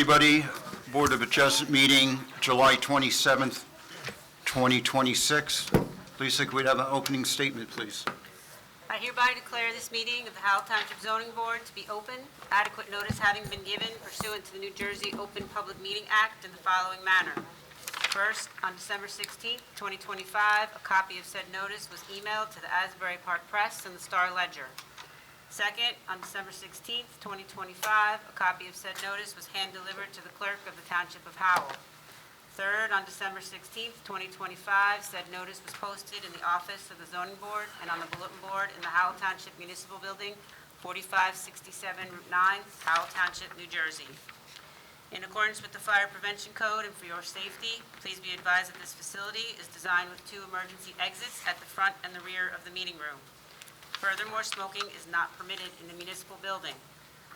everybody. Board of Adjustment meeting, July 27th, 2026. Lisa, could we have an opening statement, please? I hereby declare this meeting of the Howell Township Zoning Board to be open, adequate notice having been given pursuant to the New Jersey Open Public Meeting Act in the following manner. First, on December 16th, 2025, a copy of said notice was emailed to the Asbury Park Press and the Star Ledger. Second, on December 16th, 2025, a copy of said notice was hand-delivered to the clerk of the Township of Howell. Third, on December 16th, 2025, said notice was posted in the office of the Zoning Board and on the bulletin board in the Howell Township Municipal Building, 4567 Route 9, Howell Township, New Jersey. In accordance with the Fire Prevention Code and for your safety, please be advised that this facility is designed with 2 emergency exits at the front and the rear of the meeting room. Furthermore, smoking is not permitted in the municipal building.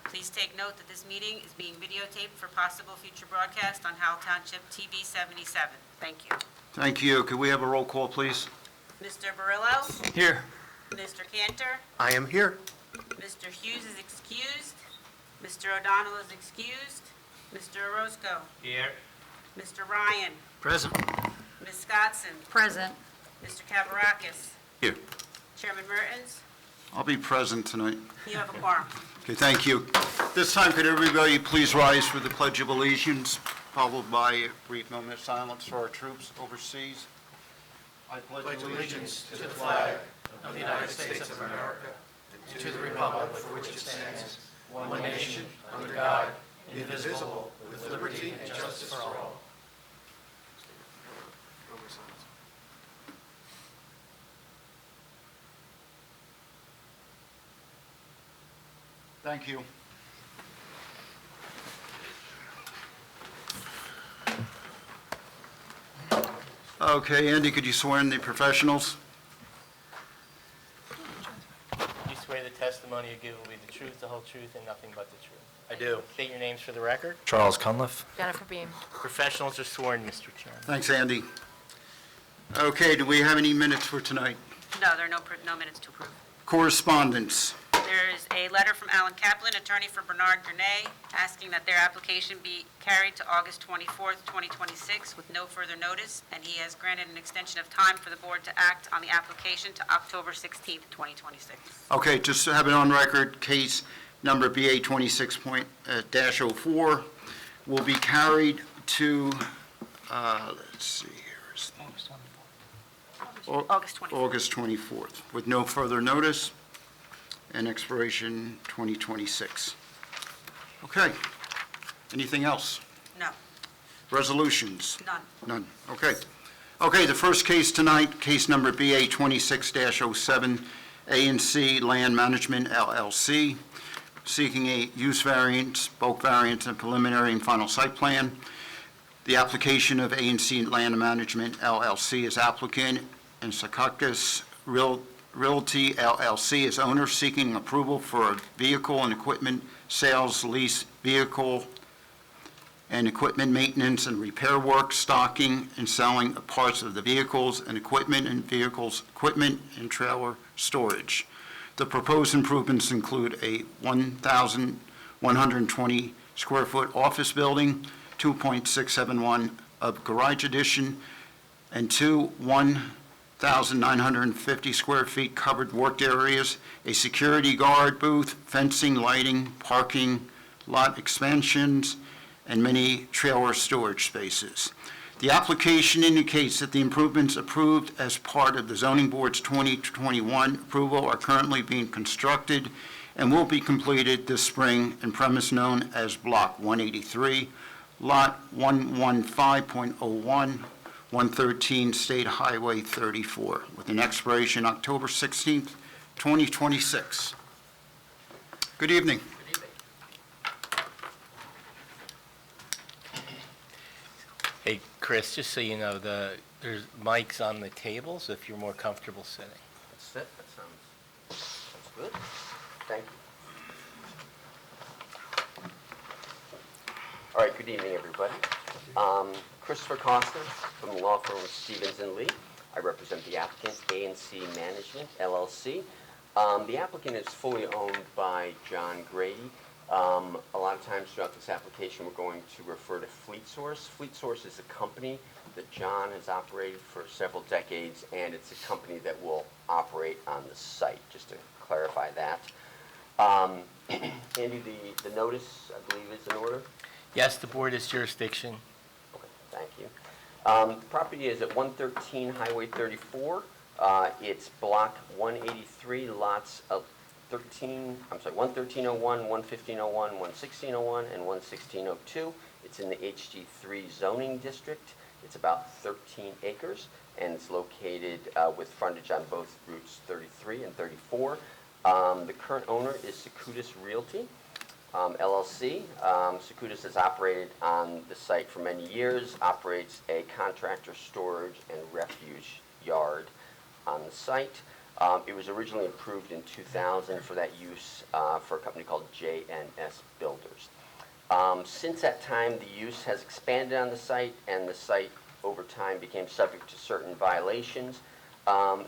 Please take note that this meeting is being videotaped for possible future broadcast on Howell Township TV 77. Thank you. Thank you. Could we have a roll call, please? Mr. Barillo? Here. Mr. Cantor? I am here. Mr. Hughes is excused. Mr. O'Donnell is excused. Mr. Orozco? Here. Mr. Ryan? Present. Ms. Scottson? Present. Mr. Kavarakis? Here. Chairman Mertens? I'll be present tonight. You have a quorum. Okay, thank you. This time, could everybody please rise for the Pledge of Allegiance, followed by a brief moment of silence for our troops overseas. I Pledge allegiance to the flag of the United States of America, and to the republic for which it stands, one nation, under God, indivisible, with liberty and justice for all. Thank you. Okay, Andy, could you swear in the professionals? You swear the testimony you give will be the truth, the whole truth, and nothing but the truth. I do. State your names for the record. Charles Cunliffe. Jennifer Beam. Professionals are sworn, Mr. Chairman. Thanks, Andy. Okay, do we have any minutes for tonight? No, there are no minutes to approve. Correspondence. There is a letter from Alan Kaplan, attorney for Bernard Grenay, asking that their application be carried to August 24th, 2026, with no further notice, and he has granted an extension of time for the board to act on the application to October 16th, 2026. Okay, just to have it on record, case number BA 26-04 will be carried to, let's see here. August 24th. August 24th, with no further notice, and expiration 2026. Okay. Anything else? No, Resolutions? none. None. Okay. Okay, the first case tonight, case number BA 26-07, A&C Land Management LLC, seeking a use variance, bulk variance, and preliminary and final site plan. The application of A&C Land Management LLC is applicant, and Secaucus Realty LLC is owner, seeking approval for a vehicle and equipment sales, lease, vehicle and equipment maintenance and repair work, stocking and selling of parts of the vehicles and equipment and trailer storage. The proposed improvements include a 1,120 square foot office building, 2.671 of garage addition, and 1,950 square feet covered work areas, a security guard booth, fencing, lighting, parking, lot expansions, and many trailer storage spaces. The application indicates that the improvements approved as part of the Zoning Board's 2021 approval are currently being constructed and will be completed this spring in premise known as Block 183, Lot 115.01, 113 State Highway 34, with an expiration October 16th, 2026. Good evening. Hey, Chris, just so you know, there's mics on the tables if you're more comfortable sitting. That's it. That sounds good. Thank you. All right, good evening, everybody. Christopher Costa from the law firm Stevens & Lee. I represent the applicant, A&C Management, LLC. The applicant is fully owned by John Grady, A lot of times throughout this application, we're going to refer to Fleet Source. Fleet Source is a company that John has operated for several decades, and it's a company that will operate on the site, just to clarify that. Andy, the notice, I believe, is in order? Yes, the board has jurisdiction. Okay, thank you. The property is at 113 Highway 34. It's block 183, lots of 11301, 11501, 11601, and 11602. It's in the HG3 zoning district. It's about 13 acres, and it's located with frontage on both routes 33 and 34. The current owner is Secudis Realty, LLC. Secudis has operated on the site for many years, operates a contractor storage and refuge yard on the site. It was originally approved in 2000 for that use for a company called J&S Builders. Since that time, the use has expanded on the site, and the site over time became subject to certain violations.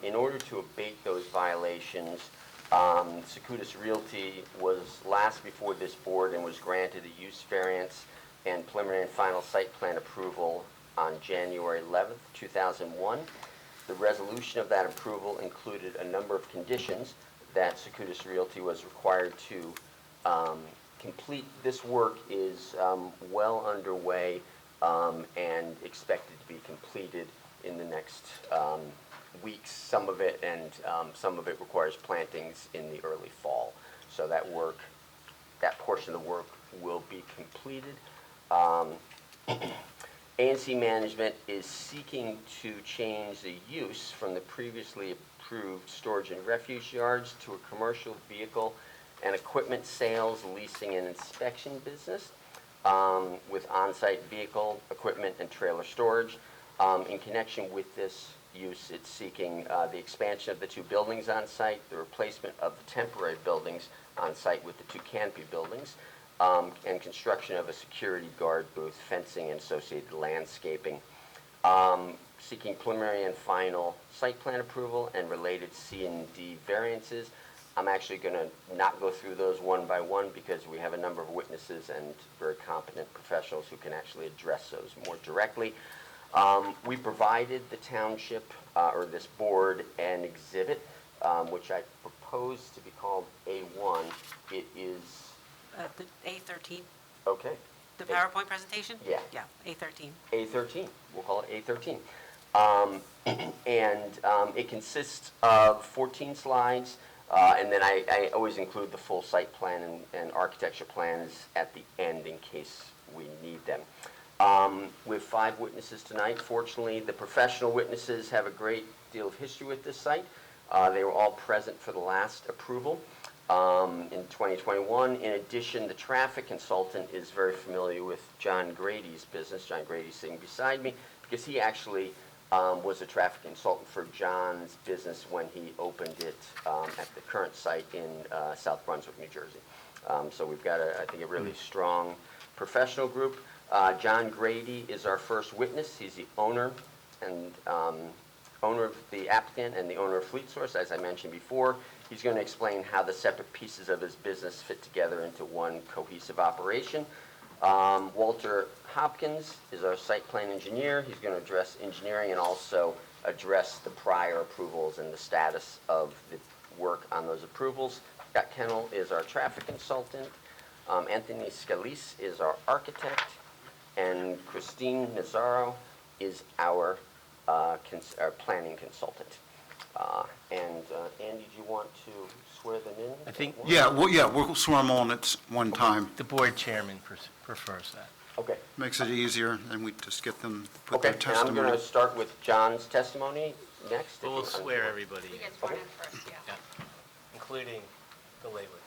In order to abate those violations, Secudis Realty was last before this board and was granted a use variance and preliminary and final site plan approval on January 11th, 2001. The resolution of that approval included a number of conditions that Secudis Realty was required to complete. This work is well underway and expected to be completed in the next weeks, some of it, and some of it requires plantings in the early fall. So that portion of the work will be completed. A&C Management is seeking to change the use from the previously approved storage and refuge yards to a commercial vehicle and equipment sales, leasing, and inspection business with on-site vehicle, equipment, and trailer storage. In connection with this use, it's seeking the expansion of the two buildings on site, the replacement of the temporary buildings on site with the two canopy buildings, and construction of a security guard booth, fencing, and associated landscaping. Seeking preliminary and final site plan approval and related C and D variances. I'm actually going to not go through those one by one because we have a number of witnesses and very competent professionals who can actually address those more directly. We provided the township, or this board, an exhibit, which I propose to be called A1. It is... The A13, Okay. the PowerPoint presentation? Yeah. Yeah, A13. A13. We'll call it A13. It consists of 14 slides, and then I always include the full site plan and architecture plans at the end in case we need them. We have 5 witnesses tonight. Fortunately, the professional witnesses have a great deal of history with this site. They were all present for the last approval in 2021. In addition, the traffic consultant is very familiar with John Grady's business. John Grady's sitting beside me because he actually was a traffic consultant for John's business when he opened it at the current site in South Brunswick, New Jersey. So we've got, I think, a really strong professional group. John Grady is our first witness. He's the owner of the applicant and the owner of Fleet Source, as I mentioned before. He's going to explain how the separate pieces of his business fit together into one cohesive operation. Walter Hopkins is our site plan engineer. He's going to address engineering and also address the prior approvals and the status of the work on those approvals. Scott Kennel is our traffic consultant. Anthony Scalise is our architect. And Christine Nazaro is our planning consultant. Andy, do you want to swear them in? I think We'll swear them all at one time. the board chairman prefers that. Okay. Makes it easier, and we just get them, put Okay, their and I'm testimony. going to start with John's testimony next. But we'll swear everybody in, sworn in first, yeah. including the lay witness.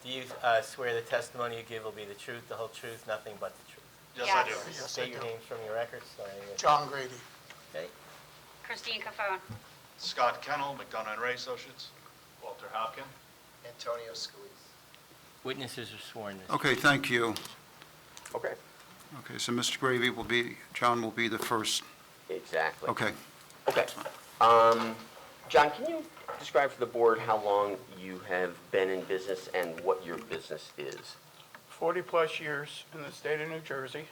Do you swear the testimony you give will be the truth, the whole truth, nothing but the truth? Yes, I do. Yes. Yes, I State do. your names from your records. Starting with- John Grady. Okay. Christine Cafone. Scott Kennel, McDonough and Ray Associates. Walter Hopkin. Antonio Scalise. Witnesses are sworn. Okay, thank you. Okay. Okay, so Mr. John will be the first. Exactly. Okay. Okay. John, can you describe for the board how long you have been in business and what your business is. 40-plus years in the state of New Jersey.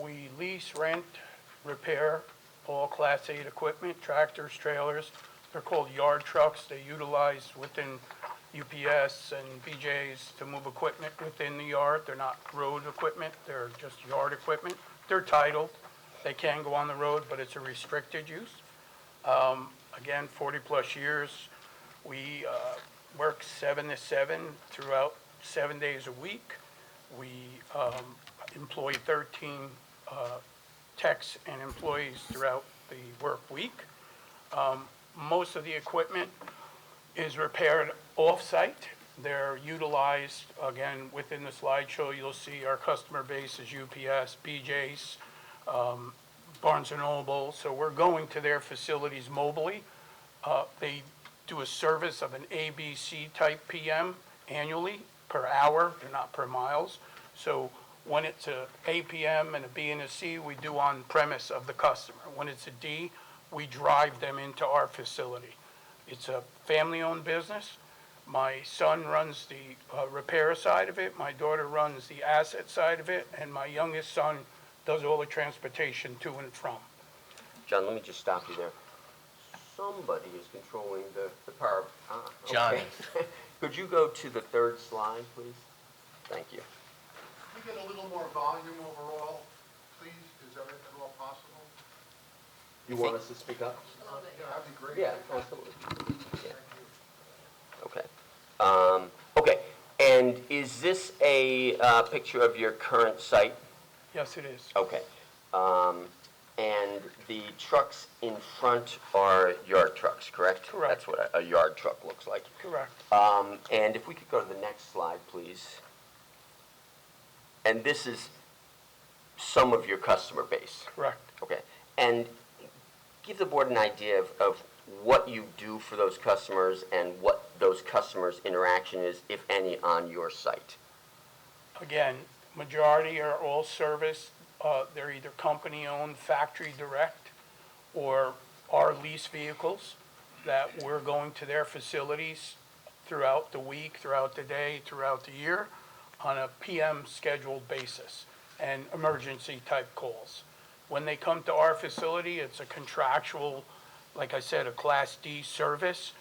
We lease, rent, repair all Class 8 equipment, tractors, trailers. They're called yard trucks. They utilize within UPS and BJ's to move equipment within the yard. They're not road equipment. They're just yard equipment. They're titled. They can go on the road, but it's a restricted use. Again, 40-plus years. We work 7 to 7 throughout 7 days a week. We employ 13 techs and employees throughout the work week. Most of the equipment is repaired off-site. They're utilized, again, within the slideshow, you'll see our customer base is UPS, BJ's, Barnes & Noble. So we're going to their facilities mobily. They do a service of an ABC type PM annually per hour. They're not per miles. So when it's a A PM and a B and a C, we do on premise of the customer. When it's a D, we drive them into our facility. It's a family-owned business. My son runs the repair side of it. My daughter runs the asset side of it. And my youngest son does all the transportation to and from. John, let me just stop you there. Somebody is controlling the power. Okay. John. Could you go to the third slide, please? Thank you. Can we get a little more volume overall, please? Is that at all possible? You want us to speak up? Yeah, that'd be great. Yeah, absolutely. Yeah. Okay. Okay, and is this a picture of your current site? Yes, it is. Okay. And the trucks in front are yard trucks, correct? Correct. That's what a yard truck looks like. Correct. And if we could go to the next slide, please. And this is some of your customer base. Correct. Okay. And give the board an idea of what you do for those customers and what those customers' interaction is, if any, on your site. Again, majority are all service. They're either company-owned, factory direct, or our lease vehicles that we're going to their facilities throughout the week, throughout the day, throughout the year on a PM scheduled basis and emergency type calls. When they come to our facility, it's a contractual, like I said, a Class D service.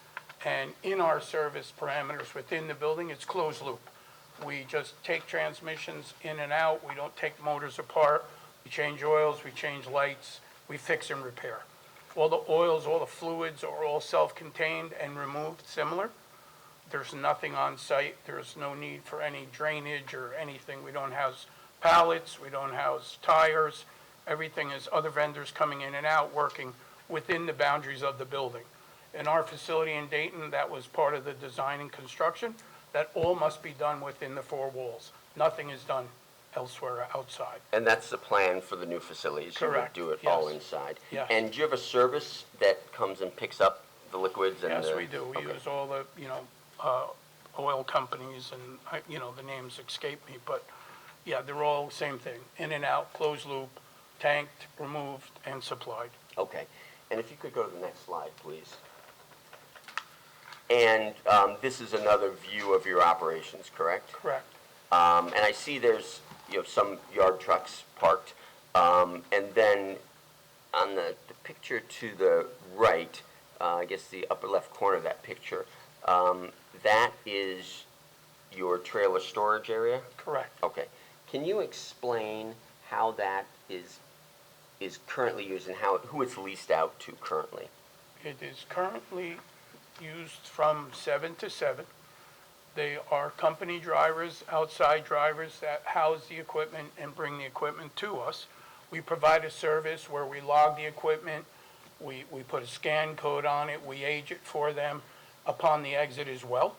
And in our service parameters within the building, it's closed loop. We just take transmissions in and out. We don't take motors apart. We change oils, we change lights, we fix and repair. All the oils, all the fluids are all self-contained and removed similar. There's nothing on site. There's no need for any drainage or anything. We don't house pallets. We don't house tires. Everything is other vendors coming in and out, working within the boundaries of the building. In our facility in Dayton, that was part of the design and construction. That all must be done within the four walls. Nothing is done elsewhere outside. And that's the plan for the new facilities? Correct. You would do it all Yes. inside? Yes. And do you have a service that comes and picks up the liquids and Yes, we do. We Okay. use all the, oil companies and, the names escape me, but yeah, they're all same thing. In and out, closed loop, tanked, removed, and supplied. Okay. And if you could go to the next slide, please. And this is another view of your operations, correct? Correct. And I see there's, some yard trucks parked. And then on the picture to the right, I guess the upper left corner of that picture, that is your trailer storage area? Correct. Okay. Can you explain how that is currently used and who it's leased out to currently? It is currently used from 7 to 7. They are company drivers, outside drivers that house the equipment and bring the equipment to us. We provide a service where we log the equipment, we put a scan code on it, we age it for them upon the exit as well.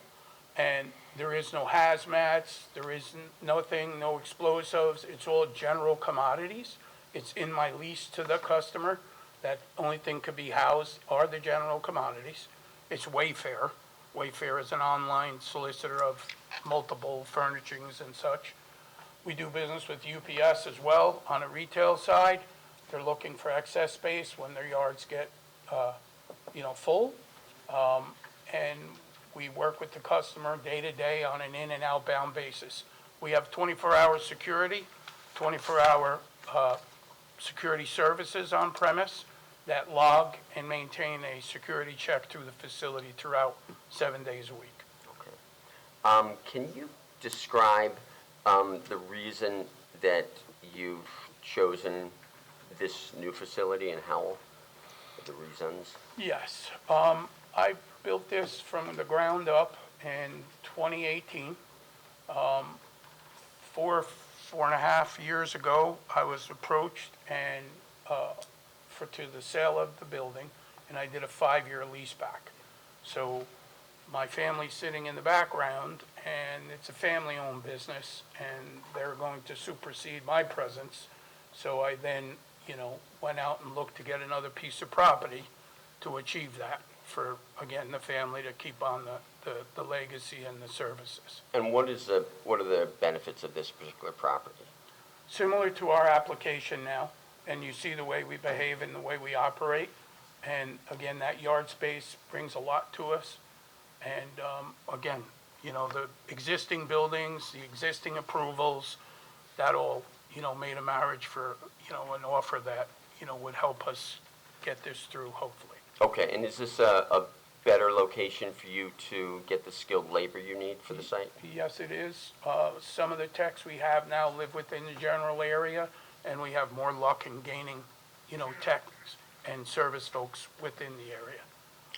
And there is no hazmats, there is nothing, no explosives, it's all general commodities. It's in my lease to the customer. That only thing could be housed are the general commodities. It's Wayfair. Wayfair is an online solicitor of multiple furnishings and such. We do business with UPS as well on a retail side. They're looking for excess space when their yards get, full. And we work with the customer day to day on an in and outbound basis. We have 24-hour security, 24-hour security services on premise that log and maintain a security check through the facility throughout 7 days a week. Can you describe the reason that you've chosen this new facility in Howell? The reasons? Yes. I built this from the ground up in 2018. 4.5 years ago, I was approached and to the sale of the building, and I did a 5-year lease back. So my family's sitting in the background, and it's a family-owned business, and they're going to supersede my presence. So I then, went out and looked to get another piece of property to achieve that for, again, the family to keep on the legacy and the services. And what are the benefits of this particular property? Similar to our application now, and you see the way we behave and the way we operate. And again, that yard space brings a lot to us. And again, the existing buildings, the existing approvals, that all, made a marriage for, an offer that, would help us get this through, hopefully. Okay, and is this a better location for you to get the skilled labor you need for the site? Yes, it is. Some of the techs we have now live within the general area, and we have more luck in gaining, techs and service folks within the area.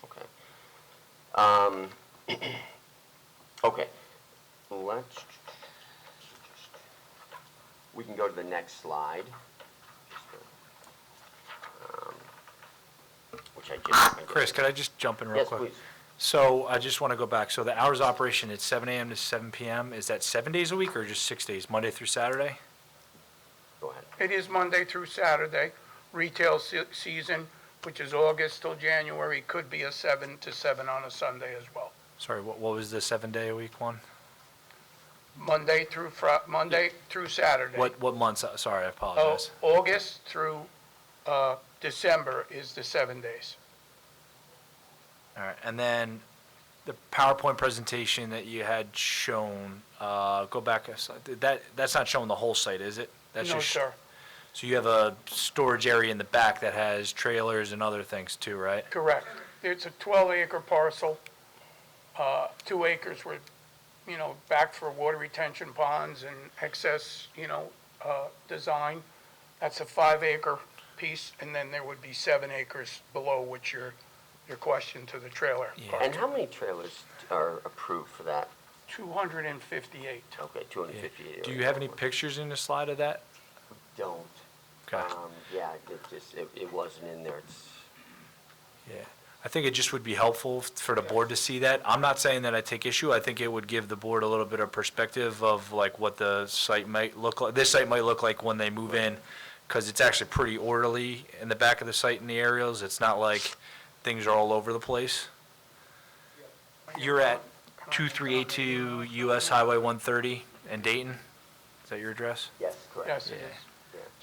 Okay. Okay. We can go to the next slide. Which I just. Chris, could I just jump in real Yes, quick? please. So I just want to go back. So the hours of operation, it's 7 a.m. to 7 p.m. Is that 7 days a week or just 6 days, Monday through Saturday? Go ahead. It is Monday through Saturday. Retail season, which is August till January, could be a 7 to 7 on a Sunday as well. Sorry, what was the 7-day-a-week one? Monday through Saturday. What months? Sorry, I apologize. August through December is the 7 days. All right, and then the PowerPoint presentation that you had shown, go back a slide. That's not showing the whole site, is it? That's No, just sir. So you have a storage area in the back that has trailers and other things too, right? Correct. It's a 12-acre parcel. 2 acres were, back for water retention ponds and excess, design. That's a 5-acre piece, and then there would be 7 acres below, which your question to the trailer. Yeah. And how many trailers are approved for that? 258. Okay, 258. Do you have any pictures in the slide of that? Don't. Okay. Yeah, it wasn't in there. Yeah, I think it just would be helpful for the board to see that. I'm not saying that I take issue. I think it would give the board a little bit of perspective of like what the site might look like. This site might look like when they move in, because it's actually pretty orderly in the back of the site in the aerials. It's not like things are all over the place. You're at 2382 US Highway 130 in Dayton? Is that your address? Yes, correct. Yes, it Yeah. is.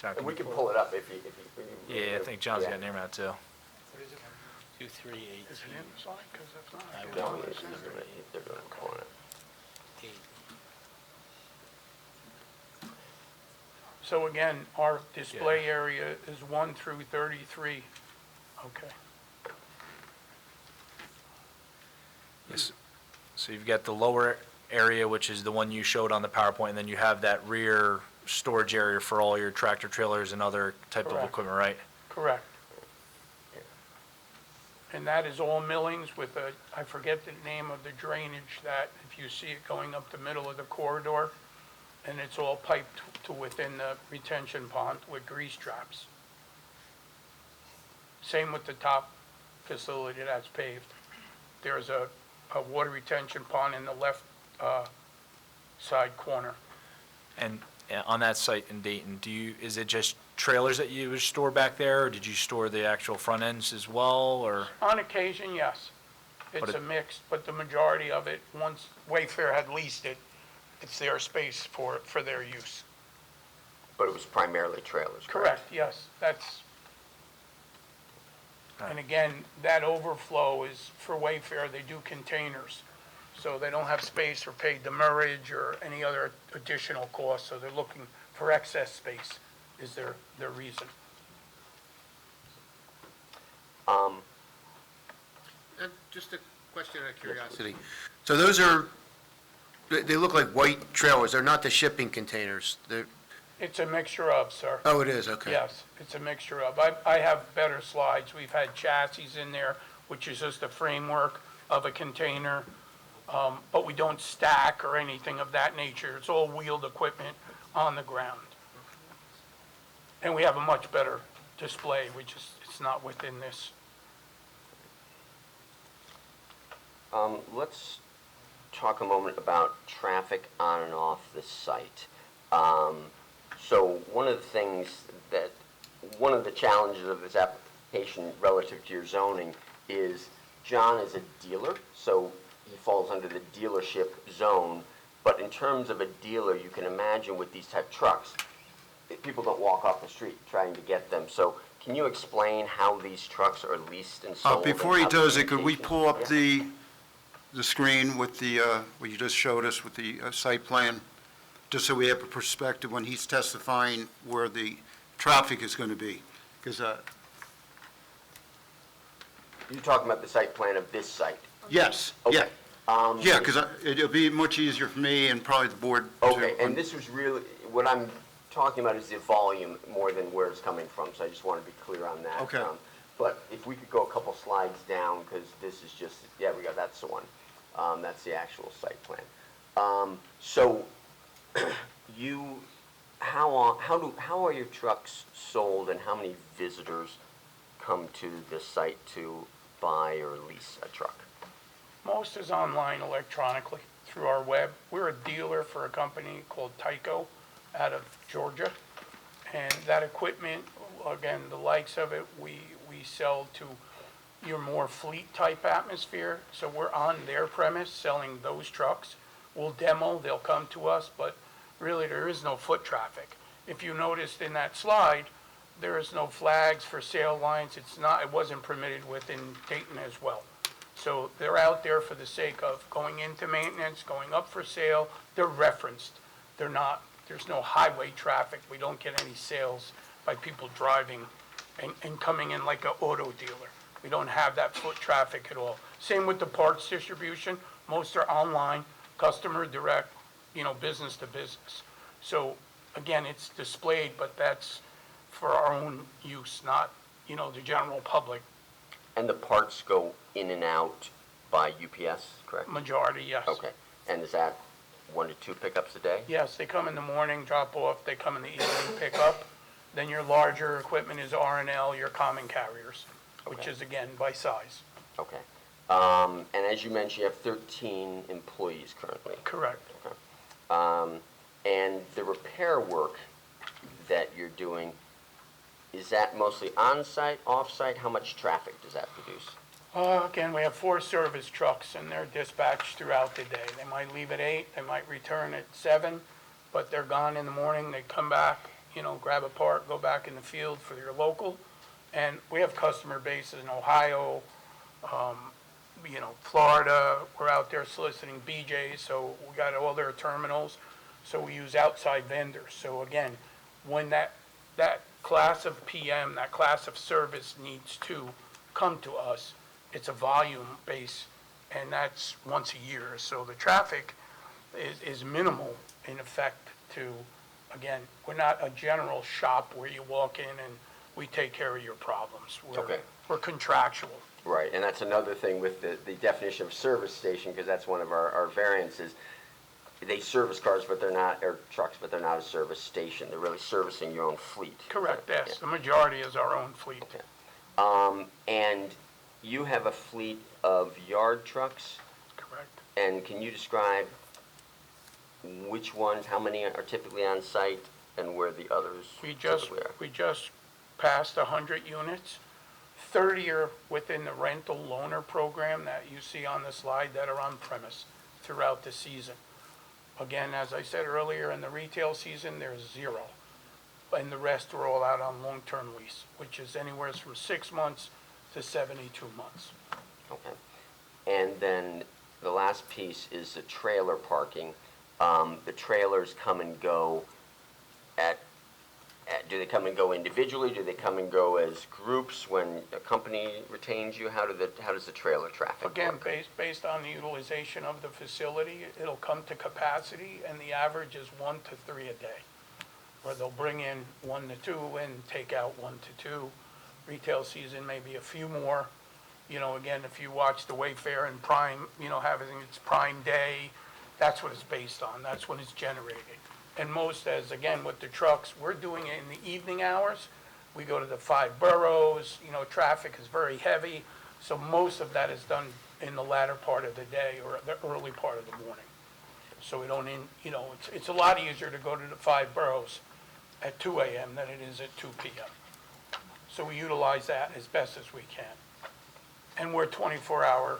John, And we can pull pull it up if you. Yeah, I think John's got it near now too. 2382. Is it inside? Because if not, I No, can- they're doing it on it. So again, our display area is 1 through 33. Okay. Yes. So you've got the lower area, which is the one you showed on the PowerPoint, and then you have that rear storage area for all your tractor trailers and other type of Correct. equipment, right? Correct. And that is all millings with I forget the name of the drainage that, if you see it going up the middle of the corridor, and it's all piped to within the retention pond with grease traps. Same with the top facility that's paved. There's a water retention pond in the left side corner. And on that site in Dayton, is it just trailers that you would store back there, or did you store the actual front ends as well, or? On occasion, yes. But It's it- a mix, but the majority of it, once Wayfair had leased it, it's their space for their use. But it was primarily trailers, correct? Correct, yes, that's And again, that overflow is for Wayfair, they do containers. So they don't have space or pay demurrage or any other additional costs, so they're looking for excess space is their reason. Just a question out of curiosity. So those are, they look like white trailers, they're not the shipping containers. They're, It's a mixture of, sir. oh, it is, okay. Yes, it's a mixture of. I have better slides. We've had chassis in there, which is just a framework of a container, but we don't stack or anything of that nature. It's all wheeled equipment on the ground. And we have a much better display, which is, it's not within this. Let's talk a moment about traffic on and off the site. So one of the challenges of this application relative to your zoning is John is a dealer, so he falls under the dealership zone. But in terms of a dealer, you can imagine with these type trucks, people don't walk off the street trying to get them. So can you explain how these trucks are leased and sold? Before and he how the does it, could we communication- pull up Yeah. the screen with the, what you just showed us with the site plan? Just so we have a perspective when he's testifying where the traffic is going to be. Because, You're talking about the site plan of this site? yes, yeah. Okay. Yeah, because it'll be much easier for me and probably the board to. Okay, and this was really, what I'm talking about is the volume more than where it's coming from, so I just want to be clear on that. Okay. But if we could go a couple slides down, because this is just, yeah, we got, that's the one. That's the actual site plan. So how are your trucks sold and how many visitors come to the site to buy or lease a truck? Most is online electronically through our web. We're a dealer for a company called Tyco out of Georgia. And that equipment, again, the likes of it, we sell to your more fleet type atmosphere. So we're on their premise selling those trucks. We'll demo, they'll come to us, but really there is no foot traffic. If you noticed in that slide, there is no flags for sale lines. It wasn't permitted within Dayton as well. So they're out there for the sake of going into maintenance, going up for sale. They're referenced. They're not, there's no highway traffic. We don't get any sales by people driving and coming in like an auto dealer. We don't have that foot traffic at all. Same with the parts distribution. Most are online, customer direct, business to business. So again, it's displayed, but that's for our own use, not, the general public. And the parts go in and out by UPS, correct? Majority, yes. Okay, and is that 1 to 2 pickups a day? Yes, they come in the morning, drop off, they come in the evening, pick up. Then your larger equipment is R&L, your common carriers, which Okay. is again by size. Okay. And as you mentioned, you have 13 employees currently. Correct. Okay. And the repair work that you're doing, is that mostly on-site, off-site? How much traffic does that produce? Again, we have 4 service trucks and they're dispatched throughout the day. They might leave at 8, they might return at 7, but they're gone in the morning, they come back, grab a part, go back in the field for your local. And we have customer bases in Ohio, Florida. We're out there soliciting BJ's, so we got all their terminals. So we use outside vendors. So again, when that class of PM, that class of service needs to come to us, it's a volume base, and that's once a year. So the traffic is minimal in effect to, again, we're not a general shop where you walk in and we take care of your problems. Okay. We're contractual. Right, and that's another thing with the definition of service station, because that's one of our variances. They service cars, but they're not, or trucks, but they're not a service station. They're really servicing your own fleet. Correct, yes. Yeah. The majority is our own fleet. Okay. And you have a fleet of yard trucks, Correct. and can you describe which ones, how many are typically on site, and where the others We typically are? just passed 100 units. 30 are within the rental loaner program that you see on the slide that are on premise throughout the season. Again, as I said earlier, in the retail season, there's 0. And the rest are all out on long-term lease, which is anywhere from 6 months to 72 months. Okay. And then the last piece is the trailer parking. The trailers come and go do they come and go individually? Do they come and go as groups when a company retains you? How does the trailer traffic Again, work? based on the utilization of the facility, it'll come to capacity, and the average is 1 to 3 a day. Or they'll bring in 1 to 2 and take out 1 to 2. Retail season, maybe a few more. Again, if you watch the Wayfair and Prime, having its Prime Day, that's what it's based on. That's when it's generated. And most, as again with the trucks, we're doing it in the evening hours. We go to the 5 boroughs, traffic is very heavy. So most of that is done in the latter part of the day or the early part of the morning. So we don't, it's a lot easier to go to the 5 boroughs at 2 a.m. than it is at 2 p.m. So we utilize that as best as we can. And we're 24-hour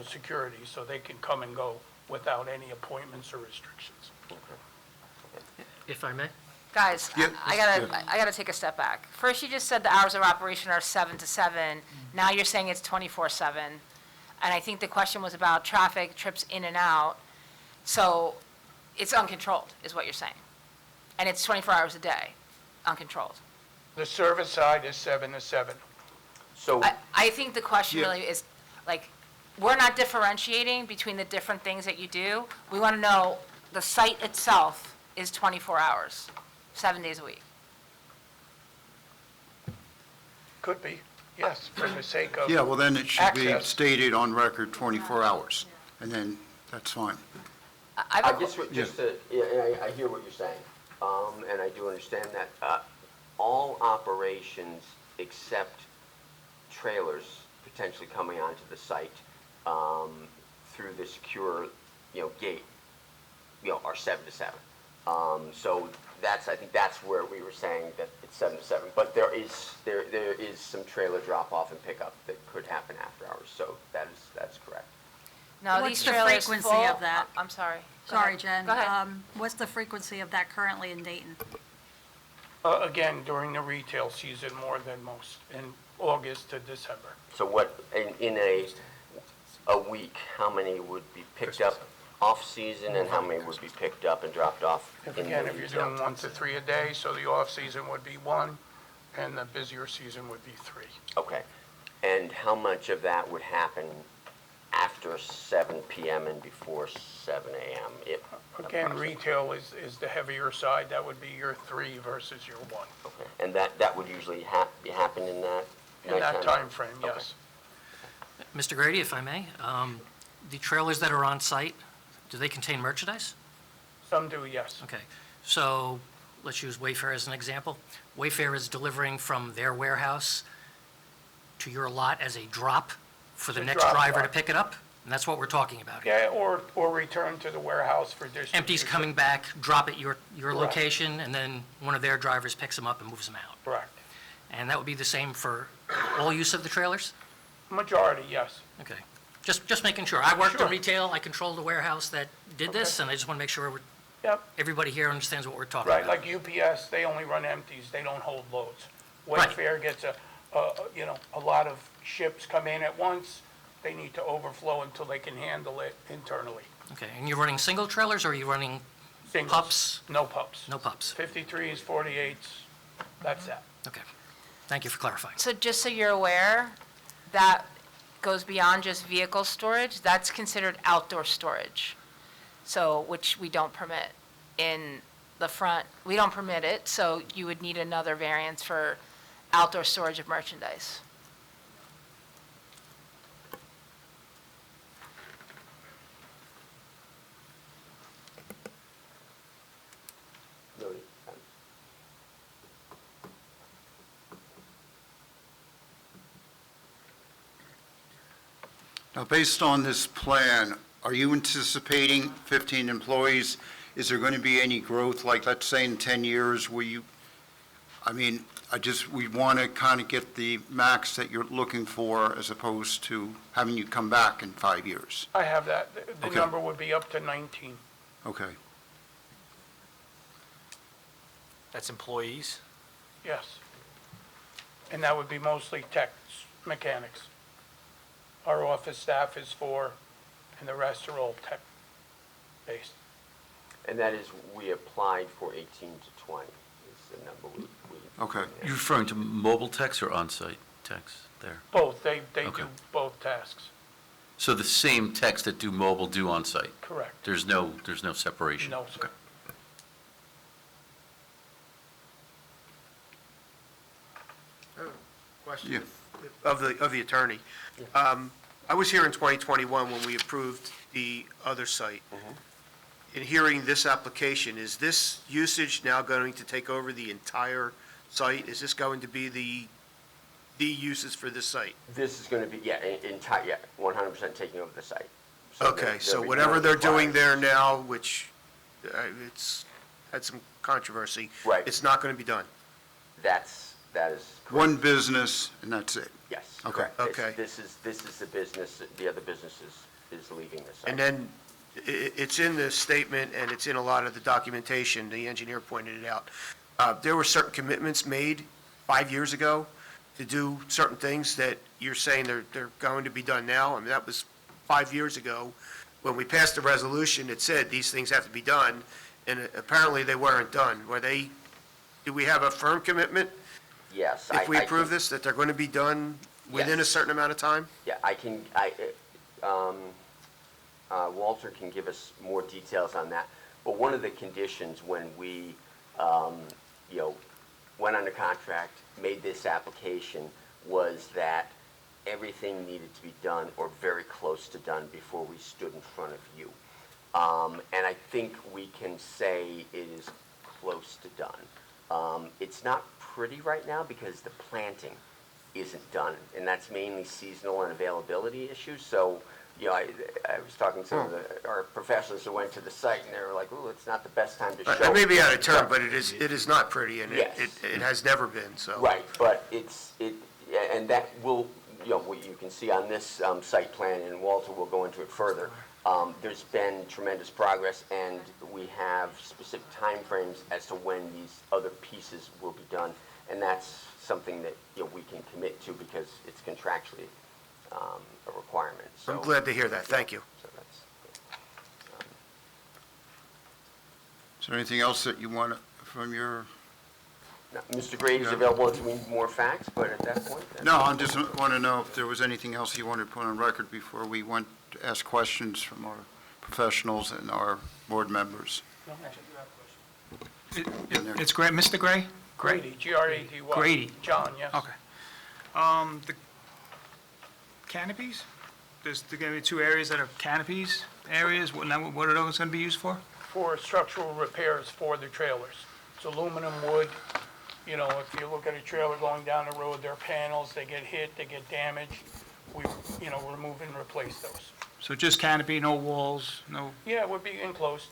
security, so they can come and go without any appointments or restrictions. If I may? Guys, Yeah, I gotta take a step back. First, you just said the hours of operation are 7 to 7. Now you're saying it's 24/7. And I think the question was about traffic, trips in and out. So it's uncontrolled, is what you're saying. And it's 24 hours a day, uncontrolled. The service side is 7 to 7. So, I think the question Yeah. really is, we're not differentiating between the different things that you do. We want to know the site itself is 24 hours, 7 days a week. Could be, yes, for the sake of. Yeah, well, then it should be Access. stated on record 24 hours, and then that's fine. I have a I hear what you're saying, and I do understand that. All operations except trailers potentially coming onto the site through the secure, gate, are 7 to 7. So I think that's where we were saying that it's 7 to 7. But there is some trailer drop-off and pickup that could happen after hours, so that's correct. No, What's these the trailers frequency full. of that? I'm sorry. Go Sorry, ahead. Jen. Go ahead. What's the frequency of that currently in Dayton? Again, during the retail season, more than most, in August to December. So what, in a week, how many would be picked up off-season and how many would be picked up and dropped off in the Again, if you're retail? doing 1 to 3 a day, so the off-season would be 1, and the busier season would be 3. Okay. And how much of that would happen after 7 p.m. and before 7 a.m.? Again, retail is the heavier side, that would be your 3 versus your 1. Okay. And that would usually happen in that In that nighttime? time frame, Okay. yes. Mr. Grady, if I may, the trailers that are on site, do they contain merchandise? Some do, yes. Okay, so let's use Wayfair as an example. Wayfair is delivering from their warehouse to your lot as a drop for the It's a next drop driver to lot. pick it up? And that's what we're talking about here. Yeah, or return to the warehouse for distribution. Empties coming back, drop at your Correct. location, and then one of their drivers picks them up and moves them out. Correct. And that would be the same for all use of the trailers? Majority, yes. Okay, just making sure. I worked in Sure. retail, I controlled the warehouse that did this, Okay. and I just want to make sure Yep, everybody here understands what we're talking right, about. like UPS, they only run empties, they don't hold loads. Right. Wayfair gets a lot of ships come in at once, they need to overflow until they can handle it internally. Okay, and you're running single trailers, or are you running Singles. pups? No pups. No pups? 53s, 48s, that's that. Okay, thank you for clarifying. So just so you're aware, that goes beyond just vehicle storage. That's considered outdoor storage. So, which we don't permit in the front. We don't permit it, so you would need another variance for outdoor storage of merchandise. Noted. Now, based on this plan, are you anticipating 15 employees? Is there going to be any growth, like, let's say in 10 years, we want to kind of get the max that you're looking for as opposed to having you come back in 5 years? I have that, the Okay. number would be up to 19, Okay. That's employees? yes. And that would be mostly techs, mechanics. Our office staff is 4, and the rest are all tech-based. And that is, we applied for 18 to 20 is the number we. Okay. You're referring to mobile techs or on-site techs there? Both, they Okay. do both tasks, So the same techs that do mobile do on-site? correct. There's no separation? No, sir. Okay. Question Yeah. of the attorney. I was here in 2021 when we approved the other site. In hearing this application, is this usage now going to take over the entire site? Is this going to be the uses for this site? This is going to be, yeah, entire, yeah, 100% taking over the site. So Okay, there'll so be whatever no they're doing requirements. there now, which it's had some controversy. Right. It's not going to be done. That is correct. One business, and that's it. Yes. Okay. correct. Okay. This is the business, the other business is leaving the site. And then it's in the statement, and it's in a lot of the documentation, the engineer pointed it out. There were certain commitments made 5 years ago to do certain things that you're saying they're going to be done now. I mean, that was 5 years ago. When we passed the resolution, it said these things have to be done, and apparently they weren't done. Do we have a firm commitment, Yes. if we I approve can- this, that they're going to be done within a Yes. certain amount of time? Yeah, Walter can give us more details on that. But one of the conditions when we, went under contract, made this application, was that everything needed to be done or very close to done before we stood in front of you. And I think we can say it is close to done. It's not pretty right now because the planting isn't done, and that's mainly seasonal and availability issues. So, I was talking to some of our professionals who went to the site, and they were like, "Ooh, it's not the best time to show." I may be out of turn, but it is not pretty, and Yes. it has never been, so. Right, but and that will, what you can see on this site plan, and Walter will go into it further. There's been tremendous progress, and we have specific timeframes as to when these other pieces will be done, and that's something that, we can commit to because it's contractually a requirement, so. I'm glad to hear that, thank you. So that's, Is there anything else that you want from your, now, Mr. Grady's available if we need more facts, but at that point. that's- no, I just want to know if there was anything else you wanted to put on record before we went to ask questions from our professionals and our board members. It's Gray, Mr. Gray? Grady, G-R-A-D-Y. Grady. John, yes. Okay. The canopies? There's going to be 2 areas that are canopies areas. What are those going to be used for? For structural repairs for the trailers. It's aluminum, wood. If you look at a trailer going down the road, their panels, they get hit, they get damaged. We, remove and replace those. So just canopy, no walls, no, Yeah, it would be enclosed,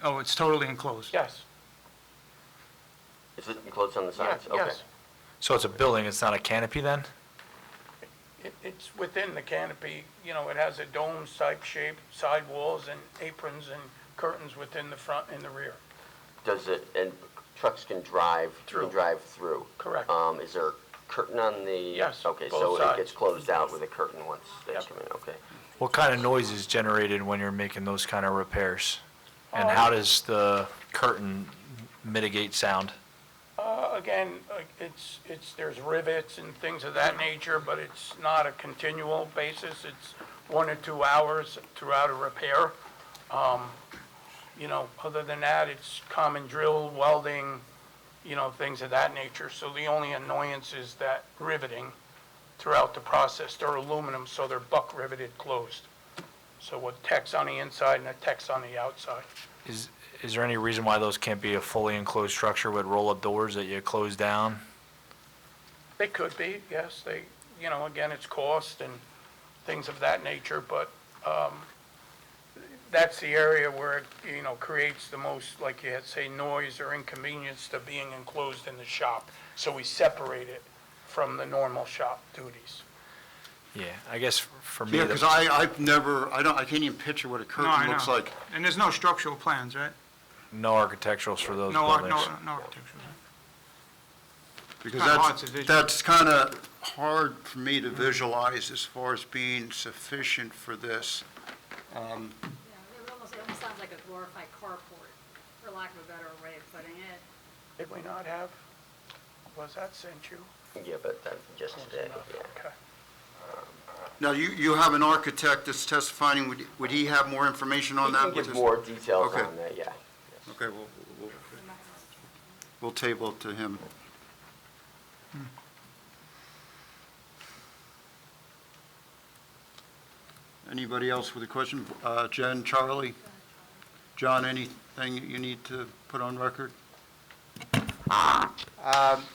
oh, it's totally enclosed? yes. Is it enclosed on the Yeah, sides? Okay. yes. So it's a building, it's not a canopy then? It's within the canopy, it has a dome-type shape, side walls and aprons and curtains within the front and the rear. Does it, and trucks can drive? Through. Can drive through? Correct. Is there a curtain on the? Yes, Okay, both so it sides. gets closed out with a curtain once they Yep. come in, okay. What kind of noise is generated when you're making those kind of repairs? And Oh. how does the curtain mitigate sound? Again, there's rivets and things of that nature, but it's not a continual basis. It's 1 or 2 hours throughout a repair. Other than that, it's common drill, welding, things of that nature. So the only annoyance is that riveting throughout the process. They're aluminum, so they're buck riveted closed. So with techs on the inside and a techs on the outside. Is there any reason why those can't be a fully enclosed structure with roll-up doors that you close down? They could be, yes, again, it's cost and things of that nature, but, that's the area where it, creates the most, like you had say, noise or inconvenience to being enclosed in the shop. So we separate it from the normal shop duties. Yeah, I guess for me. Yeah, because I've never, I can't even picture what a No, I curtain know. looks like. And there's no structural plans, right? No architecturals for those No buildings. architectural. Because Kinda hard to visualize. that's kind of hard for me to visualize as far as being sufficient for this. Yeah, it almost sounds like a glorified carport, for lack of a better way of putting it. Did we not have, was that sent you? Yeah, but just today, yeah. Okay. Now, you have an architect that's testifying, would he have more information on He that? can with give his- more details Okay. on that, yeah. Okay, we'll table it to him. Anybody else with a question? Jen, Charlie? John, anything you need to put on record?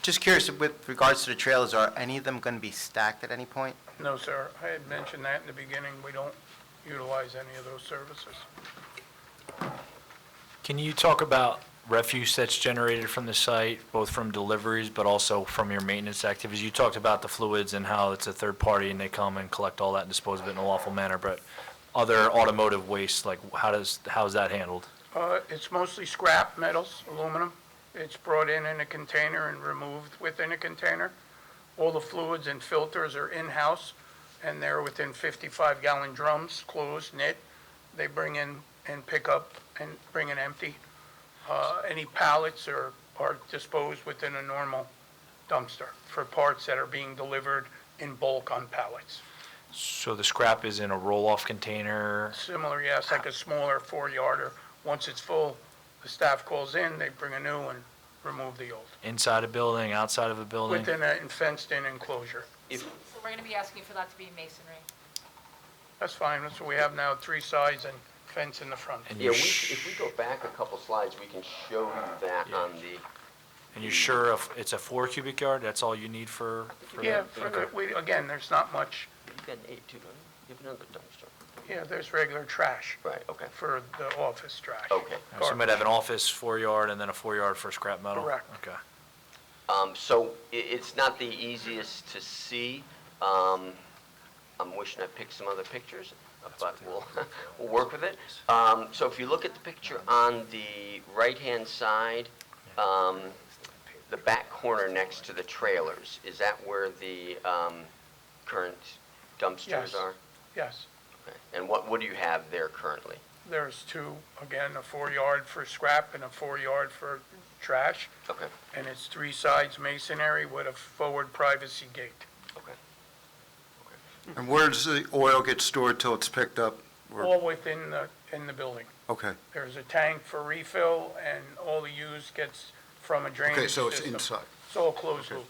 Just curious, with regards to the trailers, are any of them going to be stacked at any point? No, sir. I had mentioned that in the beginning. We don't utilize any of those services. Can you talk about refuse that's generated from the site, both from deliveries but also from your maintenance activities? You talked about the fluids and how it's a third party and they come and collect all that and dispose of it in a lawful manner, but other automotive waste, like how's that handled? It's mostly scrap metals, aluminum. It's brought in a container and removed within a container. All the fluids and filters are in-house, and they're within 55-gallon drums, closed, knit. They bring in and pick up and bring in empty. Any pallets are disposed within a normal dumpster for parts that are being delivered in bulk on pallets. So the scrap is in a roll-off container? Similar, yes, like a smaller 4-yarder. Once it's full, the staff calls in, they bring a new and remove the old. Inside a building, outside of a building? Within a fenced-in enclosure. If, So we're going to be asking for that to be masonry. That's fine, that's what we have now, 3 sides and fence in the front. And yeah, you if we go back a couple slides, we can show you that Yeah. on the, And you're sure if it's a 4 cubic yard, that's all you need for Yeah, that? again, there's not much, you've got an 8 too, don't you? You have another dumpster. yeah, there's regular trash Right, okay, for the office trash. okay. So you might have an office 4 yard and then a 4 yard for scrap metal? Correct. Okay. So it's not the easiest to see. I'm wishing I picked some other pictures, but we'll work with it. So if you look at the picture on the right-hand side, the back corner next to the trailers, is that where the current dumpsters Yes. are? Yes, Okay. And what do you have there currently? there's 2, again, a 4-yard for scrap and a 4-yard for trash, Okay, and it's 3 sides masonry with a forward privacy gate. okay. And where does the oil get stored till it's picked up? All within in the building. Okay, There's a tank for refill, and all the use gets from a drainage okay, so it's system. inside. It's all closed loop.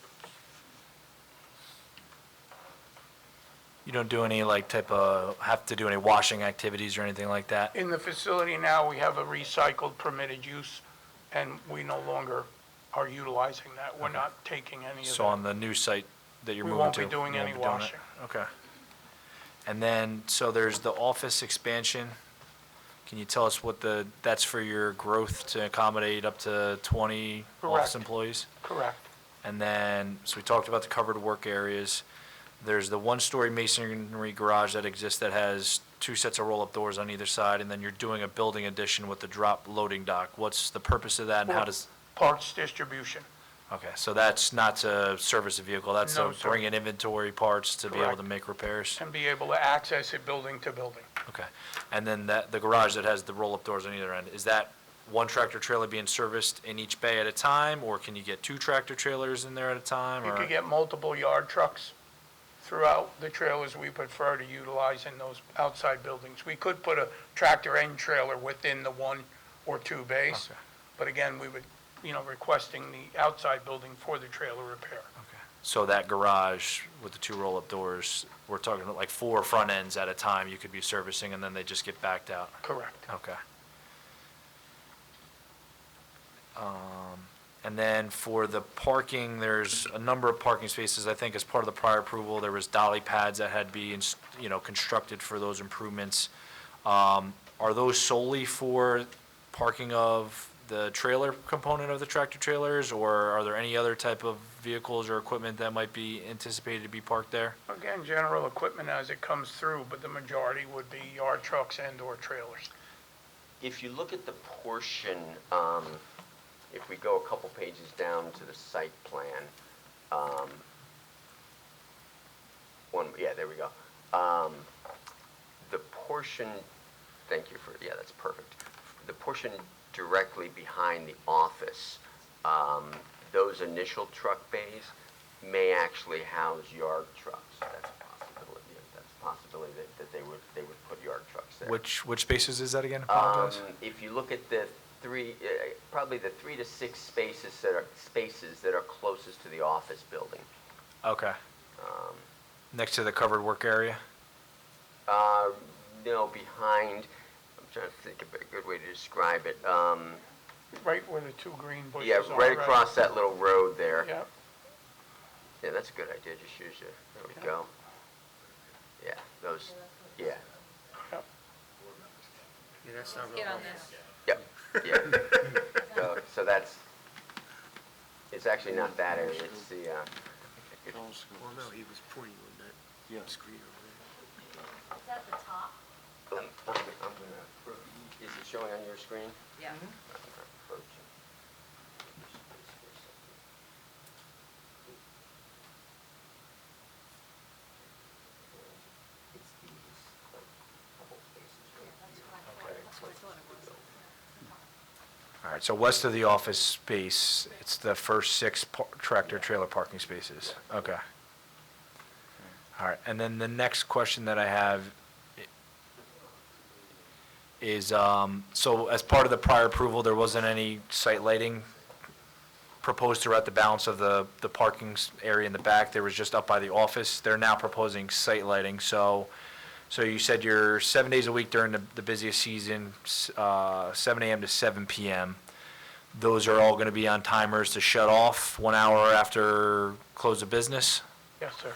You don't do any have to do any washing activities or anything like that? In the facility now, we have a recycled permitted use, and we no longer are utilizing that. We're not taking any of So that. on the new site that you're We moving won't to? be doing you won't any be doing it? washing. Okay. And then, so there's the office expansion. Can you tell us what that's for your growth to accommodate up to 20 office Correct. employees? Correct. And then, so we talked about the covered work areas. There's the one-story masonry garage that exists that has 2 sets of roll-up doors on either side, and then you're doing a building addition with the drop loading dock. What's the purpose of that, and how does, Parts distribution. okay, so that's not to service a vehicle, that's No, to sir. bring in inventory parts to be able Correct. to make repairs? And be able to access it building to building. Okay. And then the garage that has the roll-up doors on either end, is that one tractor trailer being serviced in each bay at a time, or can you get 2 tractor trailers in there at a time, You or? could get multiple yard trucks throughout the trailers we prefer to utilize in those outside buildings. We could put a tractor end trailer within the 1 or 2 bays, Okay. but again, we would, requesting the outside building for the trailer repair. Okay. So that garage with the 2 roll-up doors, we're talking about like 4 front ends at a time you could be servicing, and then they just get backed out? Correct. Okay. And then for the parking, there's a number of parking spaces. I think as part of the prior approval, there was dolly pads that had to be, constructed for those improvements. Are those solely for parking of the trailer component of the tractor trailers, or are there any other type of vehicles or equipment that might be anticipated to be parked there? Again, general equipment as it comes through, but the majority would be yard trucks and/or trailers. If you look at the portion, if we go a couple pages down to the site plan, Yeah, there we go. The portion, thank you for, yeah, that's perfect. The portion directly behind the office, those initial truck bays may actually house yard trucks. That's a possibility that they would put yard trucks there. Which spaces is that again? Apologize. If you look at the probably the 3 to 6 spaces that are closest to the office building. Okay. Next to the covered work area? No, behind, I'm trying to think of a good way to describe it. Right where the 2 green bushes Yeah, are. right across that little road there. Yep. Yeah, that's a good idea, just use it, there we Yep. go. Yeah, those, yeah, Yep. Yeah, that's not real Get on helpful. this. yep, yeah. So that's, it's actually not that area, it's the, Well, no, he was pointing on that screen over there. Is that the top? I'm gonna, is it showing on your screen? Yeah. Approach it. It's these couple spaces right That's what I thought it was. All right, so west of the office space, it's the first 6 tractor-trailer parking spaces. Okay. All right, and then the next question that I have is, so as part of the prior approval, there wasn't any site lighting proposed throughout the balance of the parking area in the back. There was just up by the office. They're now proposing site lighting, so you said you're 7 days a week during the busiest season, 7 a.m. to 7 p.m. Those are all going to be on timers to shut off 1 hour after close of business? Yes, sir.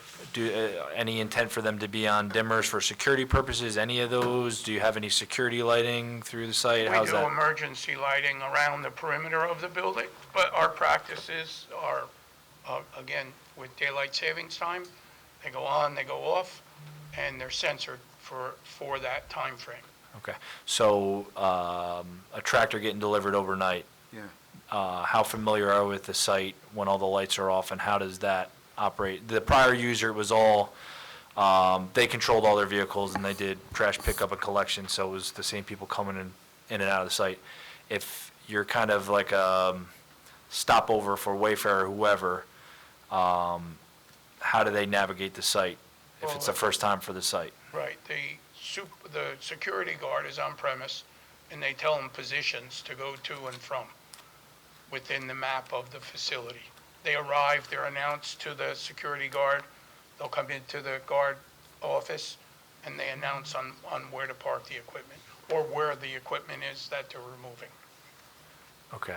Any intent for them to be on dimmers for security purposes, any of those? Do you have any security lighting through the site? We How's do that? emergency lighting around the perimeter of the building, but our practices are, again, with daylight savings time, they go on, they go off, and they're censored for that time frame. Okay, so a tractor getting delivered overnight, Yeah. how familiar are you with the site when all the lights are off, and how does that operate? The prior user was all, they controlled all their vehicles and they did trash pickup and collection, so it was the same people coming in and out of the site. If you're kind of like a stopover for Wayfair or whoever, how do they navigate the site if it's the first time for the site? Right, the security guard is on premise, and they tell them positions to go to and from within the map of the facility. They arrive, they're announced to the security guard, they'll come into the guard office, and they announce on where to park the equipment, or where the equipment is that they're removing. Okay,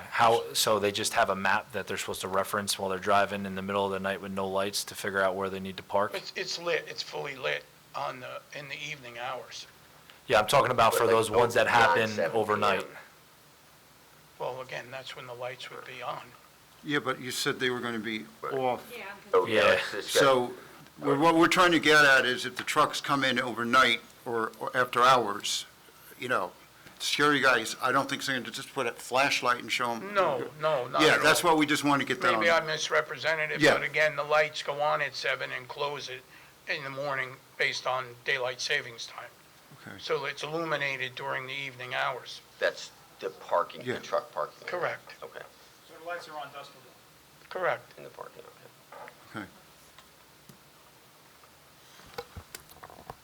so they just have a map that they're supposed to reference while they're driving in the middle of the night with no lights to figure out where they need to park? It's lit, it's fully lit in the evening hours. Yeah, I'm talking about for But like those ones that beyond happen 7 overnight. p.m. Well, again, that's when the lights would be on. Yeah, but you said they were going to be off. Yeah, Oh, Yeah. yeah, it's got- So what we're trying to get at is if the trucks come in overnight or after hours, security guys, I don't think they're going to just put a flashlight and show them. No, not Yeah, at that's all. what we just want to get that on. Maybe I misrepresented it, Yeah. but again, the lights go on at 7 and close it in the morning based on daylight savings time. Okay. So it's illuminated during the evening hours. That's the parking, Yeah. the truck parking. Correct, Okay, So the lights are on dusk till dawn? correct. in the parking, okay.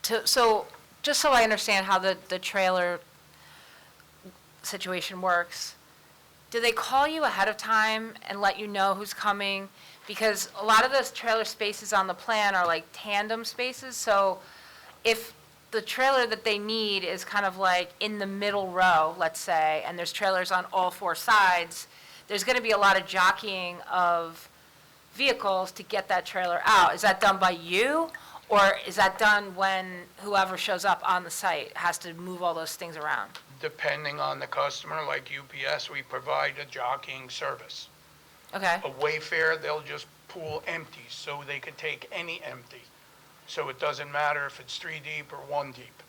Okay. So, just so I understand how the trailer situation works, do they call you ahead of time and let you know who's coming? Because a lot of those trailer spaces on the plan are like tandem spaces, so if the trailer that they need is kind of like in the middle row, let's say, and there's trailers on all 4 sides, there's gonna be a lot of jockeying of vehicles to get that trailer out. Is that done by you? Or is that done when whoever shows up on the site has to move all those things around? Depending on the customer, like UPS, we provide a jockeying service. Okay, A Wayfair, they'll just pool empties, so they could take any empty. So it doesn't matter if it's 3 deep or 1 deep.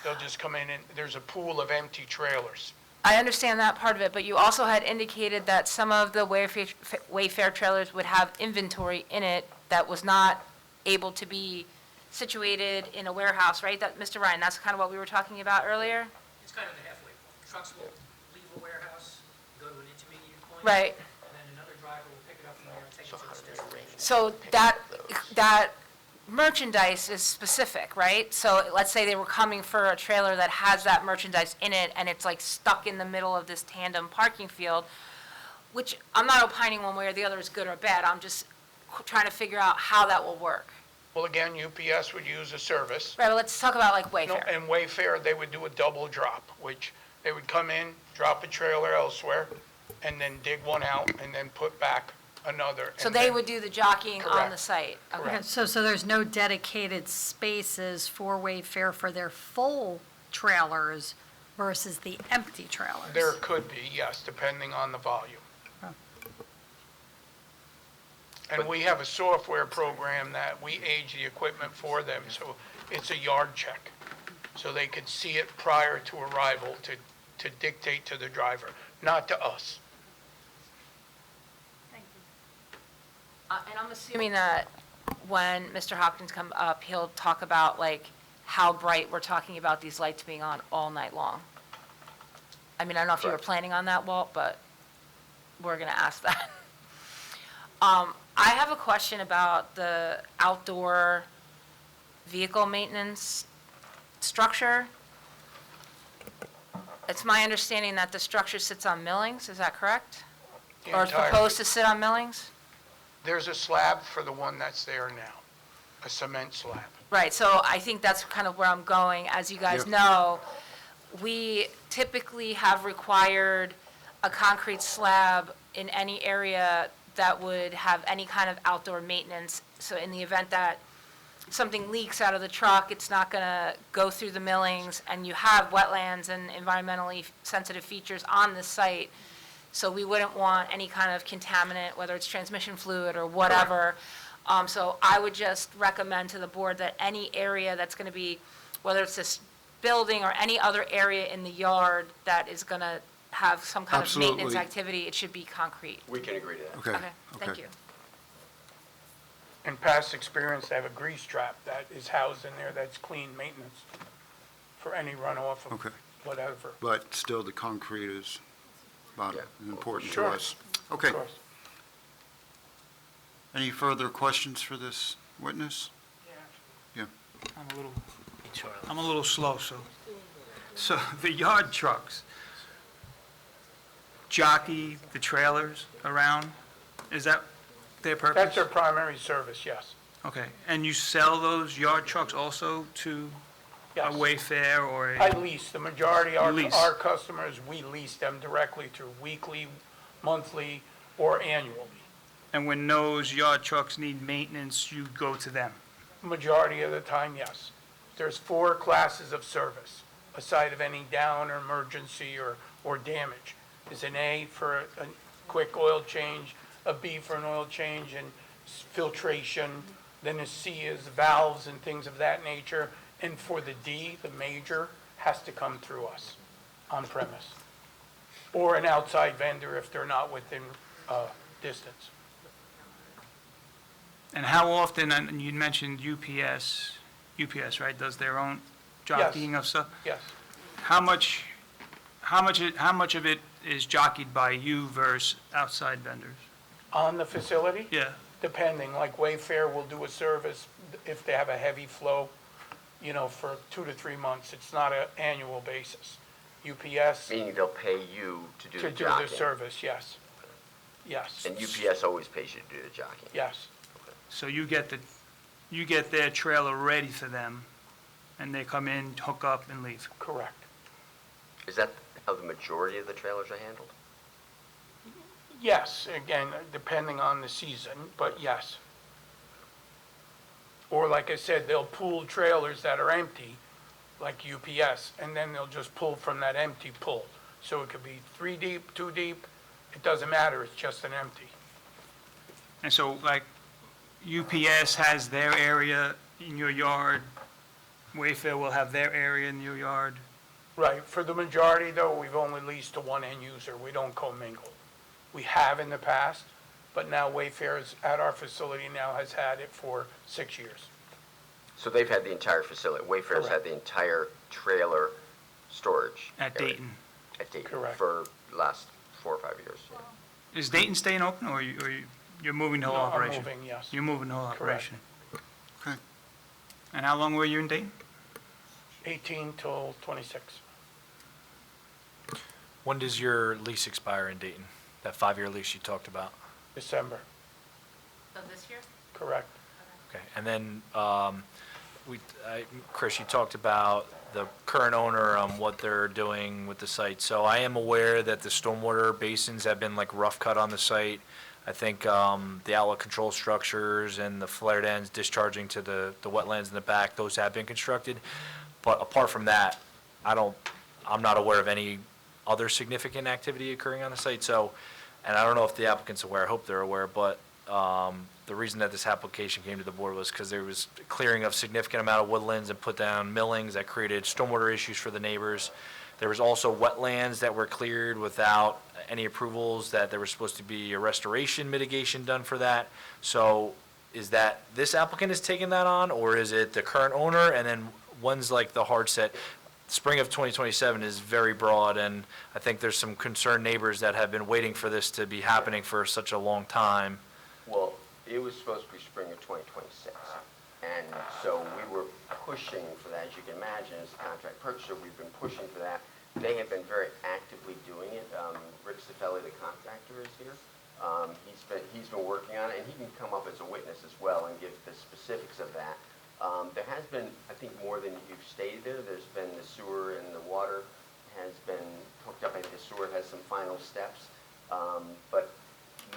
They'll just come in and there's a pool of empty trailers. I understand that part of it, but you also had indicated that some of the Wayfair trailers would have inventory in it that was not able to be situated in a warehouse, right? That, Mr. Ryan, that's kind of what we were talking about earlier? It's kind of the halfway point. Trucks will leave a warehouse, go to an intermediate point. Right. And then another driver will pick it up from there and take it to its destination. So that merchandise is specific, right? So let's say they were coming for a trailer that has that merchandise in it, and it's like stuck in the middle of this tandem parking field, which I'm not opining one way or the other is good or bad. I'm just trying to figure out how that will work. Well, again, UPS would use a service. Right, well, let's talk about like No, Wayfair. and Wayfair, they would do a double drop, which they would come in, drop a trailer elsewhere, and then dig one out, and then put back another. So and they then- would do the jockeying on the Correct. site? Okay. Correct. So there's no dedicated spaces for Wayfair for their full trailers versus the empty trailers? There could be, yes, depending on the volume. Oh. And we have a software program that we age the equipment for them, so it's a yard check. So they could see it prior to arrival to dictate to the driver, not to us. And I'm assuming that when Mr. Hopkins comes up, he'll talk about like how bright we're talking about these lights being on all night long. I mean, I don't know if you were Correct. planning on that, Walt, but we're going to ask that. I have a question about the outdoor vehicle maintenance structure. It's my understanding that the structure sits on millings, is that correct? Or is Entirely. proposed to sit on millings? There's a slab for the one that's there now, a cement slab. Right, so I think that's kind of where I'm going. As you guys Yep. know, we typically have required a concrete slab in any area that would have any kind of outdoor maintenance. So in the event that something leaks out of the truck, it's not going to go through the millings, and you have wetlands and environmentally sensitive features on the site. So we wouldn't want any kind of contaminant, whether it's transmission fluid or whatever. So I would just recommend to the board that any area that's going to be, whether it's this building or any other area in the yard that is going to have some kind of maintenance Absolutely. activity, it should be concrete. We can agree to that. Okay, Okay, thank okay. you. In past experience, they have a grease trap that is housed in there that's clean maintenance for any runoff of Okay. whatever. But still, the concrete is about Yeah. important to Sure. us. Okay. Of course. Any further questions for this witness? I'm a little slow, so the yard trucks jockey the trailers around? Is that their purpose? That's their primary service, yes. Okay, and you sell those yard trucks also to a Yes. Wayfair or I a? lease, the majority You of lease. our customers, we lease them directly through weekly, monthly, or annually. And when those yard trucks need maintenance, you go to them? Majority of the time, yes. There's 4 classes of service, aside of any down or emergency or damage. There's an A for a quick oil change, a B for an oil change and filtration, then a C is valves and things of that nature, and for the D, the major, has to come through us on premise. Or an outside vendor if they're not within distance. And how often, and you mentioned UPS, right, does their own jockeying of stuff? Yes. How much of it is jockeyed by you versus outside vendors? On the facility? Yeah, Depending, like Wayfair will do a service if they have a heavy flow, for 2 to 3 months. It's not an annual basis. UPS, Meaning they'll pay you to do to the do the jockeying. service, yes. Yes, And UPS always pays you to do the jockeying. yes. so you get their trailer ready for them, and they come in, hook up, and leave. Correct. Is that how the majority of the trailers are handled? Yes, again, depending on the season, but yes. Or like I said, they'll pool trailers that are empty, like UPS, and then they'll just pull from that empty pool. So it could be 3 deep, 2 deep, it doesn't matter, it's just an empty. And so, like, UPS has their area in your yard, Wayfair will have their area in your yard. Right, for the majority, though, we've only leased to one end user. We don't commingle. We have in the past, but now Wayfair's at our facility now has had it for 6 years. So they've had the entire facility, Wayfair's had Correct. the entire trailer storage. At area Dayton. At Dayton. Correct. For the last 4 or 5 years. Is Dayton staying open, or you're moving the whole No, I'm operation? moving, yes. You're moving the whole Correct. operation? Okay. And how long were you in Dayton? 18 till 26. When does your lease expire in Dayton? That 5-year lease you talked about? December, Of this year? correct. Okay, and then, Chris, you talked about the current owner, what they're doing with the site. So I am aware that the stormwater basins have been like rough cut on the site. I think, the outlet control structures and the flared ends discharging to the wetlands in the back, those have been constructed. But apart from that, I'm not aware of any other significant activity occurring on the site. So, and I don't know if the applicant's aware, I hope they're aware, but the reason that this application came to the board was because there was clearing of significant amount of woodlands and put down millings that created stormwater issues for the neighbors. There was also wetlands that were cleared without any approvals, that there was supposed to be a restoration mitigation done for that. So is that this applicant is taking that on, or is it the current owner? And then when's like the hard set? Spring of 2027 is very broad, and I think there's some concerned neighbors that have been waiting for this to be happening for such a long time. Well, it was supposed to be spring of 2026. And so we were pushing for that. As you can imagine, as a contract purchaser, we've been pushing for that. They have been very actively doing it. Rick Cifelli, the contractor, is here. He's been working on it, and he can come up as a witness as well and give the specifics of that. There has been, I think, more than you've stated there. There's been the sewer and the water has been hooked up. I think the sewer has some final steps. But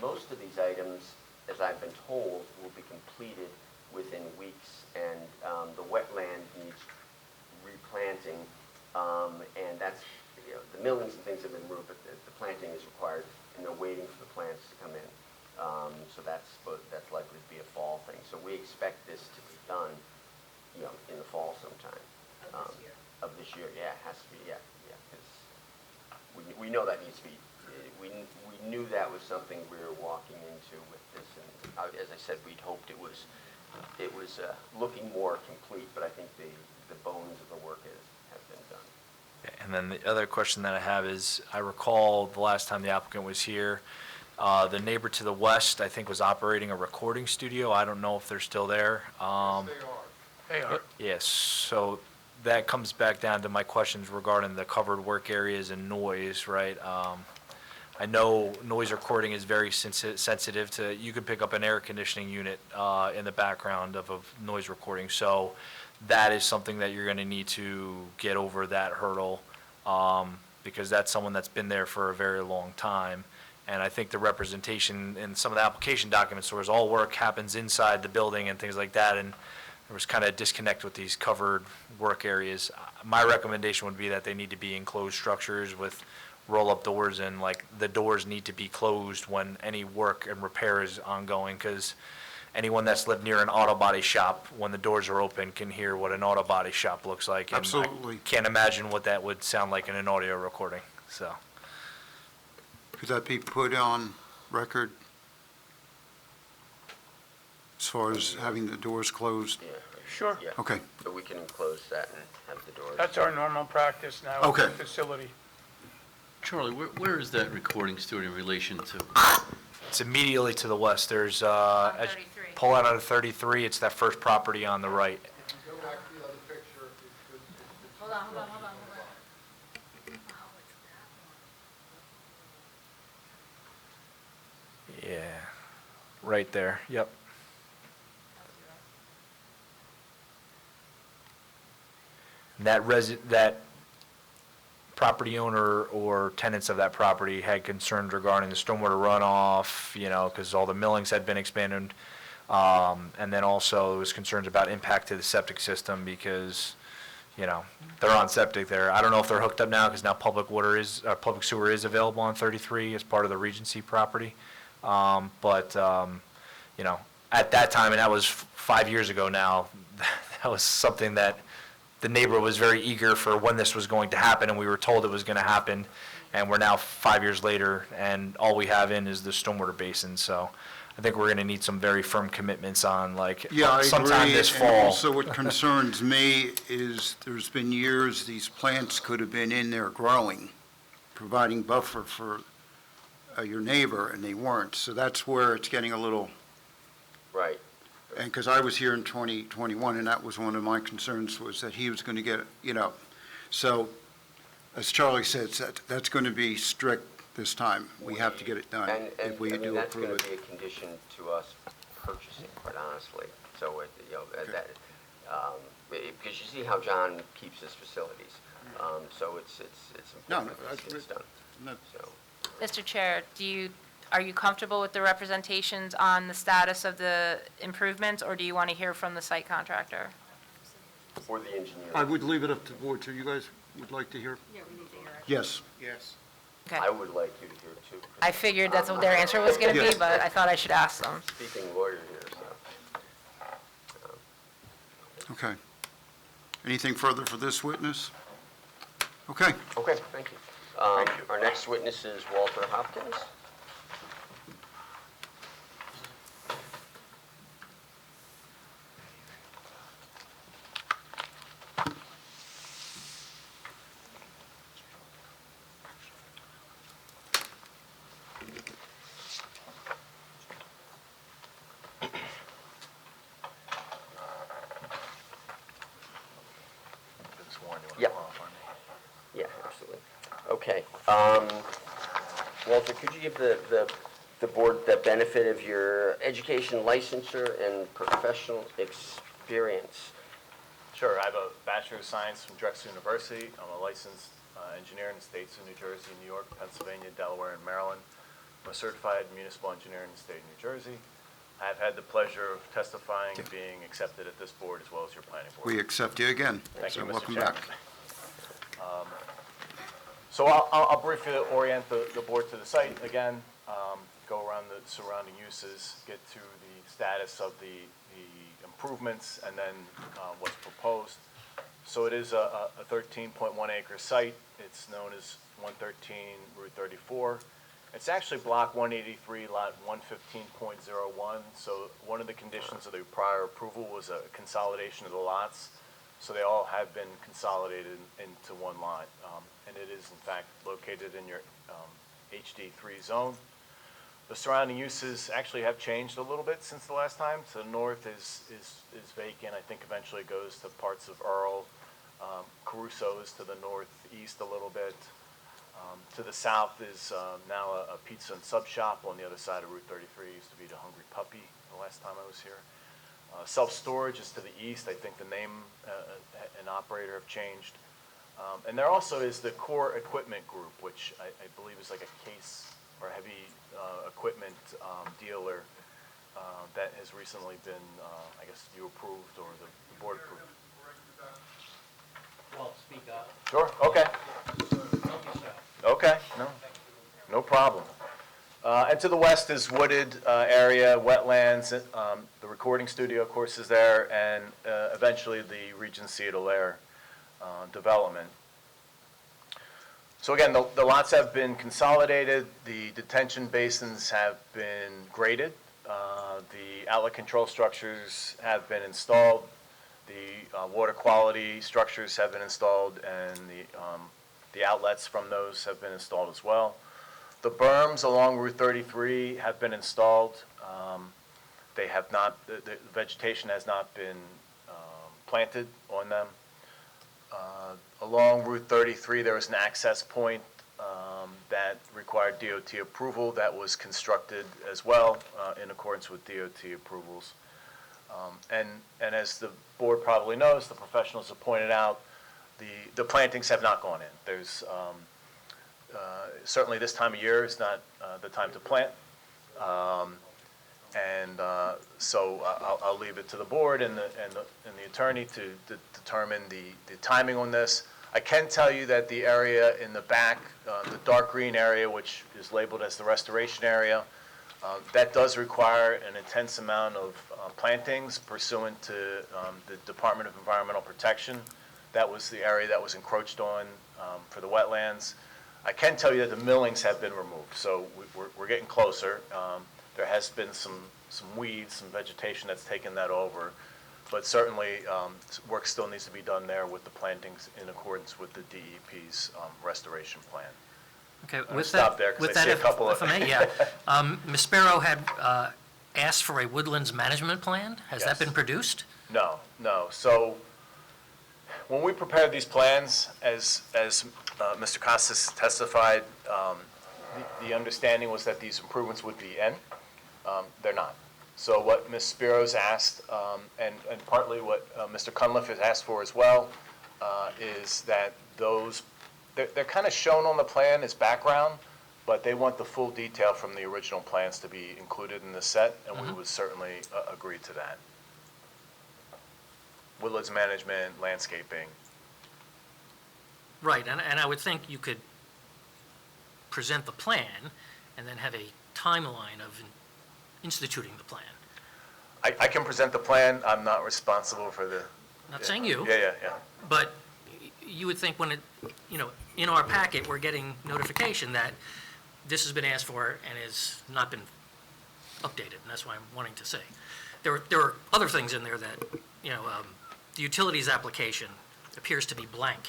most of these items, as I've been told, will be completed within weeks. And the wetland needs replanting. And that's, the millings and things have been moved, but the planting is required, and they're waiting for the plants to come in. So that's likely to be a fall thing. So we expect this to be done, in the fall sometime. Of this year, yeah, it has to be, yeah, because we know that needs to be, we knew that was something we were walking into with this, and as I said, we'd hoped it was looking more complete, but I think the bones of the work has been done. And then the other question that I have is, I recall the last time the applicant was here, the neighbor to the west, I think, was operating a recording studio. I don't know if they're still there. They are. Yes, so that comes back down to my questions regarding the covered work areas and noise, right? I know noise recording is very sensitive to, you could pick up an air conditioning unit in the background of a noise recording. So that is something that you're going to need to get over that hurdle, because that's someone that's been there for a very long time. And I think the representation in some of the application documents was all work happens inside the building and things like that, and there was kind of a disconnect with these covered work areas. My recommendation would be that they need to be enclosed structures with roll-up doors, and like the doors need to be closed when any work and repair is ongoing, because anyone that's lived near an auto body shop, when the doors are open, can hear what an auto body shop looks like. And Absolutely. I can't imagine what that would sound like in an audio recording, so. Could that be put on record as far as having the doors closed? Yeah. Sure. Yeah. Okay. So we can enclose that and have the doors. That's our normal practice now at Okay. the facility. Charlie, where is that recording studio in relation to? It's immediately to the west. There's, On as 33. you pull out of 33, it's that first property on the right. Hold on. Yeah, right there, yep. And that property owner or tenants of that property had concerns regarding the stormwater runoff, because all the millings had been expanded. And then also there was concerns about impact to the septic system because, they're on septic there. I don't know if they're hooked up now because now public sewer is available on 33 as part of the Regency property. But at that time, and that was 5 years ago now, that was something that the neighbor was very eager for when this was going to happen, and we were told it was going to happen, and we're now 5 years later, and all we have in is the stormwater basin, so I think we're going to need some very firm commitments on, like, Yeah, I sometime agree. this And fall. also what concerns me is there's been years these plants could have been in there growing, providing buffer for your neighbor, and they weren't. So that's where it's getting a little, Right. and because I was here in 2021, and that was one of my concerns, was that he was going to get, so as Charlie said, that's going to be strict this time. We have to get it done And if we I mean, do that's approve going it. to be a condition to us purchasing, quite honestly. So, because you see how John keeps his facilities. So it's No, important that this gets done. no. So, Mr. Chair, are you comfortable with the representations on the status of the improvements, or do you want to hear from the site contractor? for the engineer. I would leave it up to the board, so you guys would like to hear? Yeah, we need to hear it. Yes. Yes. Okay. I would like you to hear it too. I figured that's what their answer was going to Yeah. be, but I thought I should ask them. Speaking lawyer here, so. Okay. Anything further for this witness? Okay. Okay, thank you. Our next witness is Walter Hopkins. Yeah. Yeah, absolutely. Okay. Walter, could you give the board the benefit of your education, licensure, and professional experience? Sure. I have a Bachelor of Science from Drexel University. I'm a licensed engineer in the states of New Jersey, New York, Pennsylvania, Delaware, and Maryland. I'm a certified municipal engineer in the state of New Jersey. I've had the pleasure of testifying and being accepted at this board as well as your planning board. We accept you again. Thank you, So Mr. welcome Chairman. back. So I'll briefly orient the board to the site again, go around the surrounding uses, get to the status of the improvements, and then what's proposed. So it is a 13.1 acre site. It's known as 113 Route 34. It's actually block 183, lot 115.01. So one of the conditions of the prior approval was a consolidation of the lots. So they all have been consolidated into one lot. And it is in fact located in your HD3 zone. The surrounding uses actually have changed a little bit since the last time. So the north is vacant. I think eventually goes to parts of Earl. Caruso is to the northeast a little bit. To the south is now a pizza and sub shop on the other side of Route 33. It used to be the Hungry Puppy the last time I was here. Self-storage is to the east. I think the name and operator have changed. And there also is the Core Equipment Group, which I believe is like a case or heavy equipment dealer that has recently been, I guess you approved or the board approved. Well, speak up. Sure, okay. Okay, no problem. And to the west is wooded area, wetlands, the recording studio, of course, is there, and eventually the Regency of Dallaire development. So again, the lots have been consolidated, the detention basins have been graded, the outlet control structures have been installed, the water quality structures have been installed, and the outlets from those have been installed as well. The berms along Route 33 have been installed. They have not, the vegetation has not been planted on them. Along Route 33, there was an access point that required DOT approval that was constructed as well in accordance with DOT approvals. And as the board probably knows, the professionals have pointed out, the plantings have not gone in. There's certainly this time of year is not the time to plant. So I'll leave it to the board and the attorney to determine the timing on this. I can tell you that the area in the back, the dark green area, which is labeled as the restoration area, that does require an intense amount of plantings pursuant to the Department of Environmental Protection. That was the area that was encroached on for the wetlands. I can tell you that the millings have been removed, so we're getting closer. There has been some weeds, some vegetation that's taken that over, but certainly work still needs to be done there with the plantings in accordance with the DEP's restoration plan. Okay, I'm gonna with stop that, there 'cause with I that, see a couple of- if I may, yeah. Ms. Sparrow had asked for a woodlands management plan. Has that Yes. been produced? No. So when we prepared these plans, as Mr. Costas testified, the understanding was that these improvements would be in. They're not. So what Ms. Spiro's asked, and partly what Mr. Cunliffe has asked for as well, is that they're kind of shown on the plan as background, but they want the full detail from the original plans to be included in the set, and we would certainly agree to that. Woodlands management, landscaping. Right, and I would think you could present the plan and then have a timeline of instituting the plan. I can present the plan. I'm not responsible for the. Not saying you. Yeah. But you would think when in our packet, we're getting notification that this has been asked for and has not been updated, and that's why I'm wanting to say. There are other things in there that, the utilities application appears to be blank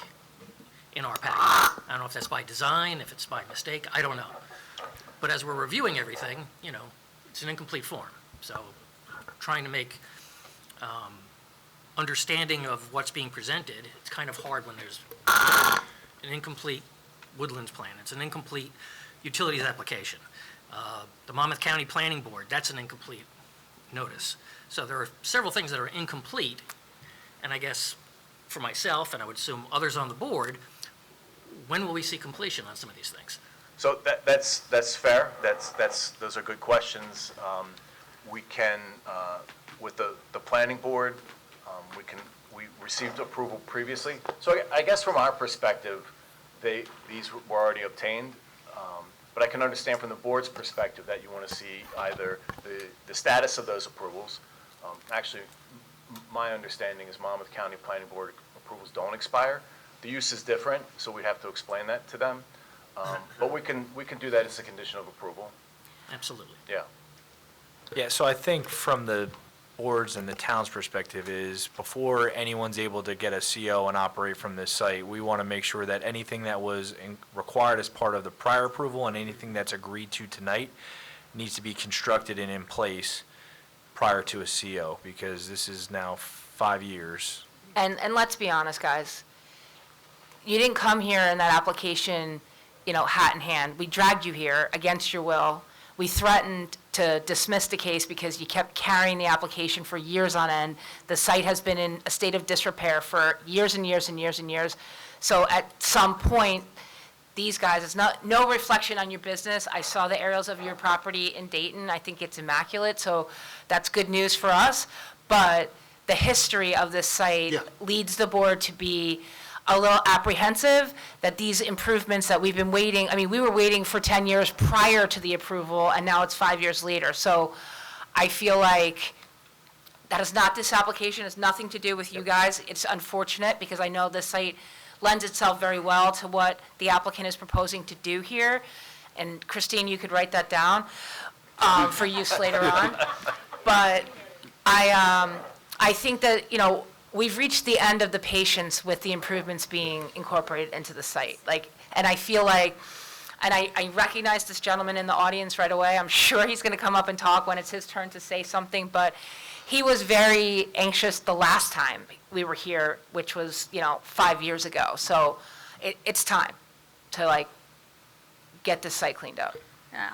in our packet. I don't know if that's by design, if it's by mistake, I don't know. But as we're reviewing everything, it's an incomplete form. So trying to make understanding of what's being presented, it's kind of hard when there's an incomplete woodlands plan. It's an incomplete utilities application. The Monmouth County Planning Board, that's an incomplete notice. So there are several things that are incomplete, and I guess for myself, and I would assume others on the board, when will we see completion on some of these things? So that's fair. Those are good questions. We can, with the planning board, we received approval previously. So I guess from our perspective, these were already obtained. But I can understand from the board's perspective that you want to see either the status of those approvals. Actually, my understanding is Monmouth County Planning Board approvals don't expire. The use is different, so we have to explain that to them. But we can do that as a condition of approval. Absolutely. Yeah. Yeah, so I think from the board's and the town's perspective is before anyone's able to get a CO and operate from this site, we want to make sure that anything that was required as part of the prior approval and anything that's agreed to tonight needs to be constructed and in place prior to a CO, because this is now 5 years. And let's be honest, guys. You didn't come here in that application, hat in hand. We dragged you here against your will. We threatened to dismiss the case because you kept carrying the application for years on end. The site has been in a state of disrepair for years and years and years and years. So at some point, these guys, it's no reflection on your business. I saw the aerials of your property in Dayton. I think it's immaculate, so that's good news for us. But the history of this site leads the board to be a little apprehensive that these improvements that we've been waiting, we were waiting for 10 years prior to the approval, and now it's 5 years later. So I feel like that is not this application, it's nothing to do with you guys. It's unfortunate, because I know this site lends itself very well to what the applicant is proposing to do here. And Christine, you could write that down for use later on. But I think that, we've reached the end of the patience with the improvements being incorporated into the site. And I feel like, and I recognize this gentleman in the audience right away. I'm sure he's going to come up and talk when it's his turn to say something, but he was very anxious the last time we were here, which was, 5 years ago. So it's time to get this site cleaned up.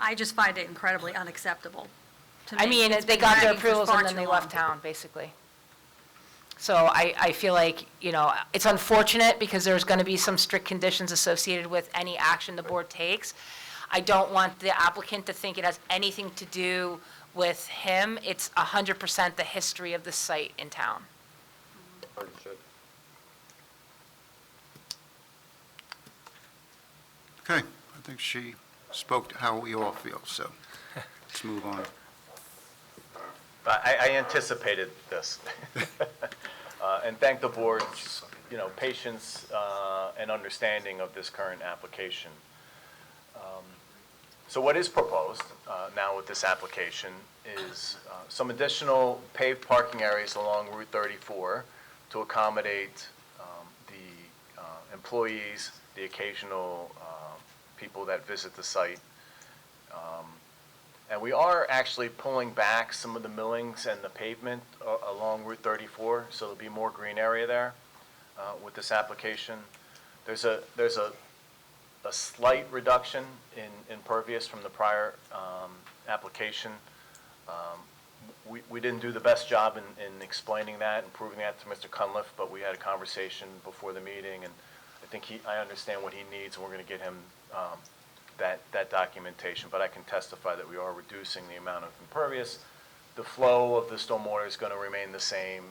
I just find it incredibly unacceptable. They got their approvals and then they left town, basically. So I feel like, it's unfortunate because there's going to be some strict conditions associated with any action the board takes. I don't want the applicant to think it has anything to do with him. It's 100% the history of the site in town. Understood. Okay, I think she spoke to how we all feel, so let's move on. I anticipated this. And thank the board patience and understanding of this current application. So what is proposed now with this application is some additional paved parking areas along Route 34 to accommodate the employees, the occasional people that visit the site. And we are actually pulling back some of the millings and the pavement along Route 34, so there'll be more green area there with this application. There's a slight reduction in impervious from the prior application. We didn't do the best job in explaining that and proving that to Mr. Cunliffe, but we had a conversation before the meeting, and I think I understand what he needs, and we're going to get him that documentation. But I can testify that we are reducing the amount of impervious. The flow of the stormwater is going to remain the same,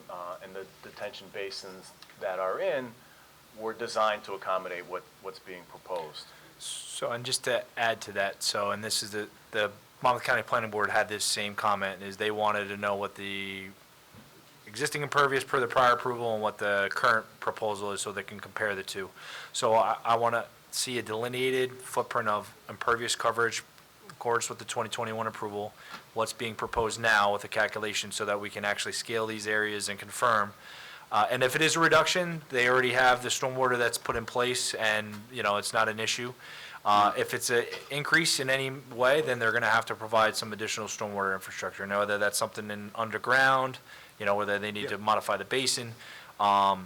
and the detention basins that are in were designed to accommodate what's being proposed. So, and just to add to that, so, and this is the Monmouth County Planning Board had this same comment, is they wanted to know what the existing impervious per the prior approval and what the current proposal is so they can compare the two. So I want to see a delineated footprint of impervious coverage, of course, with the 2021 approval, what's being proposed now with the calculation so that we can actually scale these areas and confirm. And if it is a reduction, they already have the stormwater that's put in place and, it's not an issue. If it's an increase in any way, then they're going to have to provide some additional stormwater infrastructure. Now, whether that's something in underground, whether they need to modify the basin. I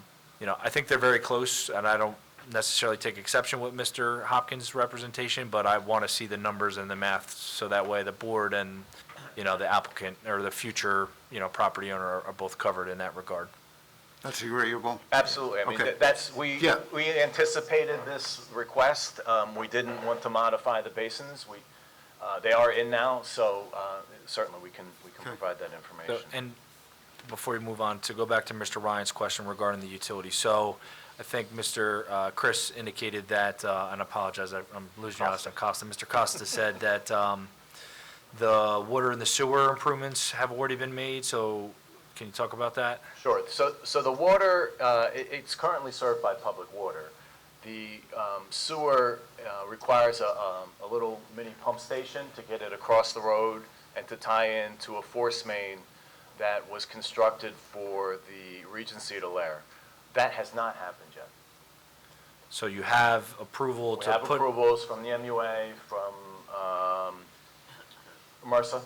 think they're very close, and I don't necessarily take exception with Mr. Hopkins' representation, but I want to see the numbers and the math so that way the board and, the applicant or the future, property owner are both covered in that regard. That's agreeable? Absolutely. I mean, Okay. Yeah. we anticipated this request. We didn't want to modify the basins. They are in now, so certainly we can provide that information. And before we move on, to go back to Mr. Ryan's question regarding the utility. So I think Mr. Chris indicated that, and I apologize, I'm losing your last name, Costa. Mr. Costa said that the water and the sewer improvements have already been made, so can you talk about that? Sure. So the water, it's currently served by public water. The sewer requires a little mini pump station to get it across the road and to tie into a force main that was constructed for the Regency of Lair. That has not happened yet. So you have approval We to have put... approvals from the MUA, from MRSA,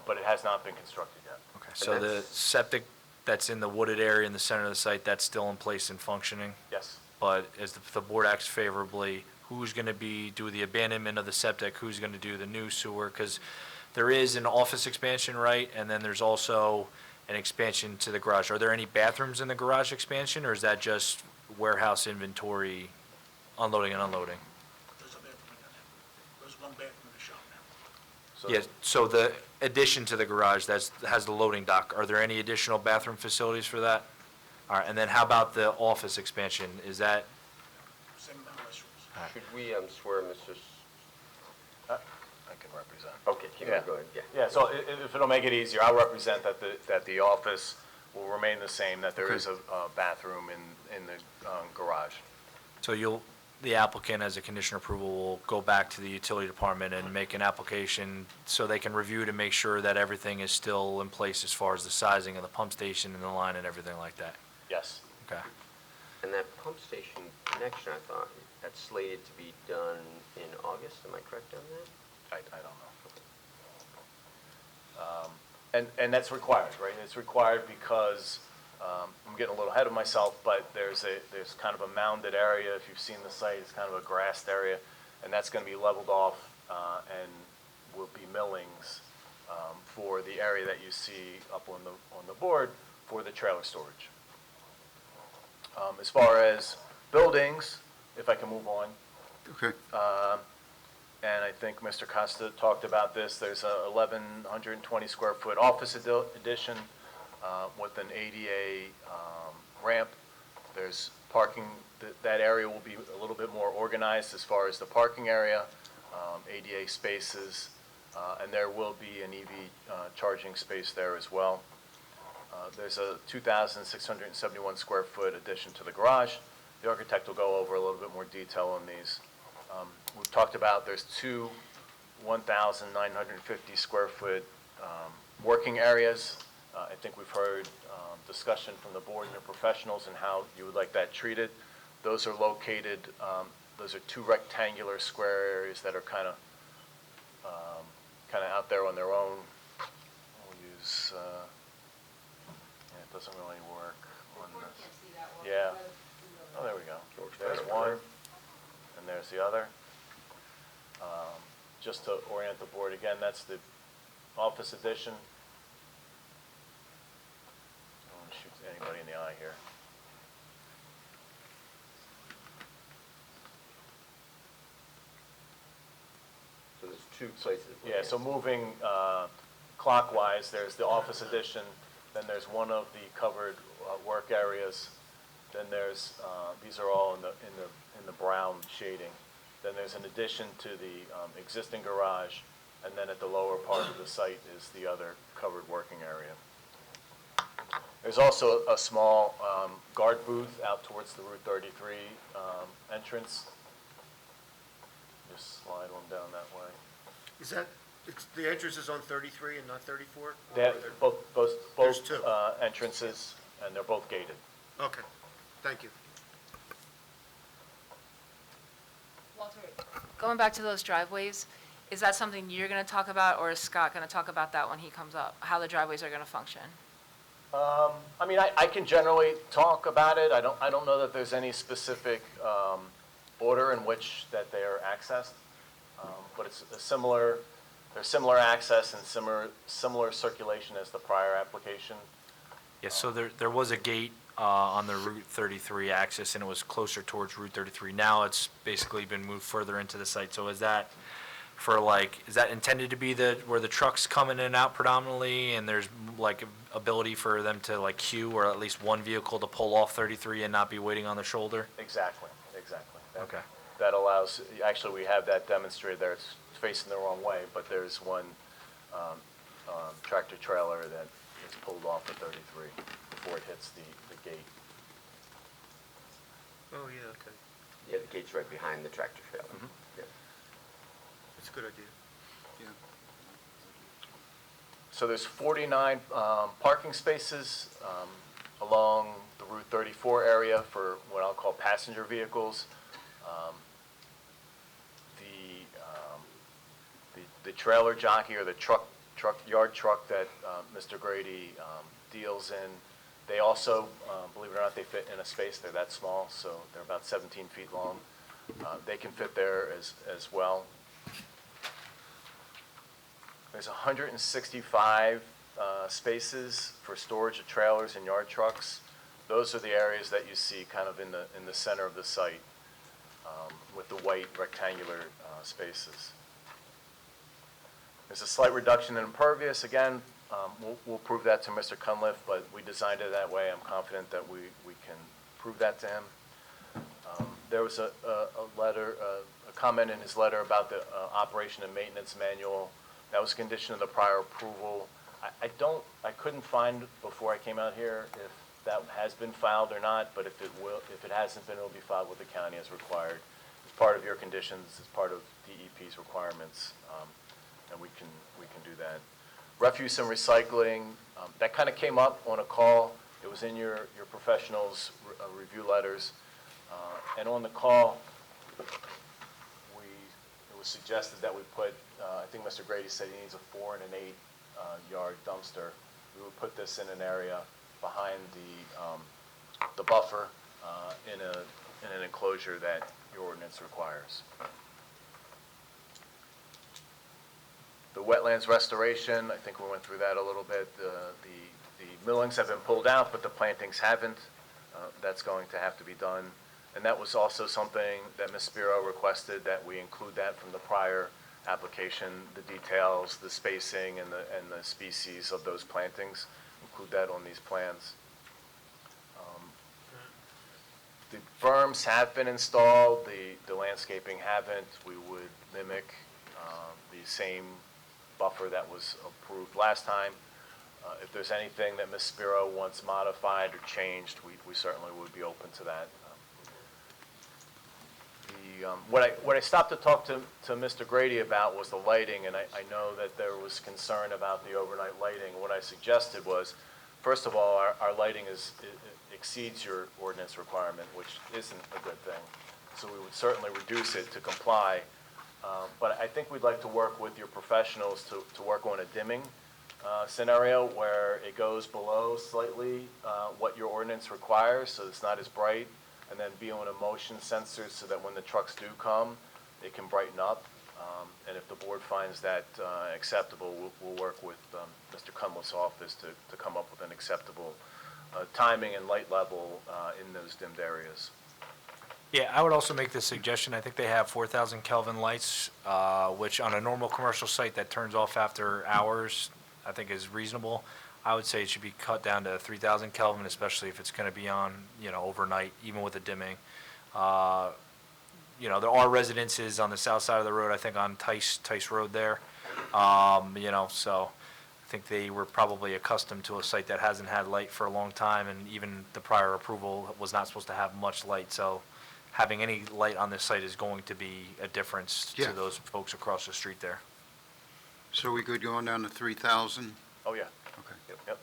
but it has not been constructed yet. Okay, so the septic that's in the wooded area in the center of the site, that's still in place and functioning? Yes. But as the board acts favorably, who's going to do the abandonment of the septic? Who's going to do the new sewer? Because there is an office expansion, right? And then there's also an expansion to the garage. Are there any bathrooms in the garage expansion, or is that just warehouse inventory, unloading and unloading? There's a bathroom in there. There's one bathroom in the shop now. Yes, so the addition to the garage has the loading dock, are there any additional bathroom facilities for that? All right, and then how about the office expansion? Is that, Same amount of restrooms. Should we swear Mr. I can represent. Okay, Yeah. go ahead, yeah. Yeah, so if it'll make it easier, I'll represent that the office will remain the same, that there is a bathroom in the garage. so the applicant, as a condition of approval, will go back to the utility department and make an application so they can review to make sure that everything is still in place as far as the sizing of the pump station and the line and everything like that? Yes. Okay. And that pump station connection, I thought, that's slated to be done in August, am I correct on that? I don't know. And that's required, right? It's required because, I'm getting a little ahead of myself, but there's kind of a mounded area. If you've seen the site, it's kind of a grassed area, and that's going to be leveled off and will be millings for the area that you see up on the board for the trailer storage. As far as buildings, if I can move on. Okay. And I think Mr. Costa talked about this. There's a 1,120 square foot office addition with an ADA ramp. There's parking. That area will be a little bit more organized as far as the parking area, ADA spaces, and there will be an EV charging space there as well. There's a 2,671 square foot addition to the garage. The architect will go over a little bit more detail on these. We've talked about, there's two 1,950 square foot working areas. I think we've heard discussion from the board and the professionals and how you would like that treated. Those are located, those are two rectangular square areas that are kind of out there on their own. We'll use, yeah, it doesn't really work on this. Yeah. Oh, there we go. There's one, and there's the other. Just to orient the board, again, that's the office addition. I don't want to shoot anybody in the eye here. So there's two places. Yeah, so moving clockwise, there's the office addition, then there's one of the covered work areas, then there's, these are all in the brown shading. Then there's an addition to the existing garage, and then at the lower part of the site is the other covered working area. There's also a small guard booth out towards the Route 33 entrance. Just slide on down that way. Is that, the entrance is on 33 and not 34? They have There's both two. entrances, and they're both gated. Okay, thank you. Going back to those driveways, is that something you're going to talk about, or is Scott going to talk about that when he comes up, how the driveways are going to function? I mean, I can generally talk about it. I don't know that there's any specific order in which that they are accessed, but it's a similar, there's similar access and similar circulation as the prior application. Yeah, so there was a gate on the Route 33 axis, and it was closer towards Route 33. Now it's basically been moved further into the site. So is that for is that intended to be where the trucks come in and out predominantly, and there's like ability for them to queue, or at least one vehicle to pull off 33 and not be waiting on the shoulder? Exactly. Okay. That allows, actually, we have that demonstrated there. It's facing the wrong way, but there's one tractor trailer that is pulled off at 33 before it hits the gate. Oh, yeah, okay. Yeah, the gate's right behind the tractor trailer. Yeah. That's a good idea. So there's 49 parking spaces along the Route 34 area for what I'll call passenger vehicles. The trailer jockey or the yard truck that Mr. Grady deals in, they also, believe it or not, they fit in a space. They're that small, so they're about 17 feet long. They can fit there as well. There's 165 spaces for storage of trailers and yard trucks. Those are the areas that you see kind of in the center of the site with the white rectangular spaces. There's a slight reduction in impervious. Again, we'll prove that to Mr. Cunliffe, but we designed it that way. I'm confident that we can prove that to him. There was a comment in his letter about the operation and maintenance manual. That was a condition of the prior approval. I couldn't find before I came out here if that has been filed or not, but if it hasn't been, it'll be filed with the county as required. It's part of your conditions, it's part of DEP's requirements, and we can do that. Refuse and recycling, that kind of came up on a call. It was in your professionals' review letters. And on the call, it was suggested that we put, I think Mr. Grady said he needs a 4 and an 8 yard dumpster. We would put this in an area behind the buffer in an enclosure that your ordinance requires. The wetlands restoration, I think we went through that a little bit. The millings have been pulled out, but the plantings haven't. That's going to have to be done. And that was also something that Ms. Spiro requested, that we include that from the prior application, the details, the spacing, and the species of those plantings. Include that on these plans. The berms have been installed, the landscaping haven't. We would mimic the same buffer that was approved last time. If there's anything that Ms. Spiro wants modified or changed, we certainly would be open to that. What I stopped to talk to Mr. Grady about was the lighting, and I know that there was concern about the overnight lighting. What I suggested was, first of all, our lighting exceeds your ordinance requirement, which isn't a good thing. So we would certainly reduce it to comply. But I think we'd like to work with your professionals to work on a dimming scenario where it goes below slightly what your ordinance requires, so it's not as bright, and then be on a motion sensor so that when the trucks do come, they can brighten up. And if the board finds that acceptable, we'll work with Mr. Cunliffe's office to come up with an acceptable timing and light level in those dimmed areas. Yeah, I would also make the suggestion, I think they have 4,000 Kelvin lights, which on a normal commercial site that turns off after hours, I think is reasonable. I would say it should be cut down to 3,000 Kelvin, especially if it's going to be on, overnight, even with the dimming. There are residences on the south side of the road, I think on Tice Road there. So I think they were probably accustomed to a site that hasn't had light for a long time, and even the prior approval was not supposed to have much light. So having any light on this site is going to be a difference Yeah. to those folks across the street there. So we good going down to 3,000? Oh, yeah. Okay. Yep.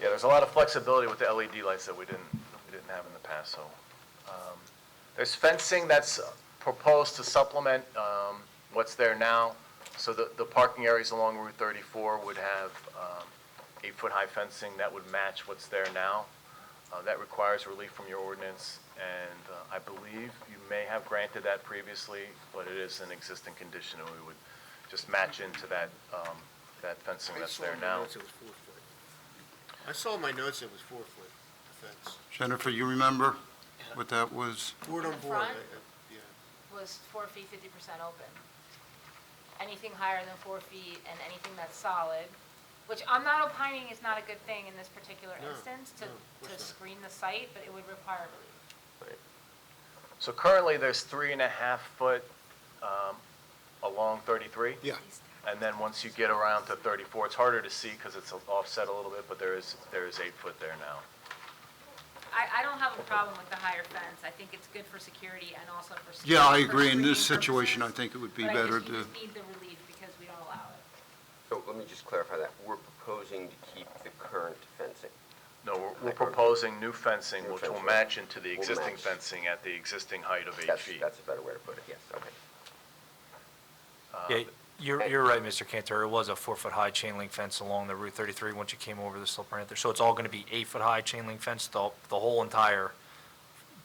Yeah, there's a lot of flexibility with the LED lights that we didn't have in the past, so. There's fencing that's proposed to supplement what's there now. So the parking areas along Route 34 would have 8-foot-high fencing that would match what's there now. That requires relief from your ordinance, and I believe you may have granted that previously, but it is an existing condition, and we would just match into that fencing that's there now. I saw in my notes it was 4-foot fence. Jennifer, you remember what that was? Board on The board, front? yeah. Was 4 feet, 50% open. Anything higher than 4 feet and anything that's solid, which I'm not opining is not a good thing in this particular No, instance no, to of course not. screen the site, but it would require relief. So currently, there's 3.5 foot along 33. Yeah. And then once you get around to 34, it's harder to see because it's offset a little bit, but there is 8 foot there now. I don't have a problem with the higher fence. I think it's good for security and also for. Yeah, I for agree. In this screening situation, I purposes, think it would be but better you to, just need the relief because we don't allow it. So let me just clarify that. We're proposing to keep the current fencing. No, we're proposing new fencing, New which will fencing. match into the Will existing match. fencing at the existing height of 8 That's, feet. that's a better way to put it, yes, okay. Yeah, you're right, Mr. Cantor. It was a 4-foot-high chain link fence along the Route 33 once you came over the slope right there. So it's all going to be 8-foot-high chain link fence, the whole entire,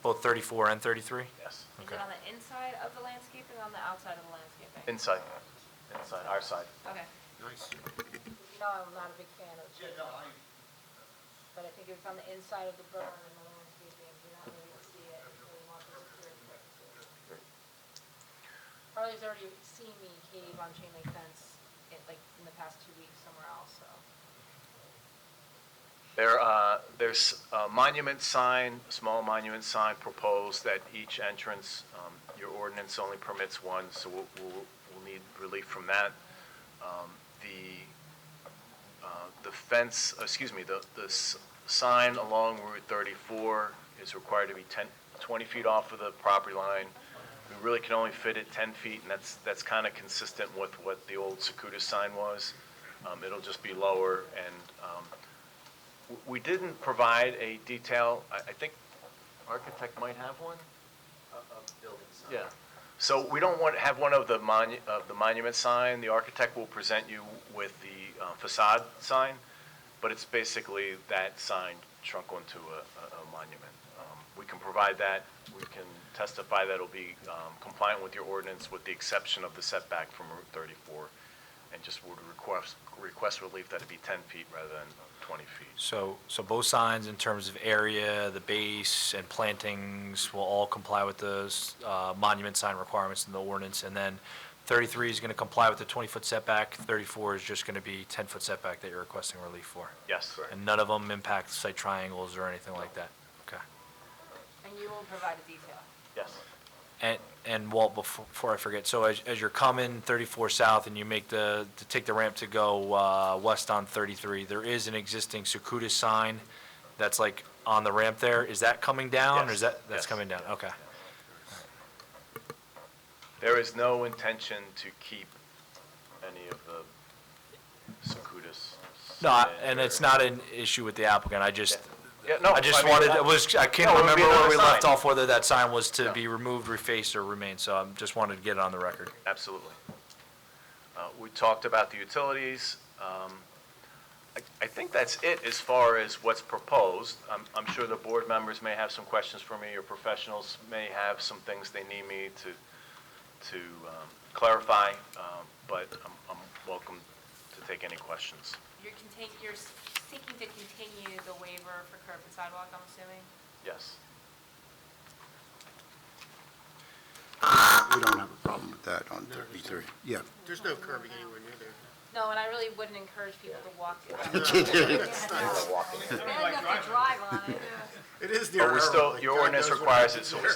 both 34 and 33? Yes, Is Okay. it on the inside of the landscaping or on the outside of the landscaping? inside, our side. Okay. Nice. You know, I'm not a big fan of chain link. But I think if it's on the inside of the berm and the landscaping, you're not really gonna see it, so we want the security purposes. Harley's already seen me cave on chain link fence, in the past 2 weeks somewhere else, so. There's a monument sign, a small monument sign proposed at each entrance. Your ordinance only permits one, so we'll need relief from that. The fence, the sign along Route 34 is required to be 20 feet off of the property line. We really can only fit it 10 feet, and that's kind of consistent with what the old Secudis sign was. It'll just be lower, and we didn't provide a detail, I think architect might have one? Yeah. So we don't have one of the monument sign. The architect will present you with the facade sign, but it's basically that sign shrunk onto a monument. We can provide that. We can testify that it'll be compliant with your ordinance with the exception of the setback from Route 34, and just would request relief that it be 10 feet rather than 20 feet. So both signs in terms of area, the base, and plantings will all comply with the monument sign requirements in the ordinance, and then 33 is going to comply with the 20-foot setback, 34 is just going to be 10-foot setback that you're requesting relief for. Yes. And none of them impact site triangles or anything like that? Okay. And you will provide a detail. Yes. And Walt, before I forget, so as you're coming 34 south and you make to take the ramp to go west on 33, there is an existing Securus sign that's like on the ramp there. Is that coming down, or is that's Yes. coming down? Okay. There is no intention to keep any of the Securus. No, and it's not an issue with the applicant, I just Yeah, no, I just mean, wanted, I can't no, it would be remember where we another left sign. off, whether that sign was to No. be removed, refaced, or remain, so I just wanted to get it on the record. Absolutely. We talked about the utilities. I think that's it as far as what's proposed. I'm sure the board members may have some questions for me, or professionals may have some things they need me to clarify, but I'm welcome to take any questions. You're seeking to continue the waiver for curb and sidewalk, I'm assuming? Yes. We don't have a problem with that on 33. Yeah. There's no curbing anywhere near there. No, and I really wouldn't encourage people to walk. Bad enough to drive on it. It is But we still, your ordinance requires it, so we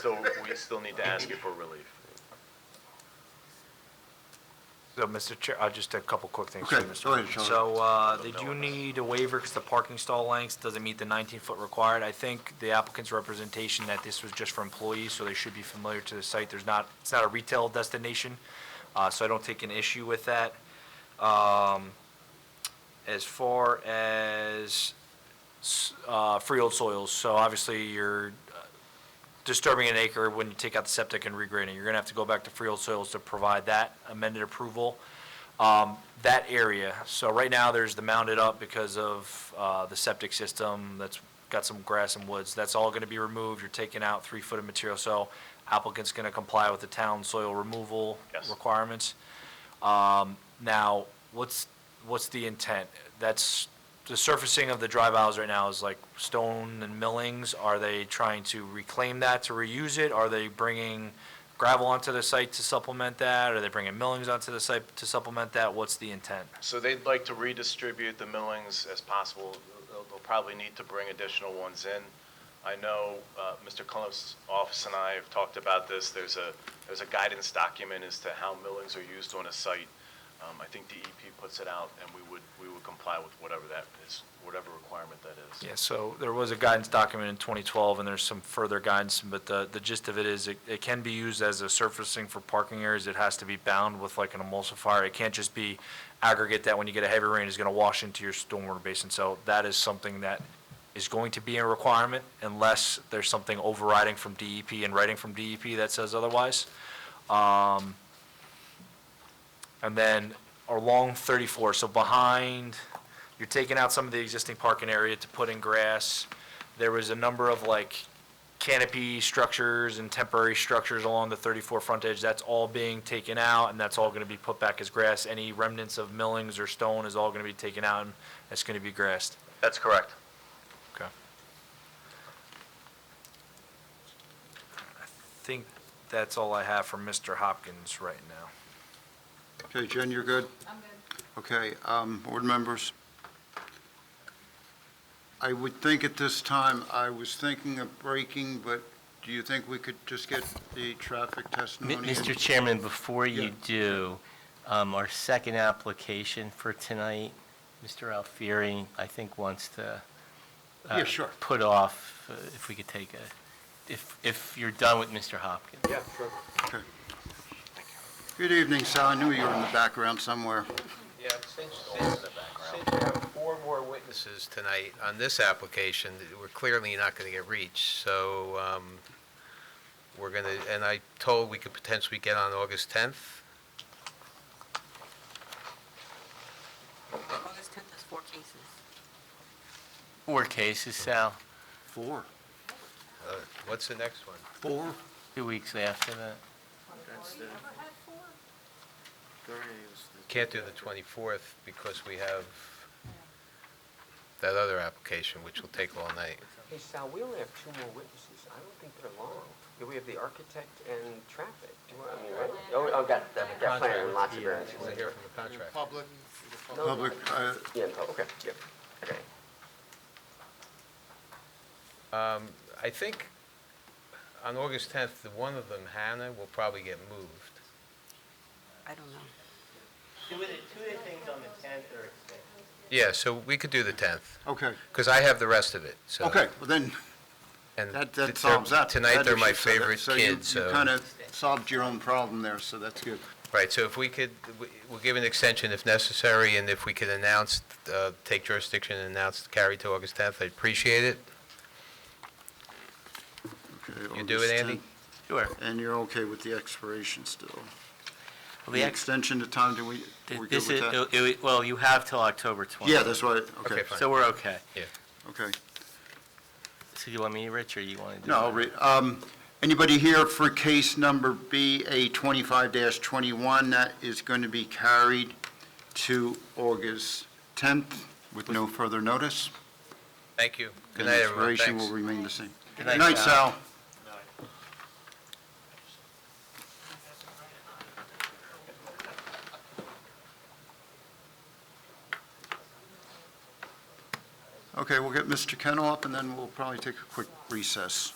still need to ask you for relief. So, Mr. Chair, just a couple quick things. Okay, for Mr. go ahead, Chairman. Charlie. So, did you need a waiver because the parking stall length doesn't meet the 19-foot required? I think the applicant's representation that this was just for employees, so they should be familiar to the site. It's not a retail destination, so I don't take an issue with that. As far as freehold soils, so obviously you're disturbing an acre when you take out the septic and regrading. You're going to have to go back to freehold soils to provide that amended approval. That area, so right now there's the mounded up because of the septic system that's got some grass and woods. That's all going to be removed. You're taking out 3 foot of material, so applicant's going to comply with the town soil removal Yes. requirements. Now, what's the intent? That's, the surfacing of the drive aisles right now is like stone and millings. Are they trying to reclaim that to reuse it? Are they bringing gravel onto the site to supplement that? Are they bringing millings onto the site to supplement that? What's the intent? So they'd like to redistribute the millings as possible. They'll probably need to bring additional ones in. I know Mr. Cullen's office and I have talked about this. There's a guidance document as to how millings are used on a site. I think DEP puts it out, and we would comply with whatever that is, whatever requirement that is. Yeah, so there was a guidance document in 2012, and there's some further guidance, but the gist of it is it can be used as a surfacing for parking areas. It has to be bound with like an emulsifier. It can't just be aggregate that when you get a heavy rain is going to wash into your stormwater basin. So that is something that is going to be a requirement unless there's something overriding from DEP and writing from DEP that says otherwise. And then along 34, so behind, you're taking out some of the existing parking area to put in grass. There was a number of like canopy structures and temporary structures along the 34 frontage. That's all being taken out, and that's all going to be put back as grass. Any remnants of millings or stone is all going to be taken out, and it's going to be grassed. That's correct. Okay. I think that's all I have from Mr. Hopkins right now. Okay, Jen, you're good? I'm good. Okay, board members? I would think at this time, I was thinking of breaking, but do you think we could just get the traffic testimony? in? Mr. Chairman, before Yeah. you do, our second application for tonight, Mr. Alfieri, I think wants to Yeah, sure. put off, if we could take if you're done with Mr. Hopkins. Yeah, sure. Okay. Good evening, Sal. I knew you were in the background somewhere. Yeah, since you have 4 more witnesses tonight on this application, we're clearly not going to get reached, so we're going to, and I told we could potentially get on August 10th. August 10th is 4 cases. 4 cases, Sal, 4. What's the next one? 4? 2 weeks after that. Can't do the 24th because we have that other application, which will take all night. Hey, Sal, we only have 2 more witnesses. I don't think they're long. Yeah, we have the architect and traffic. I mean, right? Oh, got plan and lots of variances. We'll hear from the contractor. Public. Public, Yeah, okay, yep, okay. I think on August 10th, the one of them, Hannah, will probably get moved. I don't know. Two of the things on the 10th are expected. Yeah, so we could do the 10th, Okay, because I have the rest of it, so. okay, well then, And that solves that. Tonight, that they're my issue. So that- favorite kids, So you so. kind of solved your own problem there, so that's good. Right, so if we could, we'll give an extension if necessary, and if we could announce, take jurisdiction and announce carry to August 10th, I'd appreciate it. Okay, You do August it, Andy? 10th. Sure. And you're okay with the expiration still? Well, The extension of time, we're good This with is, that? well, you have till October 20th. Yeah, that's why, okay, Okay, fine. So we're okay. okay. So you want me, Rich, or you want to do? No, I'll read. Anybody here for case number BA 25-21? That is going to be carried to August 10th with no further notice. Thank you. Good And night, everyone. expiration Thanks. will remain the same. Good Good night, night, Sal. Okay, we'll get Mr. Kennel up, and then we'll probably take a quick recess.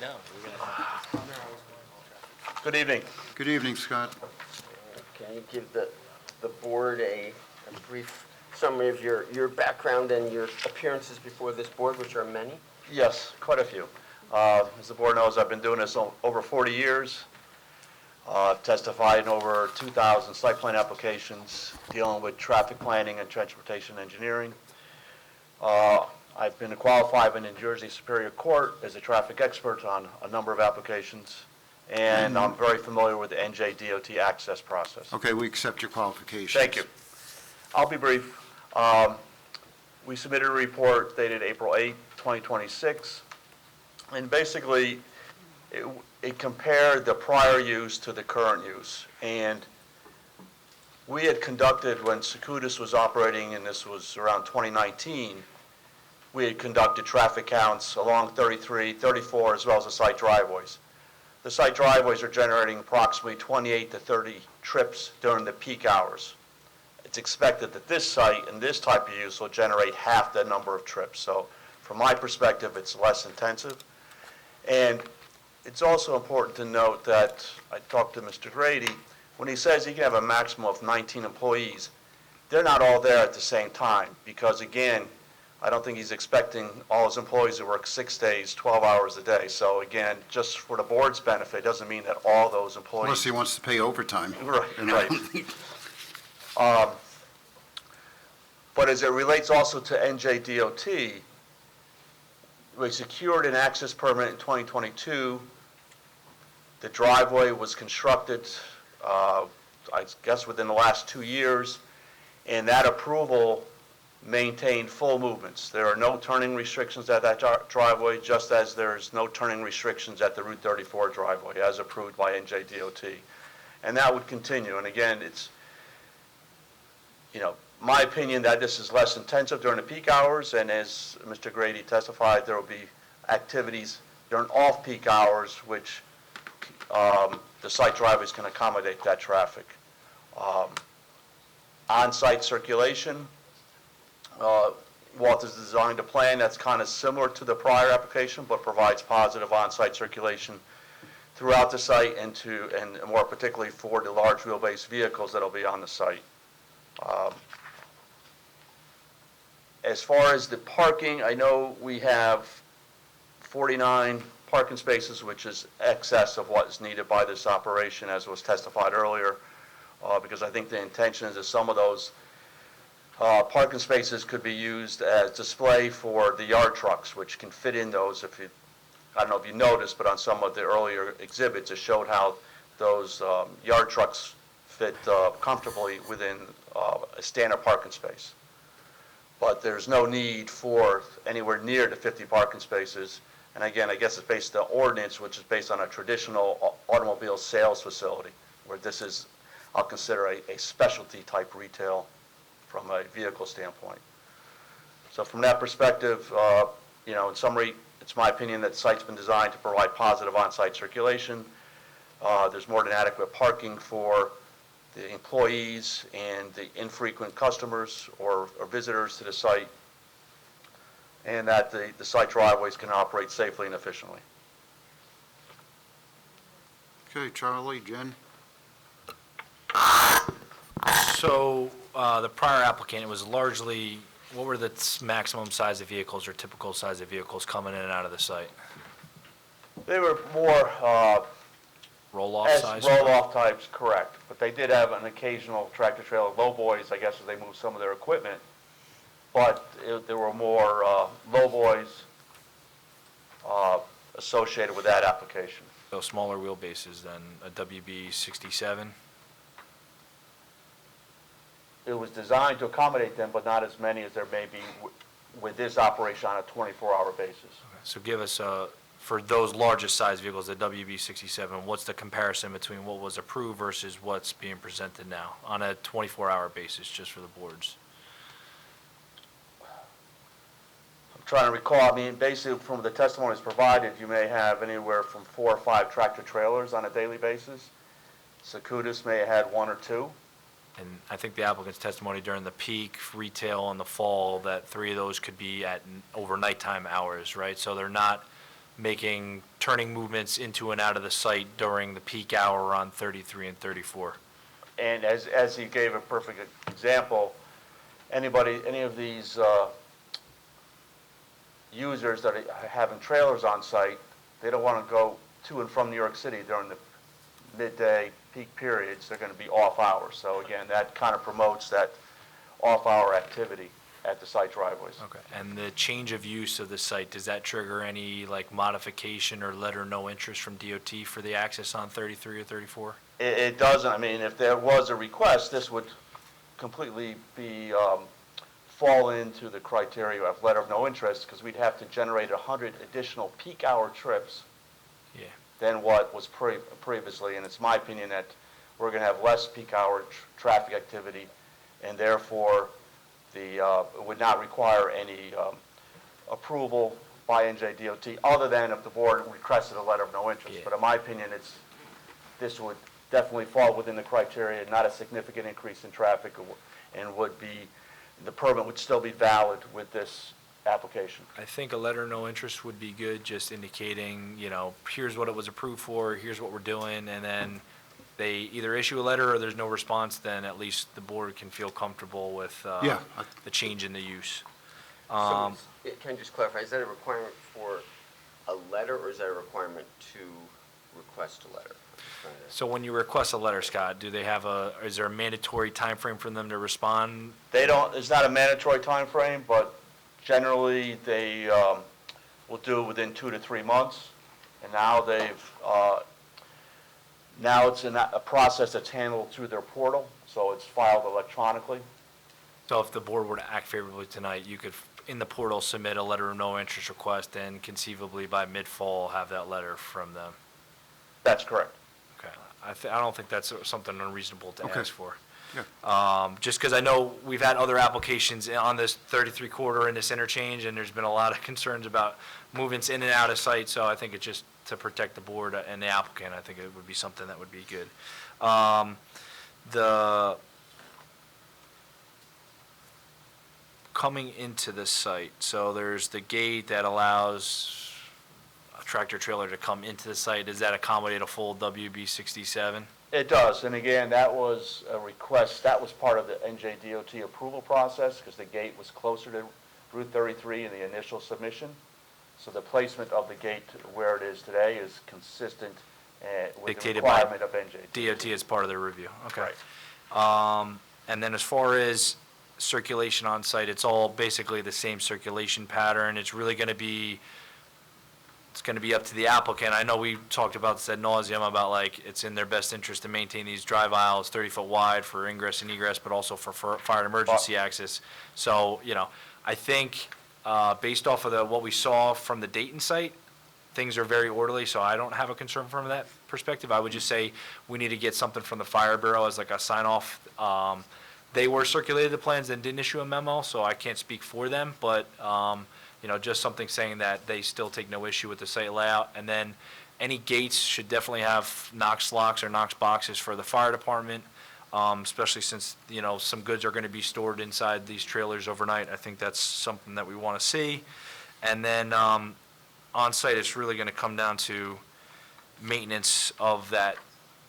No, we're gonna. Good evening. Good evening, Scott. Can you give the board a brief summary of your background and your appearances before this board, which are many? Yes, quite a few. As the board knows, I've been doing this over 40 years. I've testified in over 2,000 site plan applications dealing with traffic planning and transportation engineering. I've been qualified in New Jersey Superior Court as a traffic expert on a number of applications, and I'm very familiar with the NJDOT access process. Okay, we accept your qualifications. Thank you. I'll be brief. We submitted a report dated April 8, 2026, and basically, it compared the prior use to the current use. And we had conducted, when Secudis was operating, and this was around 2019, we had conducted traffic counts along 33, 34, as well as the site driveways. The site driveways are generating approximately 28 to 30 trips during the peak hours. It's expected that this site and this type of use will generate half the number of trips. So from my perspective, it's less intensive. And it's also important to note that I talked to Mr. Grady, when he says he can have a maximum of 19 employees, they're not all there at the same time, because again, I don't think he's expecting all his employees to work 6 days, 12 hours a day. So again, just for the board's benefit, doesn't mean that all those employees. Unless he wants to pay overtime. Right, You know? right. But as it relates also to NJDOT, we secured an access permit in 2022. The driveway was constructed, I guess, within the last 2 years, and that approval maintained full movements. There are no turning restrictions at that driveway, just as there's no turning restrictions at the Route 34 driveway, as approved by NJDOT. And that would continue. And again, it's, my opinion that this is less intensive during the peak hours, and as Mr. Grady testified, there will be activities during off-peak hours, which the site driveways can accommodate that traffic. On-site circulation, Walt has designed a plan that's kind of similar to the prior application, but provides positive on-site circulation throughout the site and more particularly for the large wheelbase vehicles that'll be on the site. As far as the parking, I know we have 49 parking spaces, which is excess of what is needed by this operation, as was testified earlier, because I think the intention is that some of those parking spaces could be used as display for the yard trucks, which can fit in those. I don't know if you noticed, but on some of the earlier exhibits, it showed how those yard trucks fit comfortably within a standard parking space. But there's no need for anywhere near the 50 parking spaces. And again, I guess it's based on the ordinance, which is based on a traditional automobile sales facility, where this is, I'll consider a specialty type retail from a vehicle standpoint. So from that perspective, in summary, it's my opinion that the site's been designed to provide positive on-site circulation. There's more than adequate parking for the employees and the infrequent customers or visitors to the site, and that the site driveways can operate safely and efficiently. Okay, Charlie, Jen? So, the prior applicant was largely, what were the maximum size of vehicles or typical size of vehicles coming in and out of the site? They were more Roll-off size? roll-off types, correct. But they did have an occasional tractor-trailer lowboys, I guess, as they moved some of their equipment. But there were more lowboys associated with that application. So smaller wheelbases than a WB 67? It was designed to accommodate them, but not as many as there may be with this operation on a 24-hour basis. So give us, for those largest size vehicles, the WB 67, what's the comparison between what was approved versus what's being presented now on a 24-hour basis, just for the boards? I'm trying to recall, I mean, basically from the testimonies provided, you may have anywhere from 4 or 5 tractor trailers on a daily basis. Secudis may have had 1 or 2. And I think the applicant's testimony during the peak retail in the fall, that 3 of those could be at over nighttime hours, right? So they're not turning movements into and out of the site during the peak hour on 33 and 34. And as he gave a perfect example, any of these users that are having trailers on site, they don't want to go to and from New York City during the midday peak periods. They're going to be off hours. So again, that kind of promotes that off-hour activity at the site driveways. Okay. And the change of use of the site, does that trigger any modification or letter no interest from DOT for the access on 33 or 34? It doesn't. I mean, if there was a request, this would completely fall into the criteria of letter of no interest, because we'd have to generate 100 additional peak hour trips than what was previously. And it's my opinion that we're going to have less peak hour traffic activity, and therefore it would not require any approval by NJDOT, other than if the board requested a letter of no interest. But in my opinion, this would definitely fall within the criteria, not a significant increase in traffic, and the permit would still be valid with this application. I think a letter of no interest would be good, just indicating, here's what it was approved for, here's what we're doing, and then they either issue a letter or there's no response, then at least the board can feel comfortable with the change in the use. Can I just clarify, is that a requirement for a letter, or is that a requirement to request a letter? So when you request a letter, Scott, is there a mandatory time frame for them to respond? It's not a mandatory time frame, but generally they will do it within 2 to 3 months. And now it's in a process that's handled through their portal, so it's filed electronically. So if the board were to act favorably tonight, you could, in the portal, submit a letter of no interest request, and conceivably by mid-fall have that letter from them. That's correct. Okay. I don't think that's something unreasonable to ask for. Yeah. Just because I know we've had other applications on this 33 corridor in this interchange, and there's been a lot of concerns about movements in and out of site, so I think it's just to protect the board and the applicant. I think it would be something that would be good. Coming into the site, so there's the gate that allows a tractor trailer to come into the site. Does that accommodate a full WB 67? It does, and again, that was a request, that was part of the NJDOT approval process, because the gate was closer to Route 33 in the initial submission. So the placement of the gate where it is today is consistent with the Dictated by requirement of NJDOT. DOT as part of their review, okay. Right. And then as far as circulation on site, it's all basically the same circulation pattern. It's really going to be up to the applicant. I know we talked about this ad nauseum about it's in their best interest to maintain these drive aisles 30 foot wide for ingress and egress, but also for fire and emergency access. So, I think based off of what we saw from the Dayton site, things are very orderly, so I don't have a concern from that perspective. I would just say we need to get something from the Fire Bureau as a sign off. They were circulated the plans and didn't issue a memo, so I can't speak for them, but just something saying that they still take no issue with the site layout. And then any gates should definitely have Knox locks or Knox boxes for the fire department. especially since, some goods are going to be stored inside these trailers overnight. I think that's something that we want to see. And then on-site, it's really going to come down to maintenance of that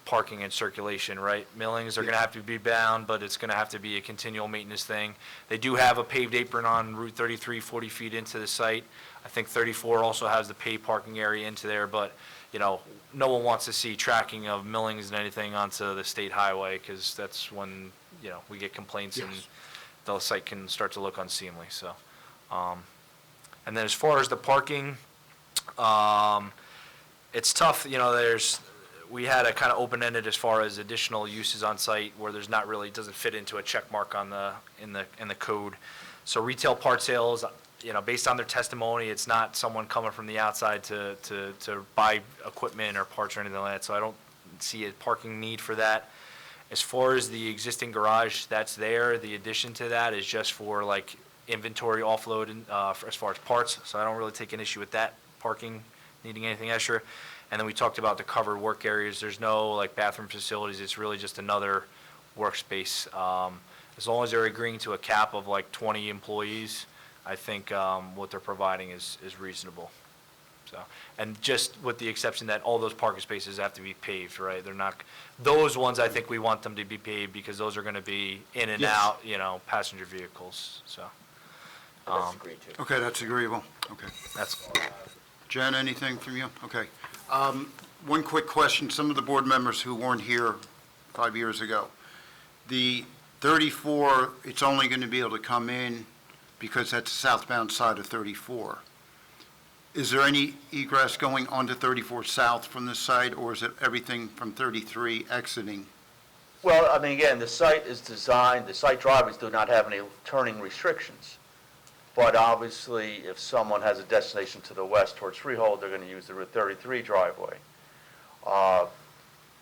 parking and circulation, right? Millings are going to have to be bound, but it's going to have to be a continual maintenance thing. They do have a paved apron on Route 33, 40 feet into the site. I think 34 also has the paved parking area into there, but, no one wants to see tracking of millings and anything onto the state highway, because that's when, we get complaints and the site can start to look unseemly, so. And then as far as the parking, it's tough, we had a kind of open-ended as far as additional uses on site where there's not really, doesn't fit into a check mark on in the code. So retail part sales, based on their testimony, it's not someone coming from the outside to buy equipment or parts or anything like that, so I don't see a parking need for that. As far as the existing garage, that's there. The addition to that is just for like inventory offload as far as parts, so I don't really take an issue with that parking needing anything extra. And then we talked about the covered work areas. There's no like bathroom facilities. It's really just another workspace. As long as they're agreeing to a cap of like 20 employees, I think what they're providing is reasonable. So, and just with the exception that all those parking spaces have to be paved, right? They're not, those ones I think we want them to be paved because those are going to be in and out, passenger vehicles, so. That's agreed to. Okay, that's agreeable. Okay. That's, Jen, anything from you? Okay. One quick question. Some of the board members who weren't here 5 years ago, the 34, it's only going to be able to come in because that's the southbound side of 34. Is there any egress going onto 34 south from this site, or is it everything from 33 exiting? Well, I mean, again, the site is designed, the site driveways do not have any turning restrictions. But obviously, if someone has a destination to the west towards Freehold, they're going to use the Route 33 driveway.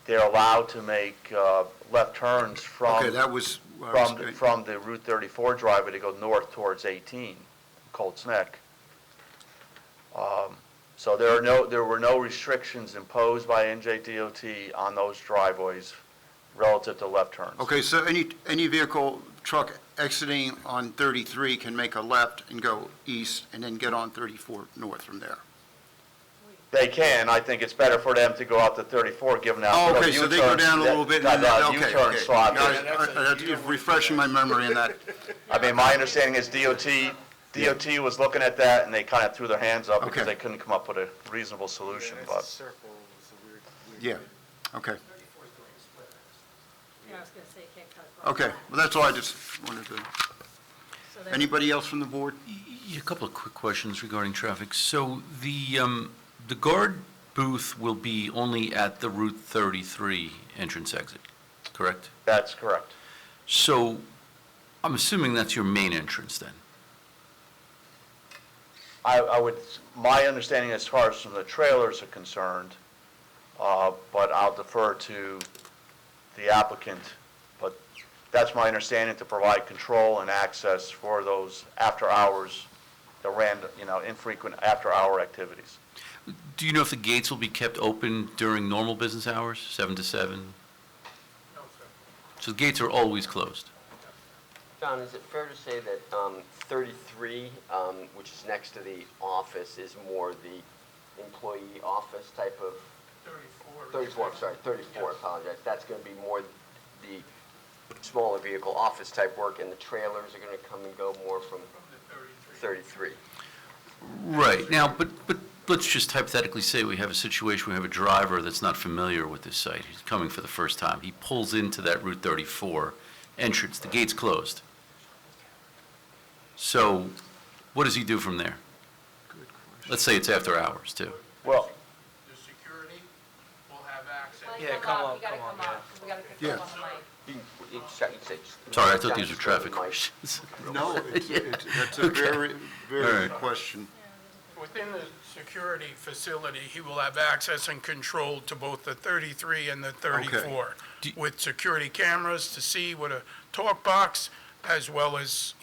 They're allowed to make left turns Okay, that was, from the Route 34 driveway to go north towards 18, Colts Neck. So there were no restrictions imposed by NJDOT on those driveways relative to left turns. okay, so any vehicle, truck exiting on 33 can make a left and go east and then get on 34 north from there? They can. I think it's better for them to go out to 34, given that. Oh, okay, so they go down a little bit. and then- okay, U-turn okay. slot. You're refreshing my memory in that. I mean, my understanding is DOT was looking at that, and they kind of threw their hands up because Okay. they couldn't come up with a reasonable solution, but. Yeah, okay. Yeah, I was going to say, can't cut. Okay, well, that's all I just wanted to, So then- anybody else from the board? A couple of quick questions regarding traffic. So the guard booth will be only at the Route 33 entrance exit, correct? That's correct. So I'm assuming that's your main entrance then? I would, my understanding as far as from the trailers are concerned, but I'll defer to the applicant. But that's my understanding, to provide control and access for those after hours, the random, infrequent after-hour activities. Do you know if the gates will be kept open during normal business hours, 7 to 7? No, sir. So the gates are always closed? John, is it fair to say that 33, which is next to the office, is more the employee office type of? 34, sorry, 34, apologize. That's going to be more the smaller vehicle office type work, and the trailers are going to come and go more from 33. Right. Now, but let's just hypothetically say we have a situation, we have a driver that's not familiar with this site. He's coming for the first time. He pulls into that Route 34 entrance. The gate's closed. So what does he do from there? Let's say it's after hours, too. Well, The security will have access. Yeah, come on, You gotta come on, come up, 'cause we gotta pick Yeah. up on the mic. Sorry, I thought these were traffic questions. No, that's a very, very All good right. question. Within the security facility, he will have access and control to both the 33 and the 34, with security cameras to see with a talk box, as well as,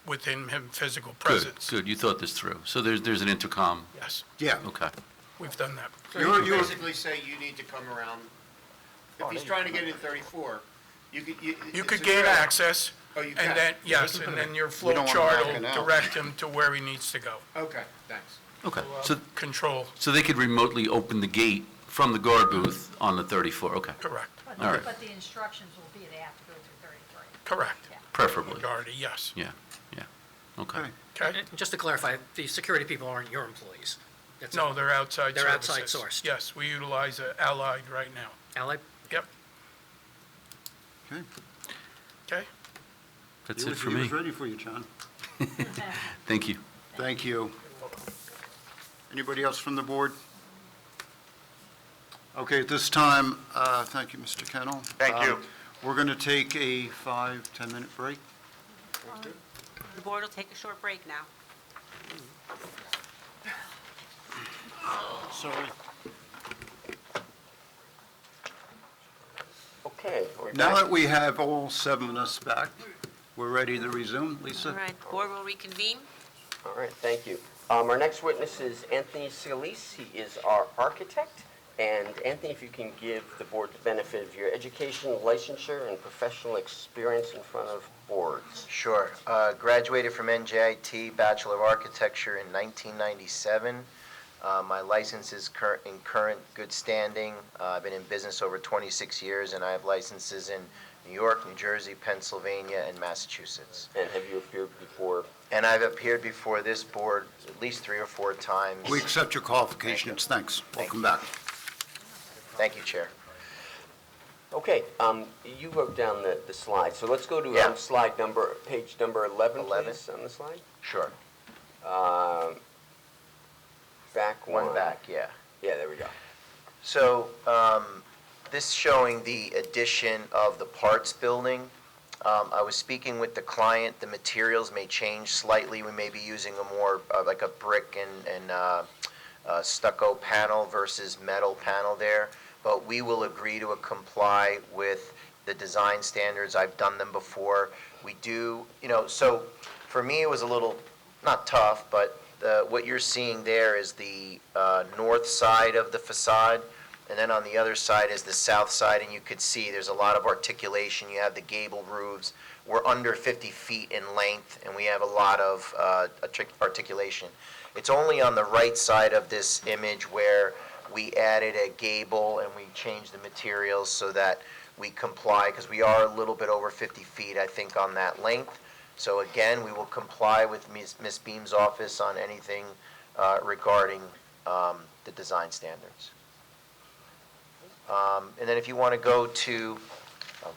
within him physical presence. Good. You thought this through. So there's an intercom? Yes, Yeah. Okay. we've done that. You're- basically say you need to come around. If he's trying to get in 34, You could, You it's could a gain trailer. access, Oh, you and can? then, yes, and then your flow don't wanna chart back it will out. direct him to where he needs to go. Okay, thanks. Okay, So, control, so they could remotely open the gate from the guard booth on the 34, okay, correct, all right, But the instructions will be they have to go through 33. correct. preferably, Majority, yes. yeah, okay. Okay. Okay? And just to clarify, the security people aren't your employees? That's No, they're outside They're outside services. sourced. Yes, we utilize Allied right now. Allied? Yep, Okay. okay? That's He it was- for He me. was ready for you, John. Thank you. Thank you. Anybody else from the board? Okay, at this time, thank you, Mr. Kennel. Thank you. We're going to take a 5-10-minute break. The board will take a short break now. Sorry. Okay, we're Now back. that we have all 7 of us back, we're ready to resume. All Lisa? right, the board will reconvene. All right, thank you. Our next witness is Anthony Scalise. He is our architect. And Anthony, if you can give the board the benefit of your education, licensure, and professional experience in front of boards. Sure. Graduated from NJIT, Bachelor of Architecture in 1997. My license is in current good standing. I've been in business over 26 years, and I have licenses in New York, New Jersey, Pennsylvania, and Massachusetts. And have you appeared before? And I've appeared before this board at least 3 or 4 times. We accept your qualifications. Thanks. Welcome back. Thank you, Chair. Okay, you wrote down the slide, so let's go to Yeah. slide number, page number 11, 11. please, on the slide. Sure. Back one. One back, yeah. Yeah, there we go. So, this showing the addition of the parts building. I was speaking with the client, the materials may change slightly. We may be using a more, like a brick and stucco panel versus metal panel there. But we will agree to comply with the design standards. I've done them before. We do, so for me, it was a little, not tough, but what you're seeing there is the north side of the facade, and then on the other side is the south side, and you could see there's a lot of articulation. You have the gable roofs. We're under 50 feet in length, and we have a lot of articulation. It's only on the right side of this image where we added a gable and we changed the materials so that we comply, because we are a little bit over 50 feet, I think, on that length. So again, we will comply with Ms. Beam's office on anything regarding the design standards. And then if you want to go to,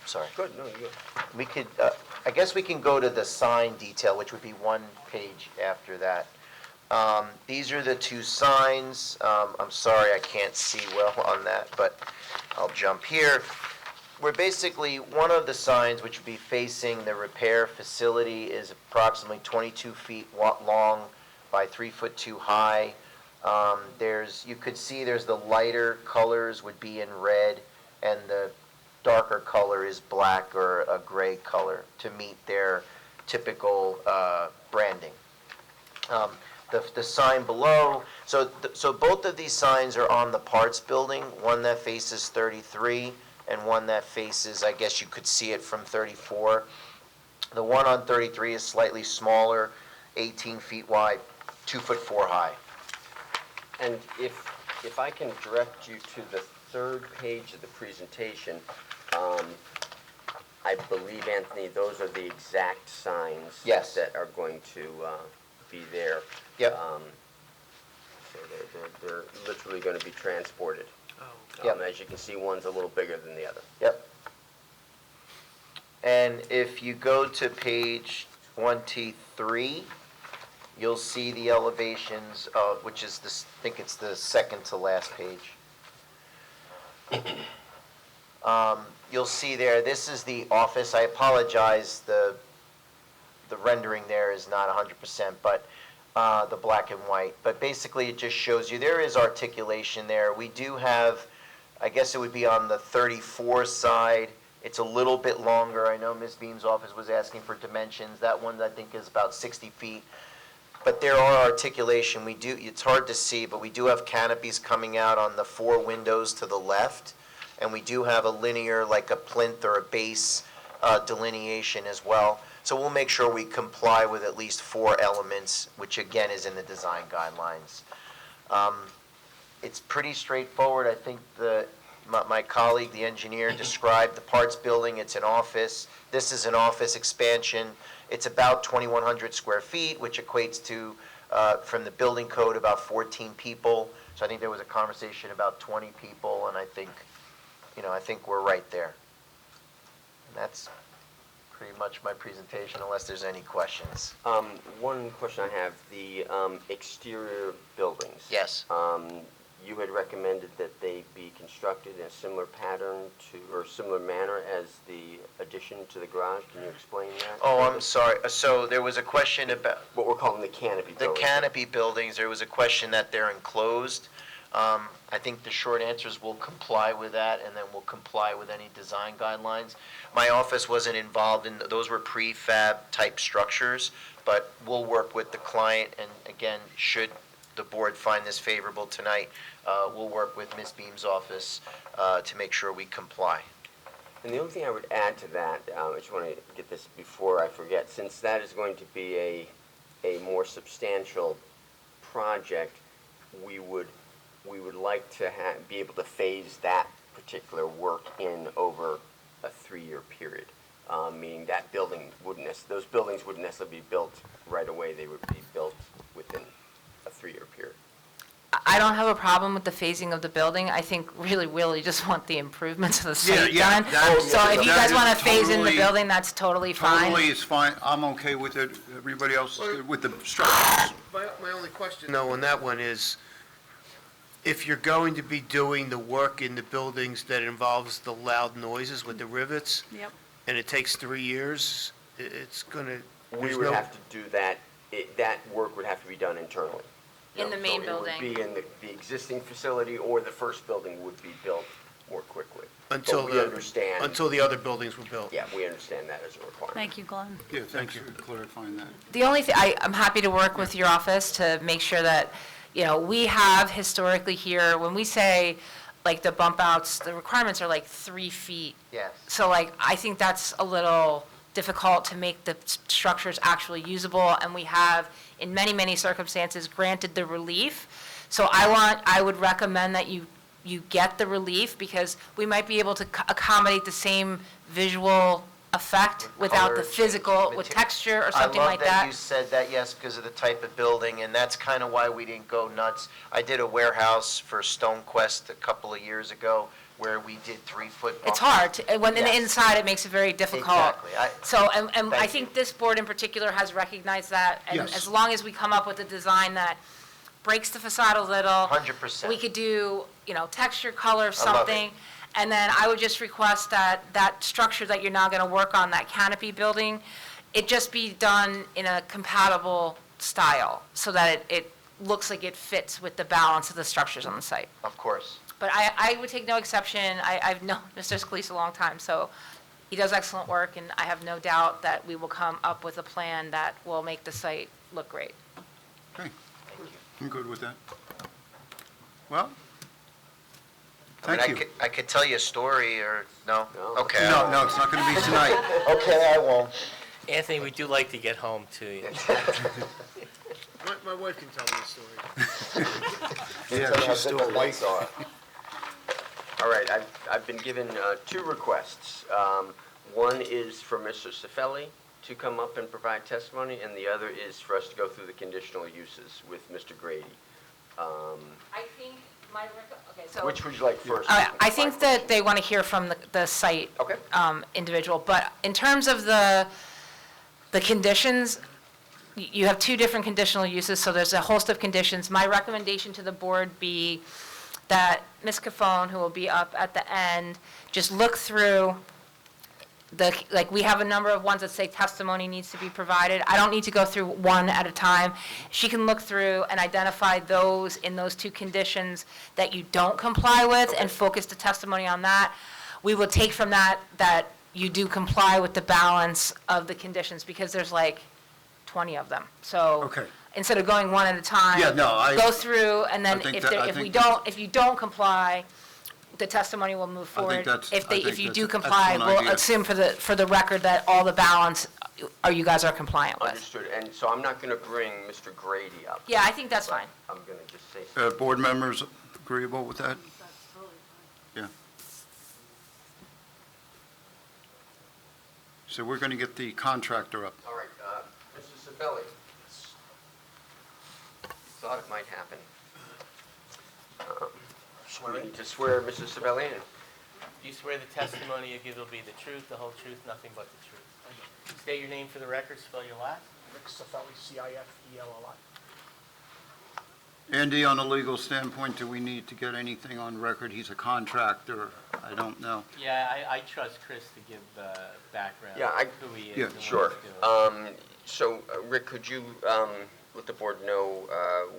sorry. Good, no, you We could, I guess we can go to the sign detail, which would be one page after that. These are the 2 signs. I'm sorry I can't see well on that, but I'll jump here. We're basically, one of the signs, which would be facing the repair facility, is approximately 22 feet long by 3 foot 2 high. You could see there's the lighter colors would be in red, and the darker color is black or a gray color to meet their typical branding. The sign below, so both of these signs are on the parts building, one that faces 33 and one that faces, I guess you could see it from 34. The one on 33 is slightly smaller, 18 feet wide, 2 foot 4 high. And if I can direct you to the 3rd page of the presentation, I believe, Anthony, those are the exact signs Yes. that are going to be there. Yep. So they're literally going to be transported. Yep. As you can see, one's a little bigger than the other. Yep. And if you go to page 23, you'll see the elevations of, which is this, I think it's the second to last page. You'll see there, this is the office. I apologize, the rendering there is not 100%, but the black and white. But basically, it just shows you there is articulation there. We do have, I guess it would be on the 34 side. It's a little bit longer. I know Ms. Beam's office was asking for dimensions. That one, I think, is about 60 feet. But there are articulation. It's hard to see, but we do have canopies coming out on the 4 windows to the left. and we do have a linear, like a plinth or a base delineation as well. So we'll make sure we comply with at least 4 elements, which again is in the design guidelines. It's pretty straightforward. I think my colleague, the engineer, described the parts building. It's an office. This is an office expansion. It's about 2,100 square feet, which equates to, from the building code, about 14 people. So I think there was a conversation about 20 people, and I think we're right there. And that's pretty much my presentation, unless there's any questions. One question I have, the exterior buildings. Yes. You had recommended that they be constructed in a similar pattern or similar manner as the addition to the garage. Can you explain that? Oh, I'm sorry. So there was a question about What we're calling the canopy the buildings. canopy buildings. There was a question that they're enclosed. I think the short answer is we'll comply with that, and then we'll comply with any design guidelines. My office wasn't involved in, those were prefab type structures, but we'll work with the client, and again, should the board find this favorable tonight, we'll work with Ms. Beam's office to make sure we comply. And the only thing I would add to that, I just want to get this before I forget, since that is going to be a more substantial project, we would like to be able to phase that particular work in over a 3-year period, meaning that those buildings wouldn't necessarily be built right away. They would be built within a 3-year period. I don't have a problem with the phasing of the building. I think really just want the improvements of the site yeah, done. that's- So if you that guys is want to phase in the totally- building, that's totally fine. Totally is fine. I'm okay with it. Everybody else, with the structures. My only question, though, on that one is, if you're going to be doing the work in the buildings that involves the loud noises with the rivets, Yep. and it takes 3 years, it's gonna, We there's would no... have to do that, that work would have to be done internally. In the main So building. it would be in the existing facility, or the first building would be built more quickly. Until But we understand. Until the other buildings were built. Yeah, we understand that as a requirement. Thank you, Glenn. Yeah, thanks for clarifying that. The only thing, I'm happy to work with your office to make sure that, we have historically here, when we say, like, the bump outs, the requirements are like 3 feet. Yes. So like, I think that's a little difficult to make the structures actually usable, and we have, in many circumstances, granted the relief. So I would recommend that you get the relief, because we might be able to accommodate the same visual effect without the color physical, change, with texture or something I like love that that. you said that, yes, because of the type of building, and that's kind of why we didn't go nuts. I did a warehouse for StoneQuest a couple of years ago, where we did 3-foot. It's hard, when in the Yes. inside, it makes it very difficult. Exactly. So, and I Thank think you. this board in particular has recognized that, and Yes. as long as we come up with a design that breaks the facade a little. 100%. We could do, texture, color, I love it. something. And then I would just request that structure that you're now gonna work on, that canopy building, it just be done in a compatible style, so that it looks like it fits with the balance of the structures on the site. Of course. But I would take no exception. I've known Mr. Scalise a long time, so he does excellent work, and I have no doubt that we will come up with a plan that will make the site look great. Okay, I'm good with that. Well, thank you. I could tell you a story, or, no? No. Okay. No, it's not going to be tonight. Okay, I won't. Anthony, we do like to get home to you. My wife can tell me a story. Yeah, Tell me how she's good still the lights are. All right, I've been given 2 requests. One is for Mr. Cifelli to come up and provide testimony, and the other is for us to go through the conditional uses with Mr. Grady. I think okay, so. Which would you like first? I think that they want to hear from the site. Okay. Individual, but in terms of the conditions, you have 2 different conditional uses, so there's a host of conditions. My recommendation to the board be that Ms. Cafone, who will be up at the end, just look through we have a number of ones that say testimony needs to be provided. I don't need to go through one at a time. She can look through and identify those in those 2 conditions that you don't comply with and focus the testimony on that. We will take from that you do comply with the balance of the conditions, because there's like 20 of them. So Okay. instead of going one at a time, Yeah, no, go through, and then I think if that- there- I if we think don't, if you don't comply, the testimony will move I think forward. that's- If I they, think if you that's do an comply, excellent we'll idea. assume for the record that all the balance, you guys are compliant with. Understood, and so I'm not going to bring Mr. Grady up. Yeah, I think that's fine. I'm going to just say, Board members agreeable with that? Yeah. So we're going to get the contractor up. all right, Mr. Sabelli. Thought it might happen. You need to swear Mr. Sabelli in. Do you swear the testimony you give will be the truth, the whole truth, nothing but the truth? State your name for the record, spell your last. Rick Cifelli, Cifeli. Andy, on a legal standpoint, do we need to get anything on record? He's a contractor. I don't know. Yeah, I trust Chris to give background, Yeah, who he is. Yeah, and what Sure. he's doing. So, Rick, could you let the board know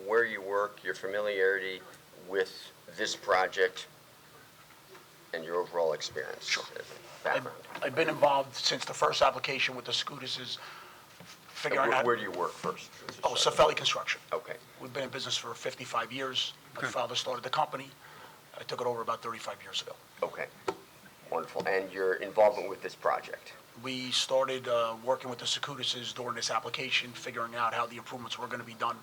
where you work, your familiarity with this project, and your overall experience? Sure. as a background? I've been involved since the first application with the Scooters, figuring out. Where do you work first? Oh, Cifelli Construction. Okay. We've been in business for 55 years. My father started the company. I took it over about 35 years ago. Okay. Wonderful. And your involvement with this project? We started working with the Securities during this application, figuring out how the improvements were going to be done,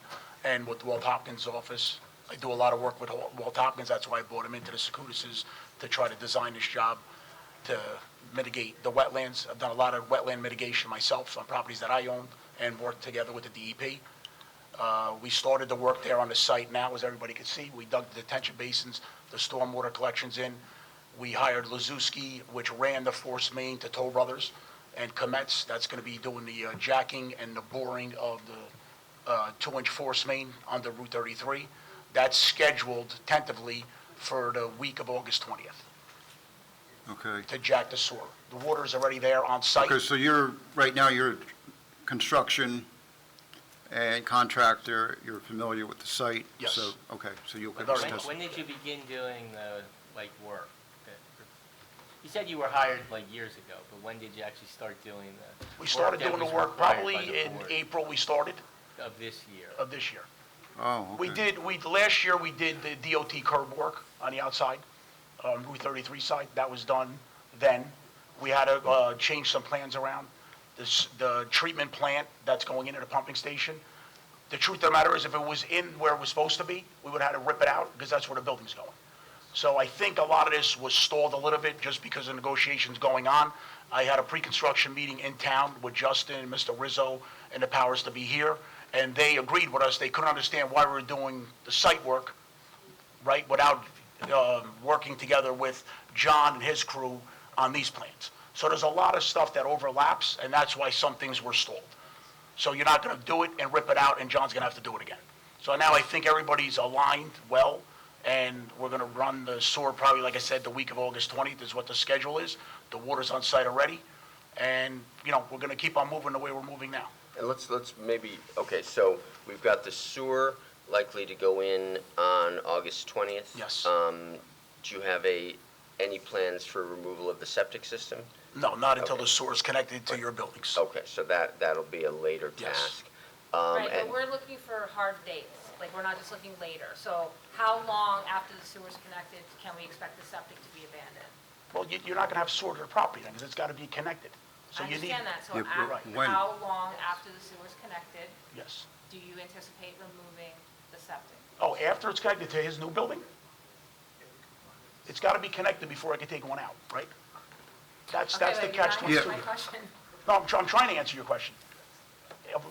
and with Walt Hopkins' office. I do a lot of work with Walt Hopkins. That's why I brought him into the Securities to try to design this job to mitigate the wetlands. I've done a lot of wetland mitigation myself on properties that I own and worked together with the DEP. We started the work there on the site now, as everybody can see. We dug the detention basins, the stormwater collections in. We hired Lazuski, which ran the force main to Toll Brothers, and Kometz, that's going to be doing the jacking and the boring of the 2-inch force main under Route 33. That's scheduled tentatively for the week of August 20th Okay. to jack the sewer. The water's already there on site. Okay, so right now, you're construction and contractor, you're familiar with the site? Yes. So, okay, so you'll give I've us already- test. When did you begin doing the, work? You said you were hired years ago, but when did you actually start doing the? We started that doing the was work required probably by the in board April, we started, Of this year. of this year. Oh, okay. Last year, we did the DOT curb work on the outside, Route 33 side. That was done then. We had to change some plans around. The treatment plant that's going into the pumping station, the truth of the matter is, if it was in where it was supposed to be, we would have had to rip it out, because that's where the building's going. So I think a lot of this was stalled a little bit, just because of negotiations going on. I had a pre-construction meeting in town with Justin, Mr. Rizzo, and the powers to be here, and they agreed with us. They couldn't understand why we were doing the site work, right, without working together with John and his crew on these plans. So there's a lot of stuff that overlaps, and that's why some things were stalled. So you're not going to do it and rip it out, and John's going to have to do it again. So now I think everybody's aligned well, and we're going to run the sewer probably, like I said, the week of August 20th is what the schedule is. The water's on site already, and, we're going to keep on moving the way we're moving now. And let's maybe, okay, so we've got the sewer likely to go in on August 20th. Yes. Do you have any plans for removal of the septic system? No, not until Okay. the sewer's connected to your buildings. Okay, so that'll be a later Yes. task. Right, but and- we're looking for hard dates, we're not just looking later. So how long after the sewer's connected can we expect the septic to be abandoned? Well, you're not going to have sewer to the property then, because it's got to be connected. So I you need. understand that, so Yeah, but when? how long after the sewer's connected Yes. do you anticipate removing the septic? Oh, after it's connected to his new building? It's got to be connected before I can take one out, right? That's the Okay, but you're not catch-22. answering my question. No, I'm trying to answer your question.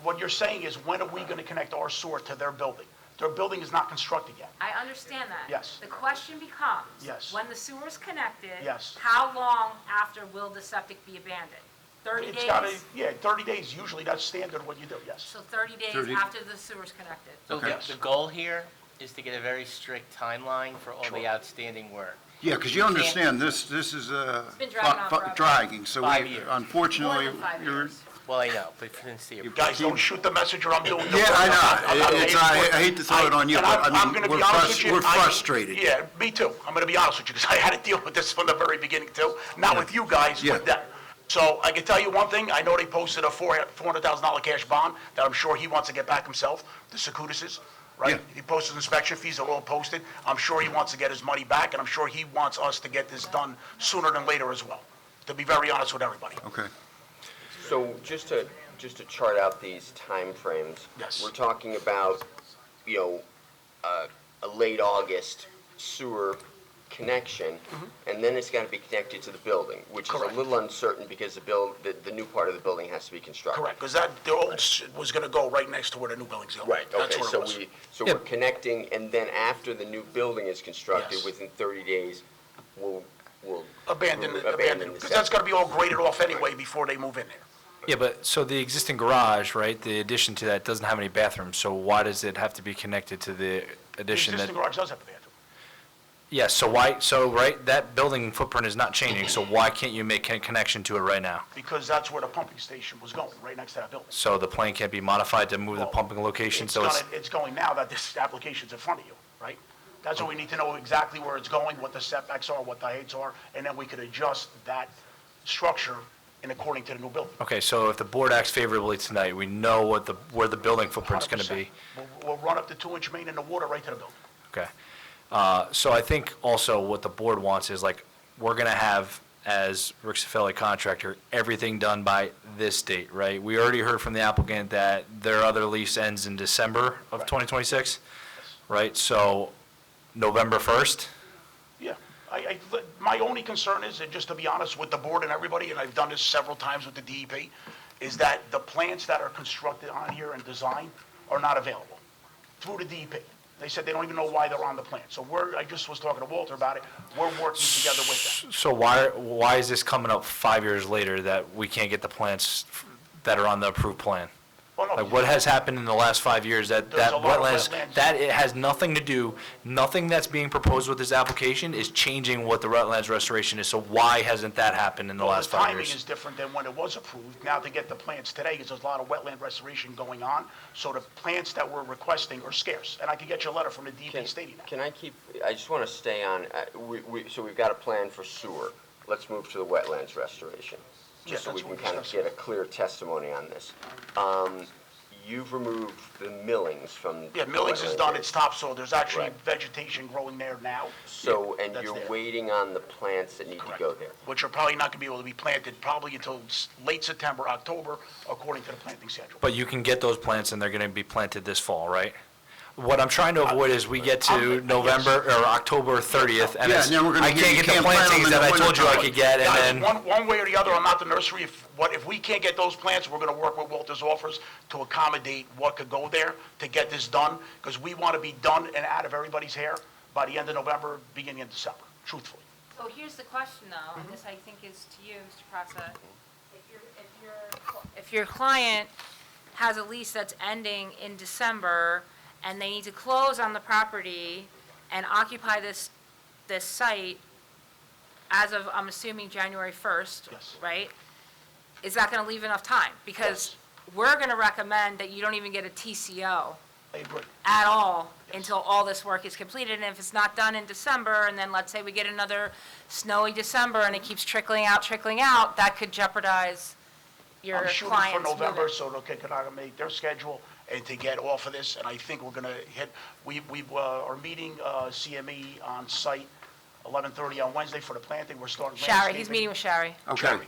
What you're saying is, when are we going to connect our sewer to their building? Their building is not constructed yet. I understand that. Yes. The question becomes. Yes. When the sewer's connected. Yes. How long after will the septic be abandoned? 30 It's days? gotta, yeah, 30 days, usually that's standard what you do, yes. So 30 days 30. after the sewer's connected? So Okay. the goal here is to get a very strict timeline for all the outstanding work. Yeah, because you understand, this is been dragging on forever. dragging, so 5 we, years. unfortunately, More than 5 you're... years. Well, I know, but sincere. Guys, don't shoot the messenger, I'm doing the Yeah, work. I I'm know. not It's, paying for I hate to throw it on you, And but I'm I mean, gonna we're be honest with you, we're frustrated. Yeah, me too. I'm going to be honest with you, because I had to deal with this from the very beginning too. Not with you guys, Yeah. with them. So I can tell you one thing, I know they posted a $400,000 cash bond that I'm sure he wants to get back himself, the Securities. right? Yeah. He posted inspection fees, they're all posted. I'm sure he wants to get his money back, and I'm sure he wants us to get this done sooner than later as well, to be very honest with everybody. Okay. So just to chart out these timeframes. Yes. We're talking about, a late August sewer connection, and then it's got to be connected to the building, which is Correct. a little uncertain because the new part of the building has to be constructed. Correct, because the old was going to go right next to where the new building's going. Right, That's okay, what it so was. we're connecting, and then after the new building is constructed, Yes. within 30 days, we'll Abandon the because that's going to be all graded off anyway before they move in there. Yeah, but, so the existing garage, right, the addition to that doesn't have any bathrooms, so why does it have to be connected to the The addition that? existing garage does have a bathroom. Yes, so why, right, that building footprint is not changing, so why can't you make a connection to it right now? Because that's where the pumping station was going, right next to that building. So the plan can't be modified to move the pumping location, so it's, It's going now that this application's in front of you, right? That's what we need to know exactly where it's going, what the setbacks are, what the heights are, and then we could adjust that structure in according to the new building. okay, so if the board acts favorably tonight, we know where the building footprint's gonna be. 100%. We'll run up the 2-inch main in the water right to the building. Okay. So I think also what the board wants is like, we're gonna have, as Rick Cifelli contractor, everything done by this date, right? We already heard from the applicant that their other lease ends in December of Right. 2026, right? So November 1st? Yeah, my only concern is, and just to be honest with the board and everybody, and I've done this several times with the DEP, is that the plants that are constructed on here and designed are not available through the DEP. They said they don't even know why they're on the plan. So I just was talking to Walter about it, we're working together with them. So why is this coming up 5 years later that we can't get the plants that are on the approved plan? Well, no, Like, what has happened in the last 5 years that There's a lot of wetlands, wetlands. that it has nothing to do, nothing that's being proposed with this application is changing what the wetlands restoration is, so why hasn't that happened in the Well, last the 5 timing years? is different than when it was approved. Now to get the plants today, because there's a lot of wetland restoration going on, so the plants that we're requesting are scarce. And I can get you a letter from the DEP stating that. I just want to stay on, so we've got a plan for sewer. Let's move to the wetlands restoration, Yeah, just so we that's can what we're kind of discussing. get a clear testimony on this. You've removed the millings from. Yeah, millings is wetland done, area. it's topsoil, there's actually Right. vegetation growing there now. So, and That's you're there. waiting on the plants that need to Correct. go there. Which are probably not gonna be able to be planted probably until late September, October, according to the planting schedule. But you can get those plants and they're gonna be planted this fall, right? What I'm trying to avoid is we get to November or October 30th and Yeah, it's, and then we're gonna I get- can't you get the can't plant them plantings in that the I told you I wintertime. could get, and Guys, then, one way or the other, I'm not the nursery, if we can't get those plants, we're gonna work with Walter's office to accommodate what could go there to get this done, because we wanna be done and out of everybody's hair by the end of November, beginning of December, truthfully. So here's the question though, and this I think is to you, Mr. Prasa. If your client has a lease that's ending in December and they need to close on the property and occupy this site as of, I'm assuming, January 1st, Yes. right? Is that gonna leave enough time? Because we're gonna recommend that you don't even get a TCO I agree. at all until all this work is completed. And if it's not done in December, and then let's say we get another snowy December and it keeps trickling out, that could jeopardize your I'm shooting for client's November, moving. so they can accommodate their schedule and to get off of this, and I think we're gonna hit, we are meeting CME on site 11:30 on Wednesday for the planting, we're starting Shari, landscaping. he's meeting with Shari. Okay. Jeremy.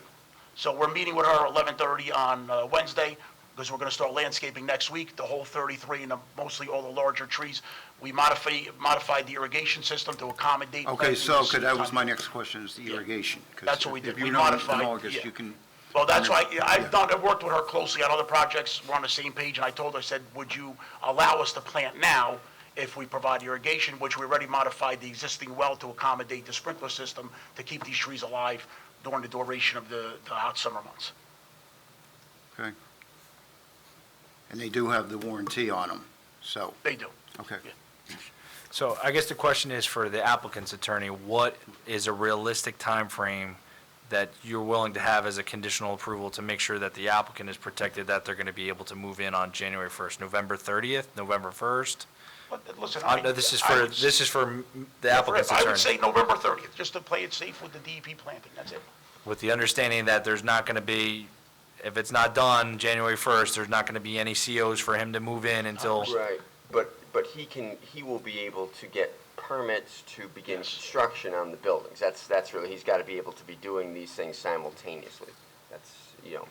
So we're meeting with her 11:30 on Wednesday, because we're gonna start landscaping next week, the whole 33 and mostly all the larger trees. We modified the irrigation system to accommodate. Okay, planting so, this that was time. my next question, is the irrigation. 'Cause That's what we did. If you We know in modified- August, yeah. you can. Well, that's why, Yeah. I've worked with her closely on other projects, we're on the same page, and I told her, I said, would you allow us to plant now if we provide irrigation, which we already modified the existing well to accommodate the sprinkler system to keep these trees alive during the duration of the hot summer months. Okay. And they do have the warranty on them, so, They do. okay. so I guess the question is for the applicant's attorney, what is a realistic time frame that you're willing to have as a conditional approval to make sure that the applicant is protected, that they're gonna be able to move in on January 1st, November 30th, November 1st? But listen, I mean, This is I for, would- this is for the applicant's I would attorney. say November 30th, just to play it safe with the DEP planting, that's it. With the understanding that there's not going to be, if it's not done January 1st, there's not going to be any COs for him to move in until, Right, but but he will be able to get permits to begin construction on the buildings. That's really, he's got to be able to be doing these things simultaneously. That's, you know,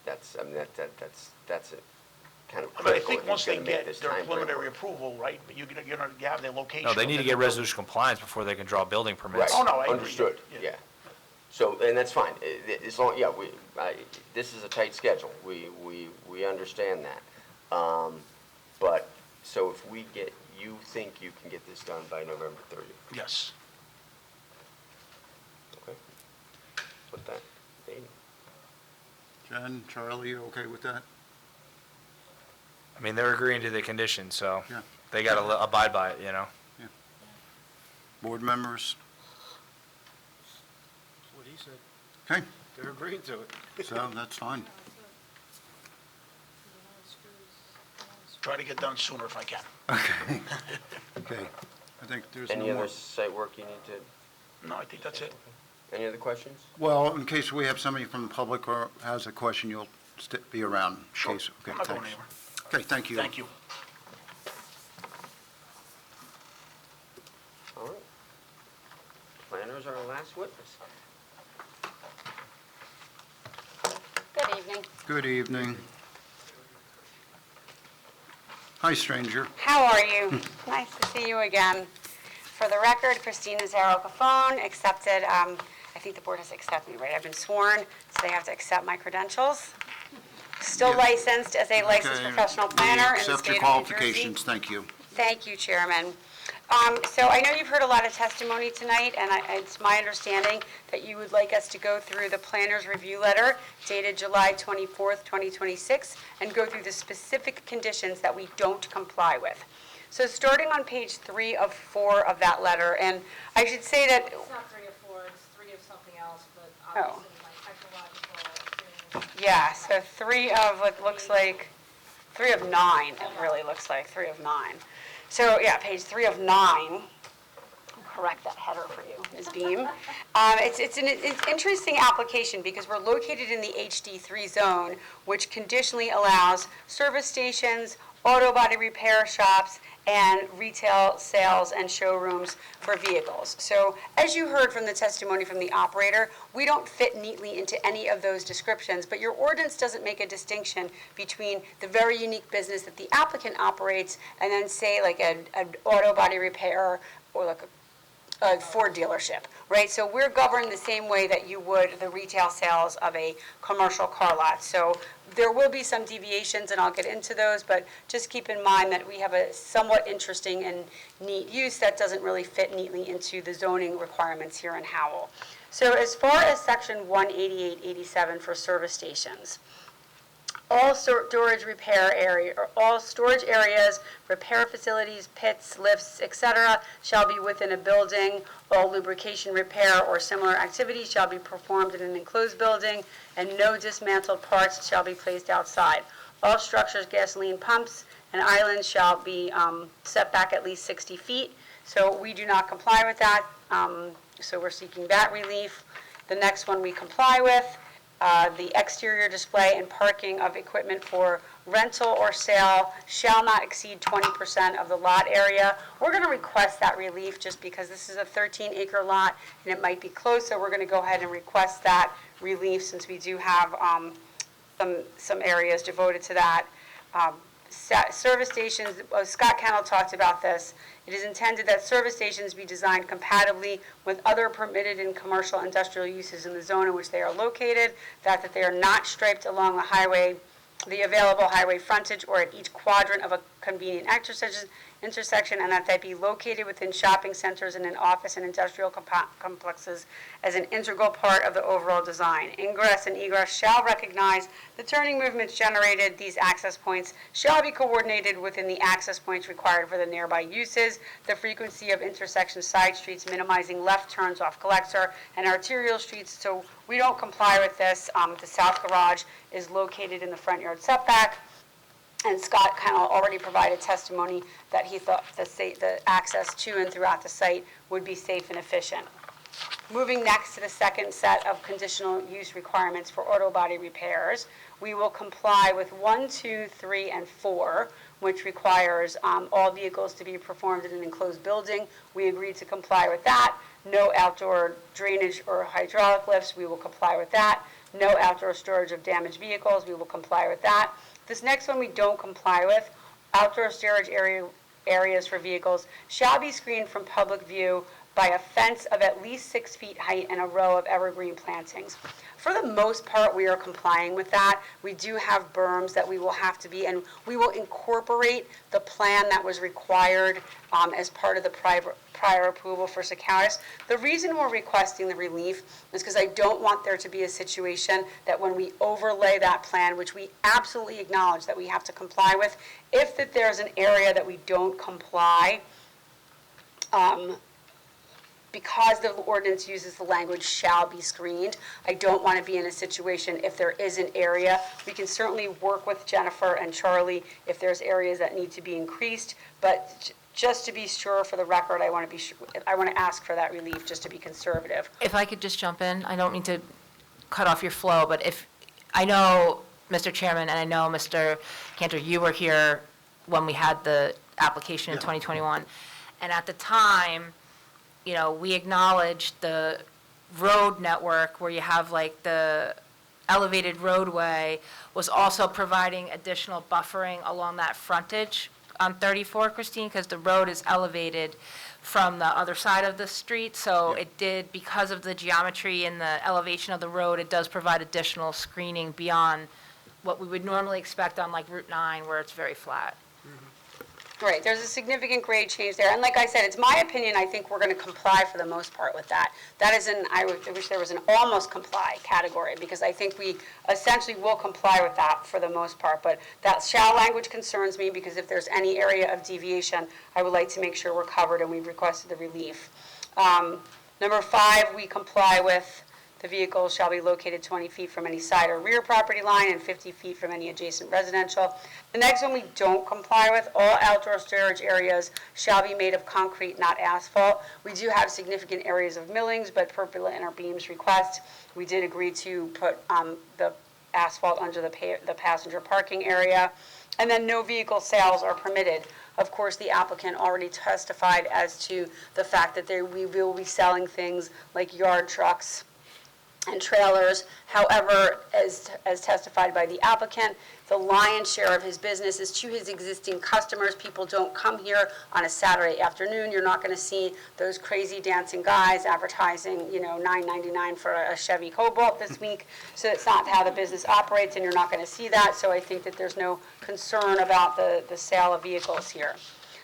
that's a kind of But I critical think if once he's they going to make get this their time frame preliminary work. approval, right, but you have their location. No, they of need the to get new building. resolution compliance before they can draw building permits. Right. Oh, no, I agree. Understood, Yeah. yeah. So, and that's fine, as long, yeah, this is a tight schedule, we understand that. But, so if we get, you think you can get this done by November 30th? Yes. Okay. Put that date. Jen, Charlie, you okay with that? I mean, they're agreeing to the conditions, so Yeah. they got to abide by it, you know? Board members? What he said, Okay, they're agreeing to it. so that's fine. Try to get done sooner if I can. Okay. Okay. I think there's no Any more. other site work you need to, No, I think that's it. any other questions? Well, in case we have somebody from the public or has a question, you'll be around. in Sure. case- Okay, I'm not going thanks. anywhere. Okay, thank you. Thank you. All right. Planners are our last witness. Good evening. Good evening. Hi, stranger. How are you? Nice to see you again. For the record, Christina Zaro-Cafone accepted, I think the board has to accept me, right? I've been sworn, so they have to accept my credentials. Still Yeah. licensed as a licensed Okay, professional we planner in the accept state your of New Jersey. qualifications, thank you. Thank you, Chairman. So I know you've heard a lot of testimony tonight, and it's my understanding that you would like us to go through the planner's review letter dated July 24th, 2026, and go through the specific conditions that we don't comply with. So starting on page 3 of 4 of that letter, and I should say that, It's not 3 of 4, it's 3 of something else, but Oh. obviously my technological. yeah, so 3 of, it looks like, 3 of 9, it really looks like, 3 of 9. So, yeah, page 3 of 9. Correct that header for you, Ms. Beam. It's an interesting application because we're located in the HD3 zone, which conditionally allows service stations, auto body repair shops, and retail sales and showrooms for vehicles. So as you heard from the testimony from the operator, we don't fit neatly into any of those descriptions, but your ordinance doesn't make a distinction between the very unique business that the applicant operates and then say like an auto body repair or like a Ford dealership, right? So we're governed the same way that you would the retail sales of a commercial car lot. So there will be some deviations, and I'll get into those, but just keep in mind that we have a somewhat interesting and neat use that doesn't really fit neatly into the zoning requirements here in Howell. So as far as section 18887 for service stations, all storage repair area, or all storage areas, repair facilities, pits, lifts, etc., shall be within a building. All lubrication repair or similar activities shall be performed in an enclosed building, and no dismantled parts shall be placed outside. All structures, gasoline pumps, and islands shall be set back at least 60 feet. So we do not comply with that, so we're seeking that relief. The next one we comply with. The exterior display and parking of equipment for rental or sale shall not exceed 20% of the lot area. We're going to request that relief just because this is a 13-acre lot and it might be close, so we're going to go ahead and request that relief since we do have some areas devoted to that. Service stations, Scott Kennel talked about this. It is intended that service stations be designed compatibly with other permitted and commercial industrial uses in the zone in which they are located, that they are not striped along the highway, the available highway frontage or at each quadrant of a convenient intersection, and that they be located within shopping centers and in office and industrial complexes as an integral part of the overall design. Ingress and egress shall recognize the turning movements generated. These access points shall be coordinated within the access points required for the nearby uses. The frequency of intersection side streets minimizing left turns off collector and arterial streets. So we don't comply with this. The south garage is located in the front yard setback. And Scott kind of already provided testimony that he thought the access to and throughout the site would be safe and efficient. Moving next to the second set of conditional use requirements for auto body repairs, we will comply with 1, 2, 3, and 4, which requires all vehicles to be performed in an enclosed building. We agreed to comply with that. No outdoor drainage or hydraulic lifts, we will comply with that. No outdoor storage of damaged vehicles, we will comply with that. This next one we don't comply with. Outdoor storage areas for vehicles shall be screened from public view by a fence of at least 6 feet height and a row of evergreen plantings. For the most part, we are complying with that. We do have berms that we will have to be, and we will incorporate the plan that was required as part of the prior approval for Secaucus. The reason we're requesting the relief is because I don't want there to be a situation that when we overlay that plan, which we absolutely acknowledge that we have to comply with, if that there's an area that we don't comply, because the ordinance uses the language shall be screened, I don't want to be in a situation if there is an area. We can certainly work with Jennifer and Charlie if there's areas that need to be increased, but just to be sure for the record, I want to ask for that relief just to be conservative. If I could just jump in, I don't mean to cut off your flow, but I know, Mr. Chairman, and I know, Mr. Cantor, you were here when we had the application in 2021, and at the time, we acknowledged the road network where you have like the elevated roadway was also providing additional buffering along that frontage on 34, Christine, because the road is elevated from the other side of the street. So it did, because of the geometry and the elevation of the road, it does provide additional screening beyond what we would normally expect on like Route 9 where it's very flat. Right, there's a significant grade change there, and like I said, it's my opinion, I think we're going to comply for the most part with that. That is I wish there was an almost comply category, because I think we essentially will comply with that for the most part, but that shall language concerns me, because if there's any area of deviation, I would like to make sure we're covered, and we've requested the relief. Number 5, we comply with the vehicles shall be located 20 feet from any side or rear property line and 50 feet from any adjacent residential. The next one we don't comply with, all outdoor storage areas shall be made of concrete, not asphalt. We do have significant areas of millings, but per our beams request, we did agree to put the asphalt under the passenger parking area. And then no vehicle sales are permitted. Of course, the applicant already testified as to the fact that we will be selling things like yard trucks and trailers. However, as testified by the applicant, the lion's share of his business is to his existing customers. People don't come here on a Saturday afternoon. You're not going to see those crazy dancing guys advertising, $9.99 for a Chevy Cobalt this week. So it's not how the business operates, and you're not going to see that. So I think that there's no concern about the sale of vehicles here.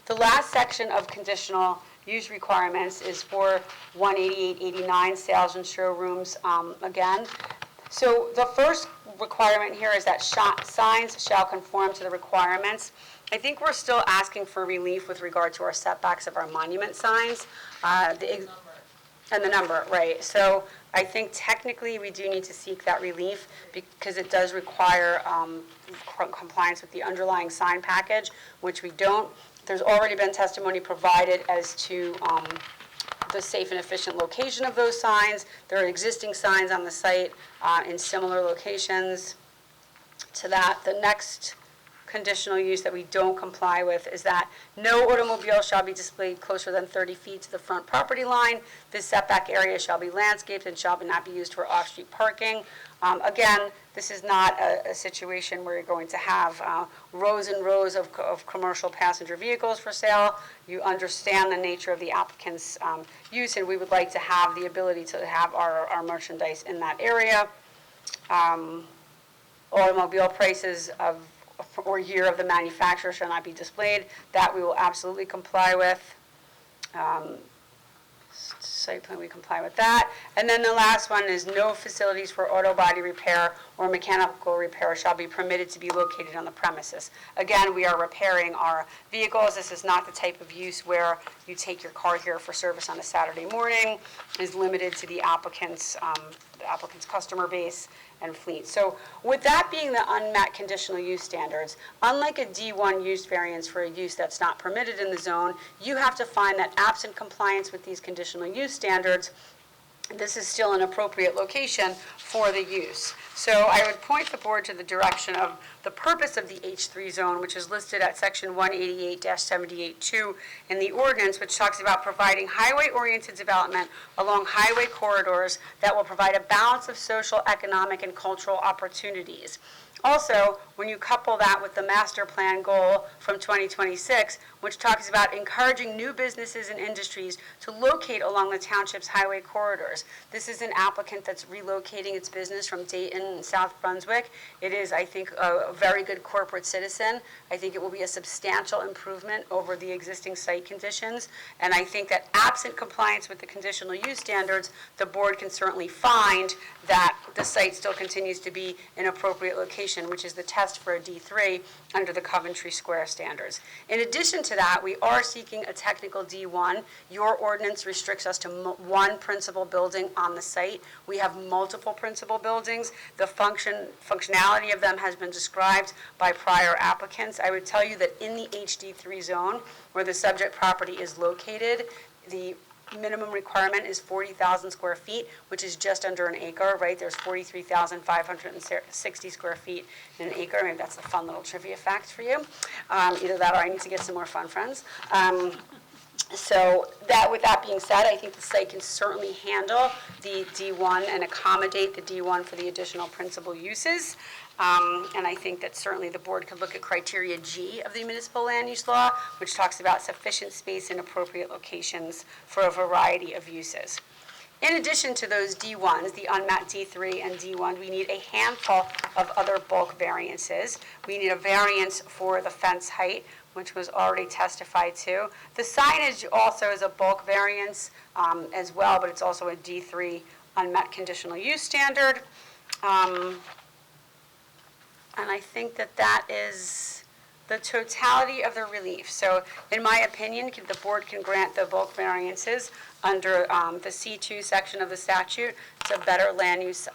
The last section of conditional use requirements is for 18889 sales and showrooms again. So the first requirement here is that signs shall conform to the requirements. I think we're still asking for relief with regard to our setbacks of our monument signs. And the number, right. So I think technically we do need to seek that relief because it does require compliance with the underlying sign package, which we don't. There's already been testimony provided as to the safe and efficient location of those signs. There are existing signs on the site in similar locations to that. The next conditional use that we don't comply with is that no automobile shall be displayed closer than 30 feet to the front property line. This setback area shall be landscaped and shall not be used for off-street parking. Again, this is not a situation where you're going to have rows and rows of commercial passenger vehicles for sale. You understand the nature of the applicant's use, and we would like to have the ability to have our merchandise in that area. Automobile prices or year of the manufacturer shall not be displayed. That we will absolutely comply with. Site plan, we comply with that. And then the last one is no facilities for auto body repair or mechanical repair shall be permitted to be located on the premises. Again, we are repairing our vehicles. This is not the type of use where you take your car here for service on a Saturday morning. It is limited to the applicant's customer base and fleet. So with that being the unmet conditional use standards, unlike a D1 use variance for a use that's not permitted in the zone, you have to find that absent compliance with these conditional use standards, this is still an appropriate location for the use. So I would point the board to the direction of the purpose of the H3 zone, which is listed at section 188-78-2 in the ordinance, which talks about providing highway-oriented development along highway corridors that will provide a balance of social, economic, and cultural opportunities. Also, when you couple that with the master plan goal from 2026, which talks about encouraging new businesses and industries to locate along the township's highway corridors. This is an applicant that's relocating its business from Dayton and South Brunswick. It is, I think, a very good corporate citizen. I think it will be a substantial improvement over the existing site conditions. And I think that absent compliance with the conditional use standards, the board can certainly find that the site still continues to be an appropriate location, which is the test for a D3 under the Coventry Square standards. In addition to that, we are seeking a technical D1. Your ordinance restricts us to one principal building on the site. We have multiple principal buildings. The functionality of them has been described by prior applicants. I would tell you that in the HD3 zone, where the subject property is located, the minimum requirement is 40,000 square feet, which is just under an acre, right? There's 43,560 square feet in an acre. Maybe that's a fun little trivia fact for you. Either that or I need to get some more fun friends. So with that being said, I think the site can certainly handle the D1 and accommodate the D1 for the additional principal uses. And I think that certainly the board could look at criteria G of the municipal land use law, which talks about sufficient space in appropriate locations for a variety of uses. In addition to those D1s, the unmet D3 and D1, we need a handful of other bulk variances. We need a variance for the fence height, which was already testified to. The signage also is a bulk variance as well, but it's also a D3 unmet conditional use standard. And I think that is the totality of the relief. So in my opinion, the board can grant the bulk variances under the C2 section of the statute. It's a better land use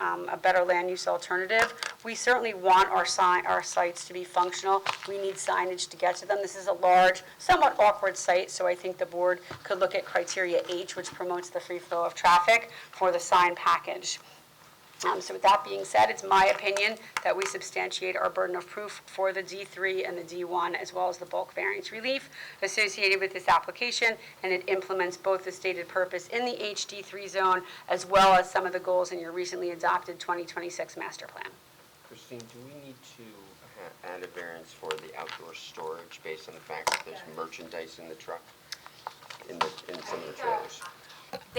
alternative. We certainly want our sites to be functional. We need signage to get to them. This is a large, somewhat awkward site, so I think the board could look at criteria H, which promotes the free flow of traffic, for the sign package. So with that being said, it's my opinion that we substantiate our burden of proof for the D3 and the D1, as well as the bulk variance relief associated with this application, and it implements both the stated purpose in the HD3 zone, as well as some of the goals in your recently adopted 2026 master plan. Christine, do we need to add a variance for the outdoor storage based on the fact that there's merchandise in the truck, in some of the trailers?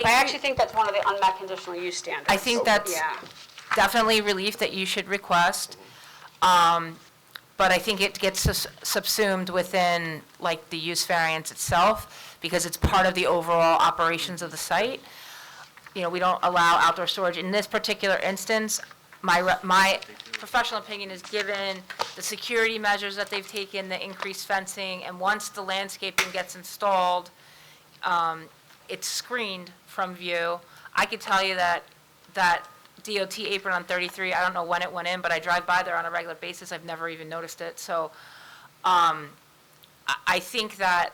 I actually think that's one of the unmet conditional use standards. I think that's definitely relief that you should request. But I think it gets subsumed within like the use variance itself because it's part of the overall operations of the site. You know, we don't allow outdoor storage. In this particular instance, my professional opinion is given the security measures that they've taken, the increased fencing, and once the landscaping gets installed, it's screened from view. I could tell you that DOT apron on 33, I don't know when it went in, but I drive by there on a regular basis. I've never even noticed it. So I think that,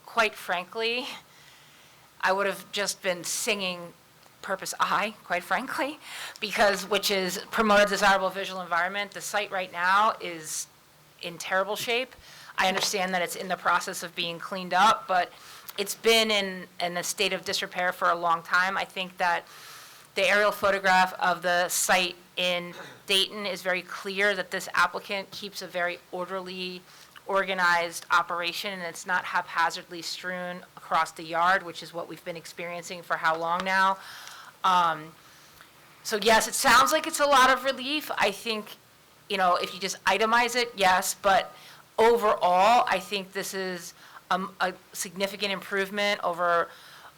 quite frankly, I would have just been singing purpose I, quite frankly, which is promote a desirable visual environment. The site right now is in terrible shape. I understand that it's in the process of being cleaned up, but it's been in a state of disrepair for a long time. I think that the aerial photograph of the site in Dayton is very clear that this applicant keeps a very orderly, organized operation, and it's not haphazardly strewn across the yard, which is what we've been experiencing for how long now. So yes, it sounds like it's a lot of relief. I think, if you just itemize it, yes, but overall, I think this is a significant improvement over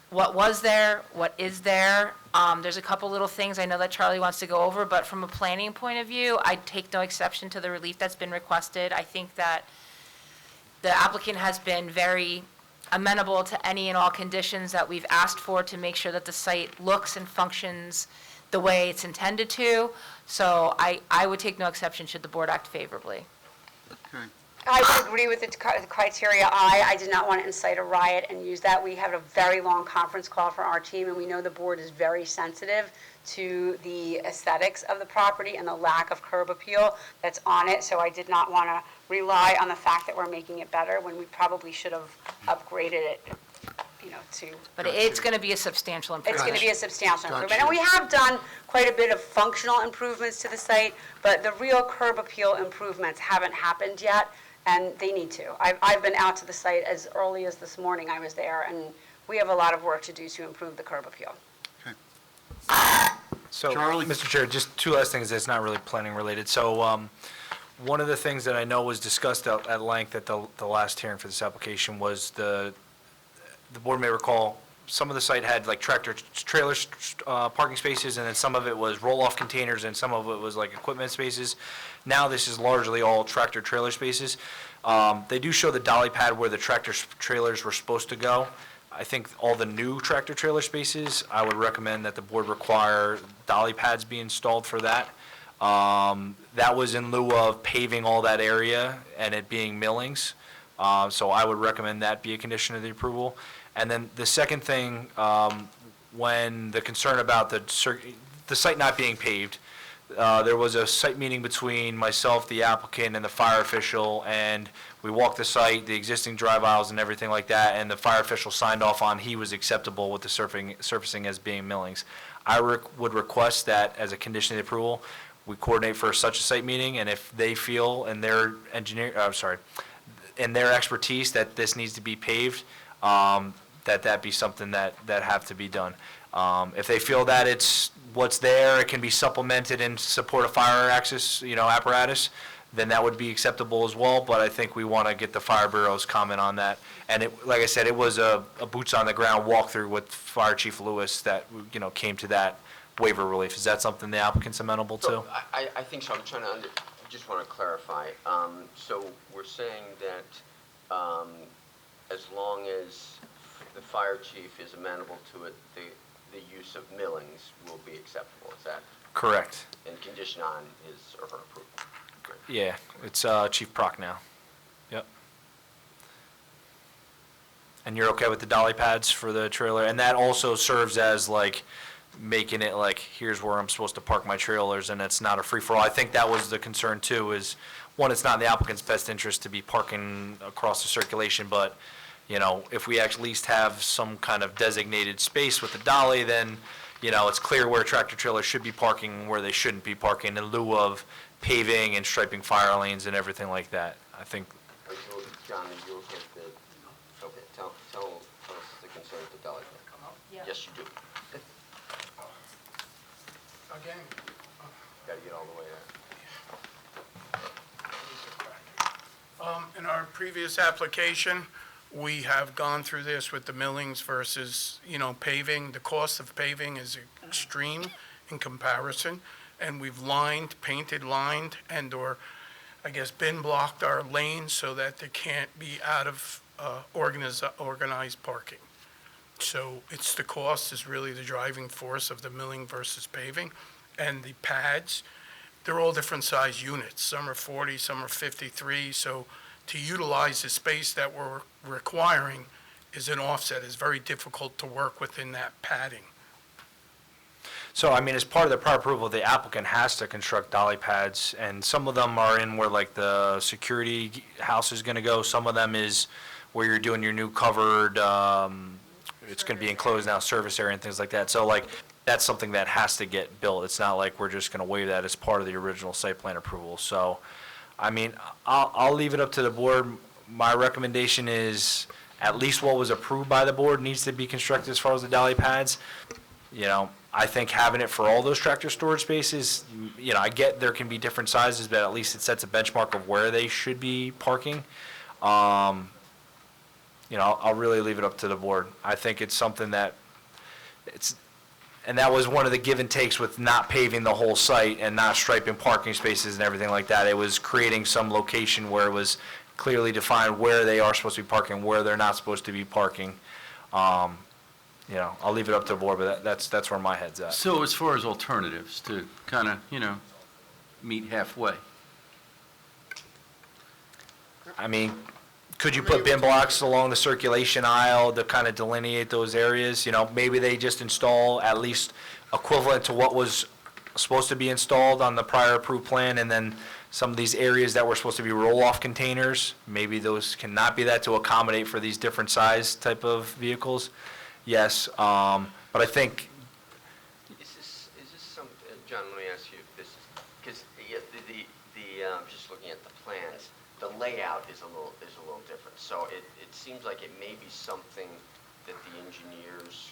what was there, what is there. There's a couple little things I know that Charlie wants to go over, but from a planning point of view, I take no exception to the relief that's been requested. I think that the applicant has been very amenable to any and all conditions that we've asked for to make sure that the site looks and functions the way it's intended to. So I would take no exception should the board act favorably. Okay. I would agree with the criteria I did not want to incite a riot and use that. We had a very long conference call for our team, and we know the board is very sensitive to the aesthetics of the property and the lack of curb appeal that's on it, so I did not want to rely on the fact that we're making it better when we probably should have upgraded it, to... But it's going to be a substantial It's improvement. going to be a substantial Gotcha. improvement. And we have done quite a bit of functional improvements to the site, but the real curb appeal improvements haven't happened yet, and they need to. I've been out to the site as early as this morning. I was there, and we have a lot of work to do to improve the curb appeal. So, Charlie? Mr. Chair, just two last things that's not really planning related. So, one of the things that I know was discussed at length at the last hearing for this application was the board may recall, some of the site had like trailer parking spaces, and then some of it was roll-off containers, and some of it was like equipment spaces. Now this is largely all tractor trailer spaces. They do show the dolly pad where the tractor trailers were supposed to go. I think all the new tractor trailer spaces, I would recommend that the board require dolly pads be installed for that. That was in lieu of paving all that area and it being millings. So I would recommend that be a condition of the approval. And then the second thing, when the concern about the site not being paved, there was a site meeting between myself, the applicant, and the fire official, and we walked the site, the existing drive aisles and everything like that, and the fire official signed off on he was acceptable with the surfacing as being millings. I would request that as a condition of the approval, we coordinate for such a site meeting, and if they feel in their in their expertise that this needs to be paved, that be something that have to be done. If they feel that it's what's there, it can be supplemented and support a fire access, apparatus, then that would be acceptable as well, but I think we want to get the Fire Bureau's comment on that. And it, like I said, it was a boots on the ground walkthrough with Fire Chief Lewis that, came to that waiver relief. Is that something the applicant's amenable to? So I think so. I'm trying to just want to clarify. So we're saying that as long as the fire chief is amenable to it, the use of millings will be acceptable. Is that Correct. and condition on his or her approval? Yeah, it's Chief Proc now. Yep. And you're okay with the dolly pads for the trailer? And that also serves as like making it like, here's where I'm supposed to park my trailers, and it's not a free-for-all. I think that was the concern too, is one, it's not in the applicant's best interest to be parking across the circulation, but, if we at least have some kind of designated space with the dolly, then, it's clear where tractor trailers should be parking and where they shouldn't be parking in lieu of paving and striping fire lanes and everything like that. I think, John, are you okay with the, okay, tell us the concern with the dolly pad. Yes, you do. Again, Got to get all the way there. in our previous application, we have gone through this with the millings versus, paving. The cost of paving is extreme in comparison, and we've painted, lined, and/or, bin blocked our lanes so that they can't be out of organized parking. So it's the cost is really the driving force of the milling versus paving. And the pads, they're all different size units. Some are 40, some are 53. So to utilize the space that we're requiring is an offset. It's very difficult to work within that padding. so as part of the prior approval, the applicant has to construct dolly pads, and some of them are in where like the security house is gonna go. Some of them is where you're doing your new covered, it's gonna be enclosed now, service area and things like that. So like, that's something that has to get built. It's not like we're just gonna waive that as part of the original site plan approval. So, I'll leave it up to the board. My recommendation is at least what was approved by the board needs to be constructed as far as the dolly pads. I think having it for all those tractor storage spaces, I get there can be different sizes, but at least it sets a benchmark of where they should be parking. I'll really leave it up to the board. I think it's something that and that was one of the give and takes with not paving the whole site and not striping parking spaces and everything like that. It was creating some location where it was clearly defined where they are supposed to be parking, where they're not supposed to be parking. I'll leave it up to the board, but that's where my head's at. So as far as alternatives to kind of, meet halfway. I mean, could you put bin blocks along the circulation aisle to kind of delineate those areas? You know, maybe they just install at least equivalent to what was supposed to be installed on the prior approved plan, and then some of these areas that were supposed to be roll-off containers, maybe those cannot be that to accommodate for these different size type of vehicles. Yes, but I think, Is this some, John, let me ask you if this is, because just looking at the plans, the layout is a little different. So it seems like it may be something that the engineers,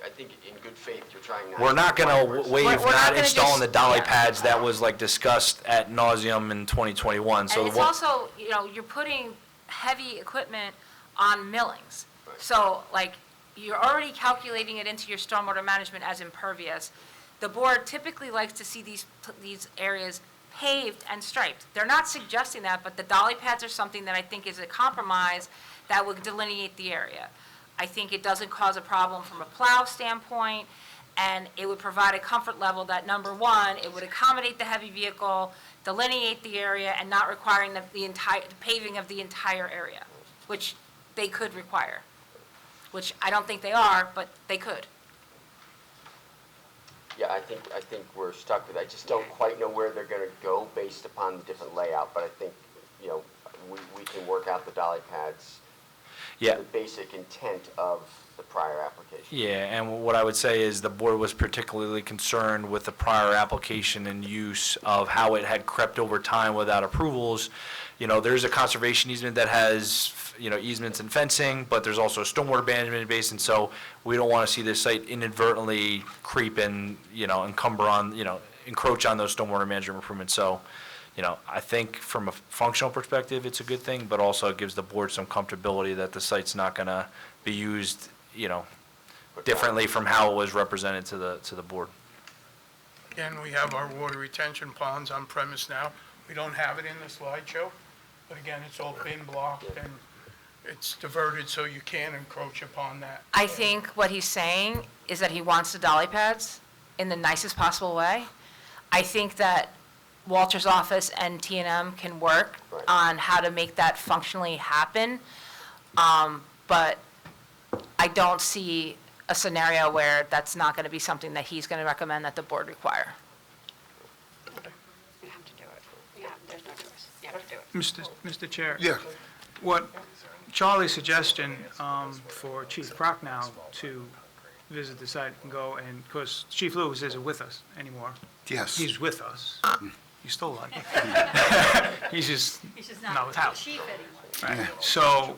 I think in good faith, you're trying not to. we're not gonna waive We're not not gonna installing the just- dolly yeah. pads that was like discussed at nauseum in 2021, so. And it's what- also, you know, you're putting heavy equipment on millings. So, like, you're already calculating it into your stormwater management as impervious. The board typically likes to see these areas paved and striped. They're not suggesting that, but the dolly pads are something that I think is a compromise that would delineate the area. I think it doesn't cause a problem from a plow standpoint, and it would provide a comfort level that, number one, it would accommodate the heavy vehicle, delineate the area, and not requiring the entire paving of the entire area, which they could require, which I don't think they are, but they could. Yeah, I think we're stuck with, I just don't quite know where they're gonna go based upon the different layout, but I think, you know, we can work out the dolly pads. Yeah. The basic intent of the prior application. Yeah, and what I would say is the board was particularly concerned with the prior application and use of how it had crept over time without approvals. You know, there's a conservation easement that has, you know, easements and fencing, but there's also a stormwater management basin, so we don't want to see this site inadvertently creep and, you know, encumber on, you know, encroach on those stormwater management improvements. So, you know, I think from a functional perspective, it's a good thing, but also it gives the board some comfortability that the site's not going to be used, you know, differently from how it was represented to the board. Again, we have our water retention ponds on premise now. We don't have it in the slideshow, but again, it's all bin blocked and it's diverted so you can't encroach upon that. I think what he's saying is that he wants the dolly pads in the nicest possible way. I think that Walter's office and T&M can work on how to make that functionally happen. But I don't see a scenario where that's not going to be something that he's going to recommend that the board require. You have to do it. Yeah, there's no choice. You have to do it. Mr. Chair. Yeah. What Charlie's suggestion for Chief Prochnow to visit the site and go, and, because Chief Lewis isn't with us anymore. Yes. He's with us. He's still alive. He's just not with Howell. chief anymore. Right. So,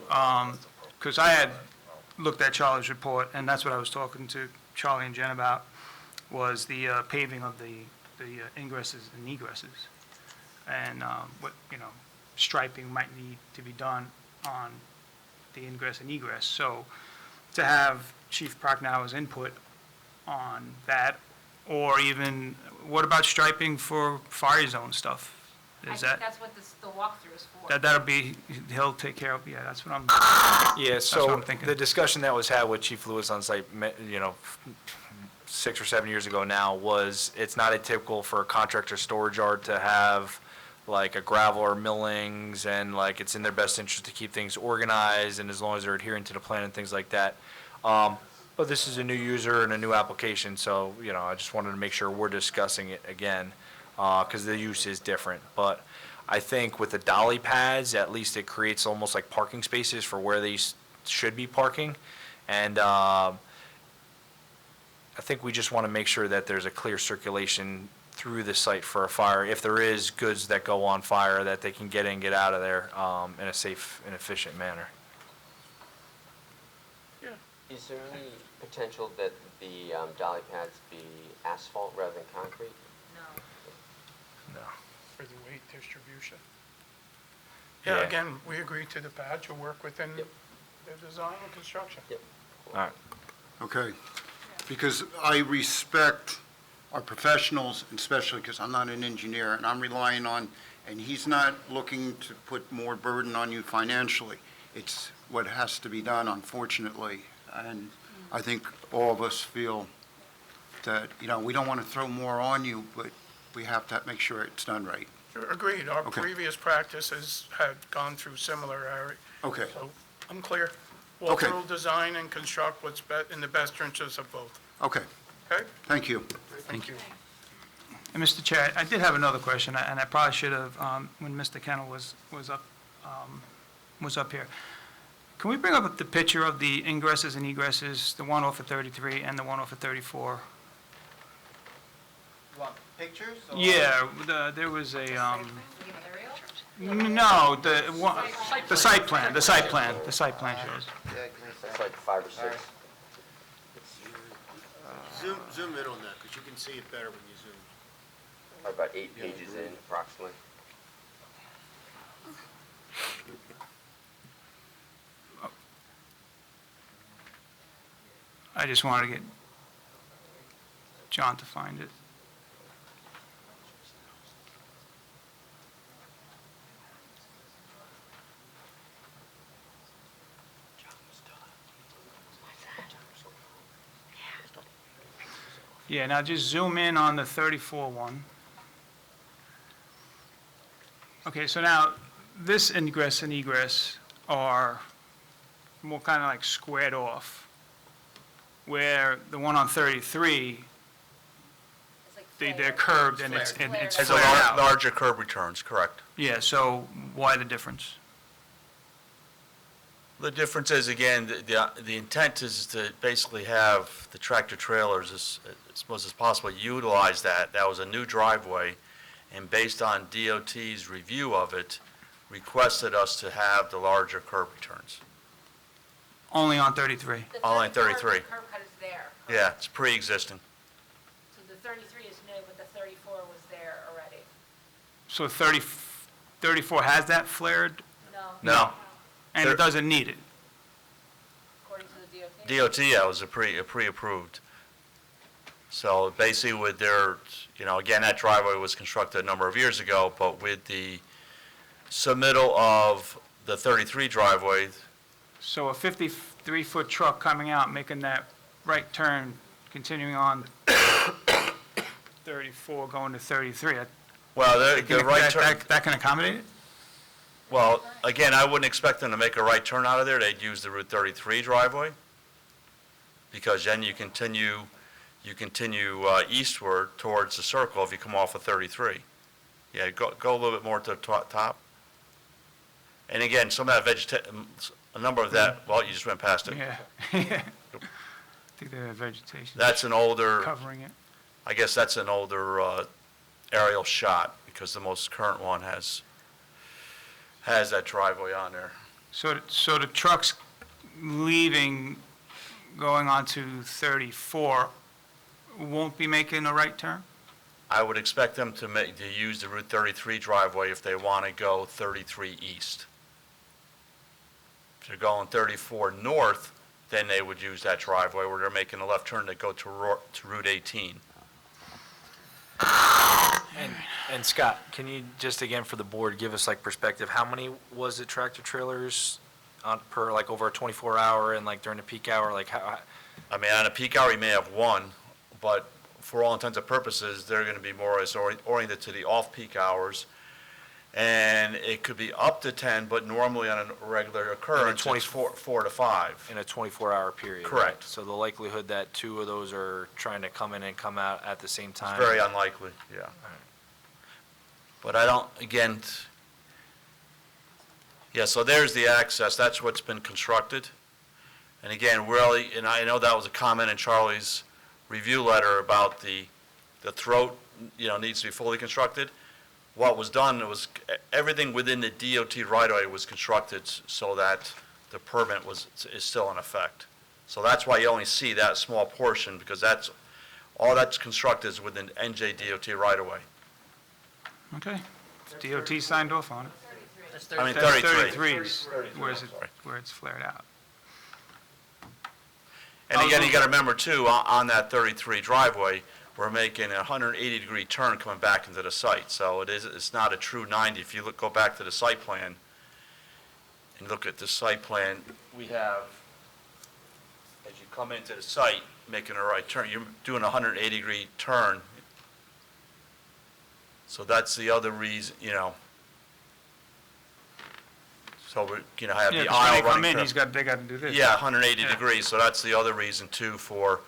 because I had looked at Charlie's report, and that's what I was talking to Charlie and Jen about, was the paving of the ingresses and egresses. And what, you know, striping might need to be done on the ingress and egress. So to have Chief Prochnow's input on that, or even, what about striping for fire zone stuff? Is that, that's what the walkthrough is for. that'll be, he'll take care of, yeah, that's what I'm, Yeah, what so I'm thinking. the discussion that was had with Chief Lewis on site, you know, 6 or 7 years ago now, was it's not atypical for a contractor storage yard to have like a gravel or millings, and like it's in their best interest to keep things organized, and as long as they're adhering to the plan and things like that. But this is a new user and a new application, so, you know, I just wanted to make sure we're discussing it again, because the use is different. But I think with the dolly pads, at least it creates almost like parking spaces for where they should be parking. And I think we just want to make sure that there's a clear circulation through the site for a fire. If there is goods that go on fire, that they can get in, get out of there in a safe and efficient manner. Is there any potential that the dolly pads be asphalt rather than concrete? No. For the weight distribution. Yeah, Yeah. again, we agree to the pads, will work within the design and construction. Yep. All right. Okay, because I respect our professionals, especially because I'm not an engineer, and I'm relying on, and he's not looking to put more burden on you financially. It's what has to be done, unfortunately, and I think all of us feel that, you know, we don't want to throw more on you, but we have to make sure it's done right. Agreed. Our Okay. previous practices had gone through similar area. Okay. So I'm clear. Okay. We'll design and construct what's in the best interests of both. Okay, Okay? thank you. Thank you. And Mr. Chair, I did have another question, and I probably should have, when Mr. Kennel was up here. Can we bring up the picture of the ingresses and egresses, the one off of 33 and the one off of 34? You want pictures? Yeah, there was a, no, the site plan shows. That's like 5 or 6. Zoom in on that, because you can see it better when you zoom. Probably about 8 pages in approximately. I just wanted to get John to find it. Yeah, now just zoom in on the 34 one. Okay, so now this ingress and egress are more kind of like squared off, where the one on 33, they're curved and it's Has flared out. larger curb returns, correct. Yeah, so why the difference? The difference is, again, the intent is to basically have the tractor trailers, as much as possible, utilize that. That was a new driveway, and based on DOT's review of it, requested us to have the larger curb returns. Only on 33? Only 33. The curb cut is there. Yeah, it's pre-existing. So the 33 is new, but the 34 was there already. So 34 has that flared, No. and it doesn't need it? According to the DOT? DOT, yeah, was a pre-approved. So basically with their, again, that driveway was constructed a number of years ago, but with the submittal of the 33 driveway, So a 53-foot truck coming out, making that right turn, continuing on 34, going to 33, well, the right turn, that can accommodate it? well, again, I wouldn't expect them to make a right turn out of there. They'd use the Route 33 driveway, because then you continue eastward towards the circle if you come off of 33. Yeah, go a little bit more to the top. And again, some of that a number of that, well, you just went past it. Yeah. I think they have vegetation That's an older, covering it. I guess that's an older aerial shot, because the most current one has that driveway on there. So the trucks leaving, going on to 34, won't be making a right turn? I would expect them to use the Route 33 driveway if they want to go 33 east. If they're going 34 north, then they would use that driveway where they're making a left turn to go to Route 18. And Scott, can you just, again, for the board, give us like perspective, how many was it tractor trailers on per, like over a 24-hour and like during the peak hour, like how? I mean, on a peak hour, you may have one, but for all intents and purposes, they're going to be more as oriented to the off-peak hours. And it could be up to 10, but normally on a regular occurrence, it's 4 to 5. In a 24-hour period? Correct. Right? So the likelihood that two of those are trying to come in and come out at the same time? It's very unlikely, yeah. But I don't, again, yeah, so there's the access, that's what's been constructed. And again, really, and I know that was a comment in Charlie's review letter about the throat, needs to be fully constructed. What was done was, everything within the DOT right-of-way was constructed so that the permit is still in effect. So that's why you only see that small portion, because all that's constructed is within NJ DOT right-of-way. Okay. DOT signed off on it. I mean, That's 33. 33's where it's flared out. And again, you got to remember too, on that 33 driveway, we're making a 180-degree turn coming back into the site. So it's not a true 90. If you go back to the site plan, and look at the site plan, we have, as you come into the site, making a right turn, you're doing a 180-degree turn. So that's the other reason, so we, have Yeah, the 'cause when aisle they come running. in, they got to do this. Yeah, 180 Yeah. degrees, so that's the other reason too for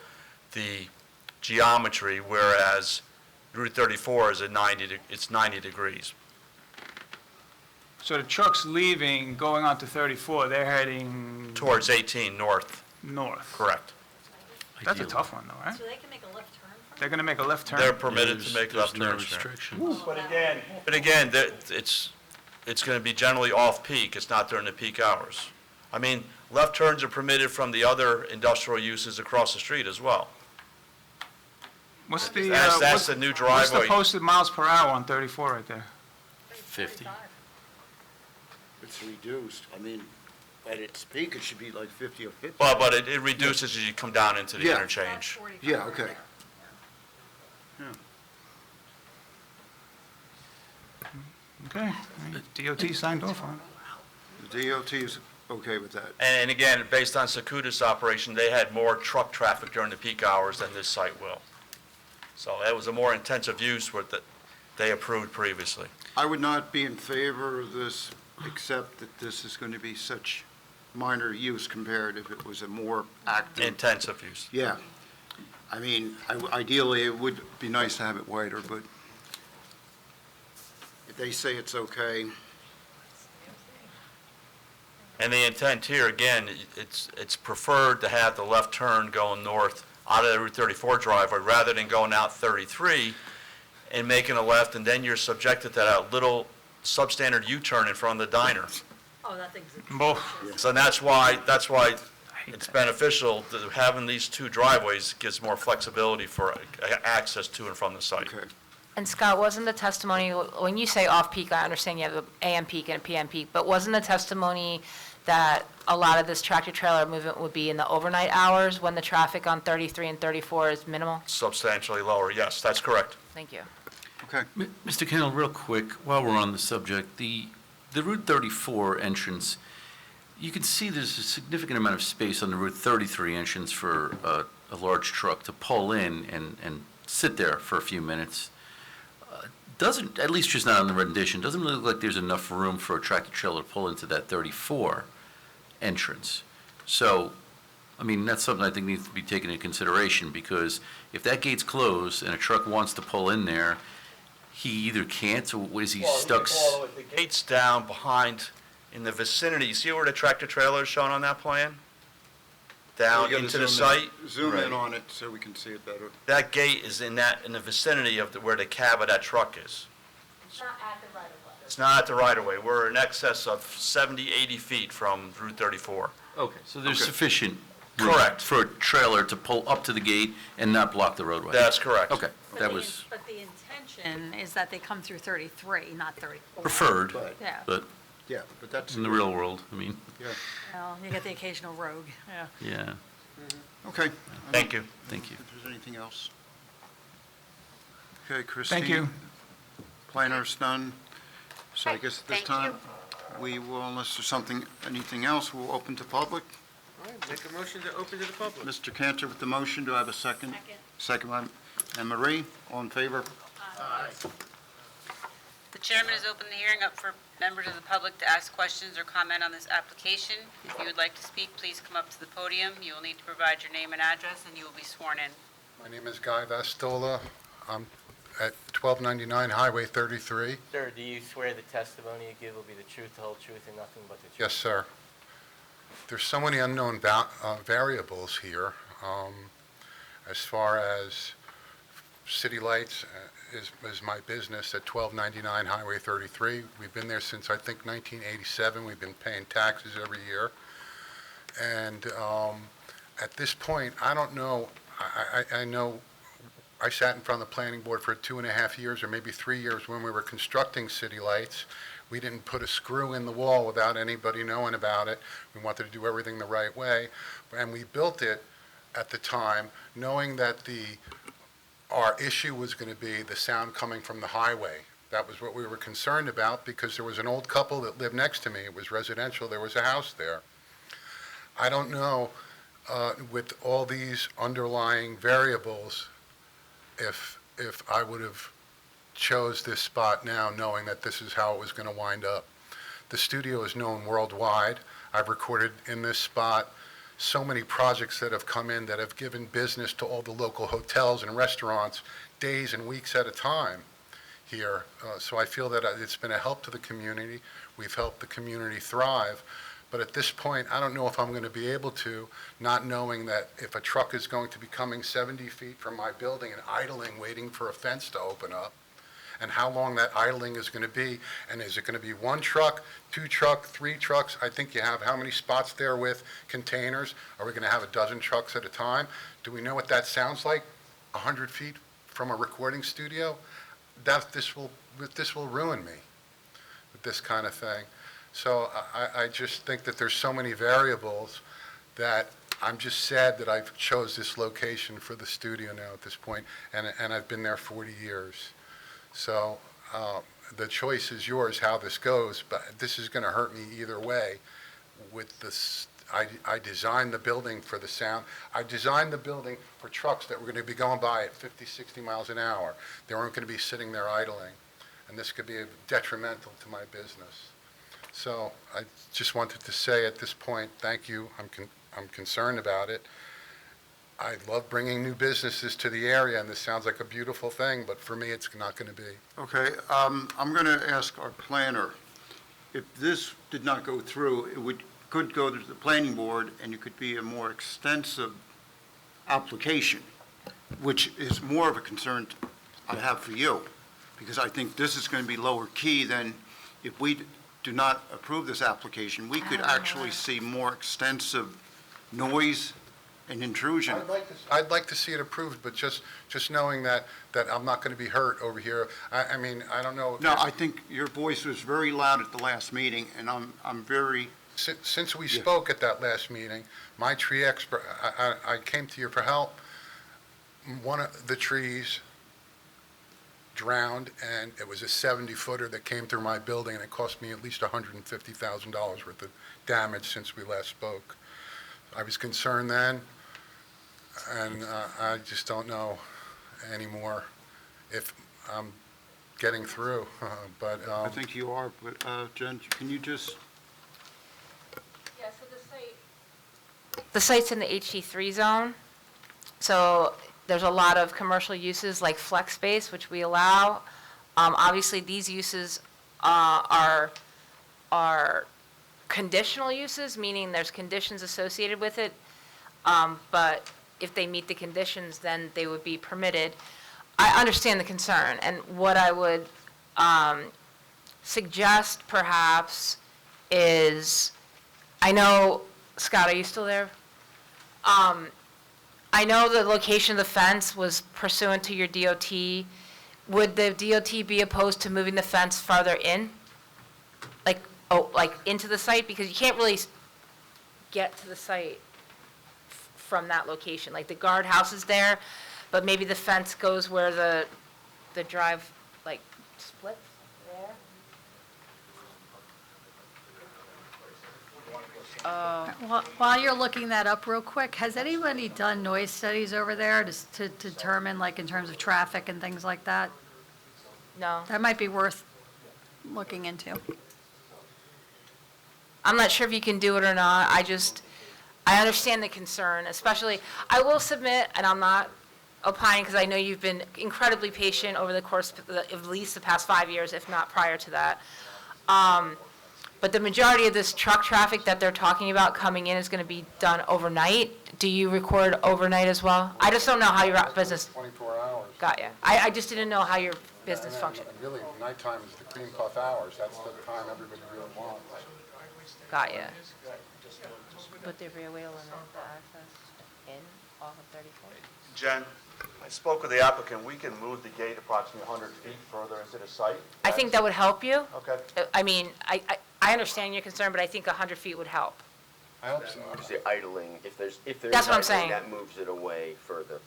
the geometry, whereas Route 34 is it's 90 degrees. So the trucks leaving, going on to 34, they're heading Towards 18 north, north. correct. That's a tough one, though, right? So they can make a left turn from? They're going to make a left turn? They're permitted to make There's left no turns there. restrictions. But again, it's going to be generally off-peak, it's not during the peak hours. I mean, left turns are permitted from the other industrial uses across the street as well. What's the, That's the new what's the driveway. posted miles per hour on 34 right there? 50. It's reduced. I mean, at its peak, it should be like 50 or 50. But it reduces as you come down into the Yeah. interchange. Yeah, okay. Okay, DOT signed off on it. The DOT is okay with that. And again, based on Secudis operation, they had more truck traffic during the peak hours than this site will. So that was a more intensive use that they approved previously. I would not be in favor of this, except that this is going to be such minor use compared if it was a more active. Intensive use. Yeah. I mean, ideally, it would be nice to have it wider, but if they say it's okay, And the intent here, again, it's preferred to have the left turn going north out of the Route 34 driveway rather than going out 33 and making a left, and then you're subjected to that little substandard U-turn in front of the diner. Oh, that thing's. So that's why it's beneficial that having these two driveways gives more flexibility for access to and from the site. okay. And Scott, wasn't the testimony, when you say off-peak, I understand you have an AM peak and a PM peak, but wasn't the testimony that a lot of this tractor-trailer movement would be in the overnight hours when the traffic on 33 and 34 is minimal? Substantially lower, yes, that's correct. Thank you. Okay. Mr. Kendall, real quick, while we're on the subject, the Route 34 entrance, you can see there's a significant amount of space on the Route 33 entrance for a large truck to pull in and sit there for a few minutes. Doesn't, at least just not on the rendition, doesn't really look like there's enough room for a tractor trailer to pull into that 34 entrance. So, I mean, that's something I think needs to be taken into consideration, because if that gate's closed and a truck wants to pull in there, he either can't, or is he stuck? The gate's down behind, in the vicinity, you see where the tractor trailer is shown on that plan? Down We gotta into the zoom in- site? Zoom in Right. on it so we can see it better. That gate is in the vicinity of where the cab of that truck is. It's not at the right-of-way. It's not at the right-of-way. We're in excess of 70, 80 feet from Route 34. Okay, so there's Okay. sufficient room Correct. for a trailer to pull up to the gate and not block the roadway? That's correct. Okay, that was But the intention is that they come through 33, not 34. preferred, Yeah, but Yeah, but that's. in the real world, I mean, Yeah, well, you get the occasional rogue, yeah. yeah, okay. Thank you. thank you. If there's anything else. Okay, Christine. Thank you. Planners done. So I Okay, guess at this thank time, we will, unless there's anything else, we'll open to public. Make a motion to open to the public. Mr. Cantor with the motion, do I have a second? Second. Second by Anne Marie, all in favor? The chairman has opened the hearing up for members of the public to ask questions or comment on this application. If you would like to speak, please come up to the podium. You will need to provide your name and address, and you will be sworn in. My name is Guy Vastola. I'm at 1299 Highway 33. Sir, do you swear the testimony you give will be the truth, the whole truth, and nothing but the truth? Yes, sir. There's so many unknown variables here. As far as city lights is my business at 1299 Highway 33. We've been there since, I think, 1987. We've been paying taxes every year. And at this point, I don't know, I know I sat in front of the planning board for 2.5 years or maybe 3 years when we were constructing city lights. We didn't put a screw in the wall without anybody knowing about it. We wanted to do everything the right way. And we built it at the time knowing that our issue was going to be the sound coming from the highway. That was what we were concerned about because there was an old couple that lived next to me. It was residential. There was a house there. I don't know, with all these underlying variables, if I would have chose this spot now knowing that this is how it was going to wind up. The studio is known worldwide. I've recorded in this spot so many projects that have come in that have given business to all the local hotels and restaurants days and weeks at a time here. So I feel that it's been a help to the community. We've helped the community thrive. But at this point, I don't know if I'm going to be able to, not knowing that if a truck is going to be coming 70 feet from my building and idling, waiting for a fence to open up, and how long that idling is going to be, and is it going to be one truck, two truck, three trucks? I think you have how many spots there with containers? Are we going to have a dozen trucks at a time? Do we know what that sounds like, 100 feet from a recording studio? This will ruin me with this kind of thing. So I just think that there's so many variables that I'm just sad that I've chose this location for the studio now at this point, and I've been there 40 years. So the choice is yours how this goes, but this is going to hurt me either way. With this, I designed the building for the sound. I designed the building for trucks that were going to be going by at 50, 60 miles an hour. They weren't going to be sitting there idling, and this could be detrimental to my business. So I just wanted to say at this point, thank you. I'm concerned about it. I love bringing new businesses to the area, and this sounds like a beautiful thing, but for me, it's not going to be. Okay, I'm going to ask our planner, if this did not go through, could go to the planning board, and it could be a more extensive application, which is more of a concern I have for you, because I think this is going to be lower key than if we do not approve this application, we could actually see more extensive noise and intrusion. I'd like to see it approved, but just knowing that I'm not going to be hurt over here. I mean, I don't know. No, I think your voice was very loud at the last meeting, and I'm very... Since we spoke at that last meeting, my tree expert, I came to you for help. One of the trees drowned, and it was a 70-footer that came through my building, and it cost me at least $150,000 worth of damage since we last spoke. I was concerned then, and I just don't know anymore if I'm getting through, but... I think you are, but Jen, can you just... Yeah, so the site's in the HG3 zone, so there's a lot of commercial uses like flex space, which we allow. Obviously, these uses are conditional uses, meaning there's conditions associated with it, but if they meet the conditions, then they would be permitted. I understand the concern, and what I would suggest perhaps is, I know, Scott, are you still there? I know the location of the fence was pursuant to your DOT. Would the DOT be opposed to moving the fence farther in? Like into the site? Because you can't really get to the site from that location. Like the guardhouse is there, but maybe the fence goes where the drive, like, splits there? While you're looking that up real quick, has anybody done noise studies over there to determine, like, in terms of traffic and things like that? No. That might be worth looking into. I'm not sure if you can do it or not. I understand the concern, especially, I will submit, and I'm not opining because I know you've been incredibly patient over the course of at least the past 5 years, if not prior to that. But the majority of this truck traffic that they're talking about coming in is going to be done overnight. Do you record overnight as well? I just don't know how your business... 24 hours. Got you. I just didn't know how your business functioned. Really, nighttime is the cream puff hours. That's the time everybody really wants. Got you. Would there be a way to limit the access in off of 34? Jen, I spoke with the applicant. We can move the gate approximately 100 feet further into the site. I think that would help you. Okay. I mean, I understand your concern, but I think 100 feet would help. I hope so. Because the idling, if there's That's what I'm idling, saying. that moves it away further.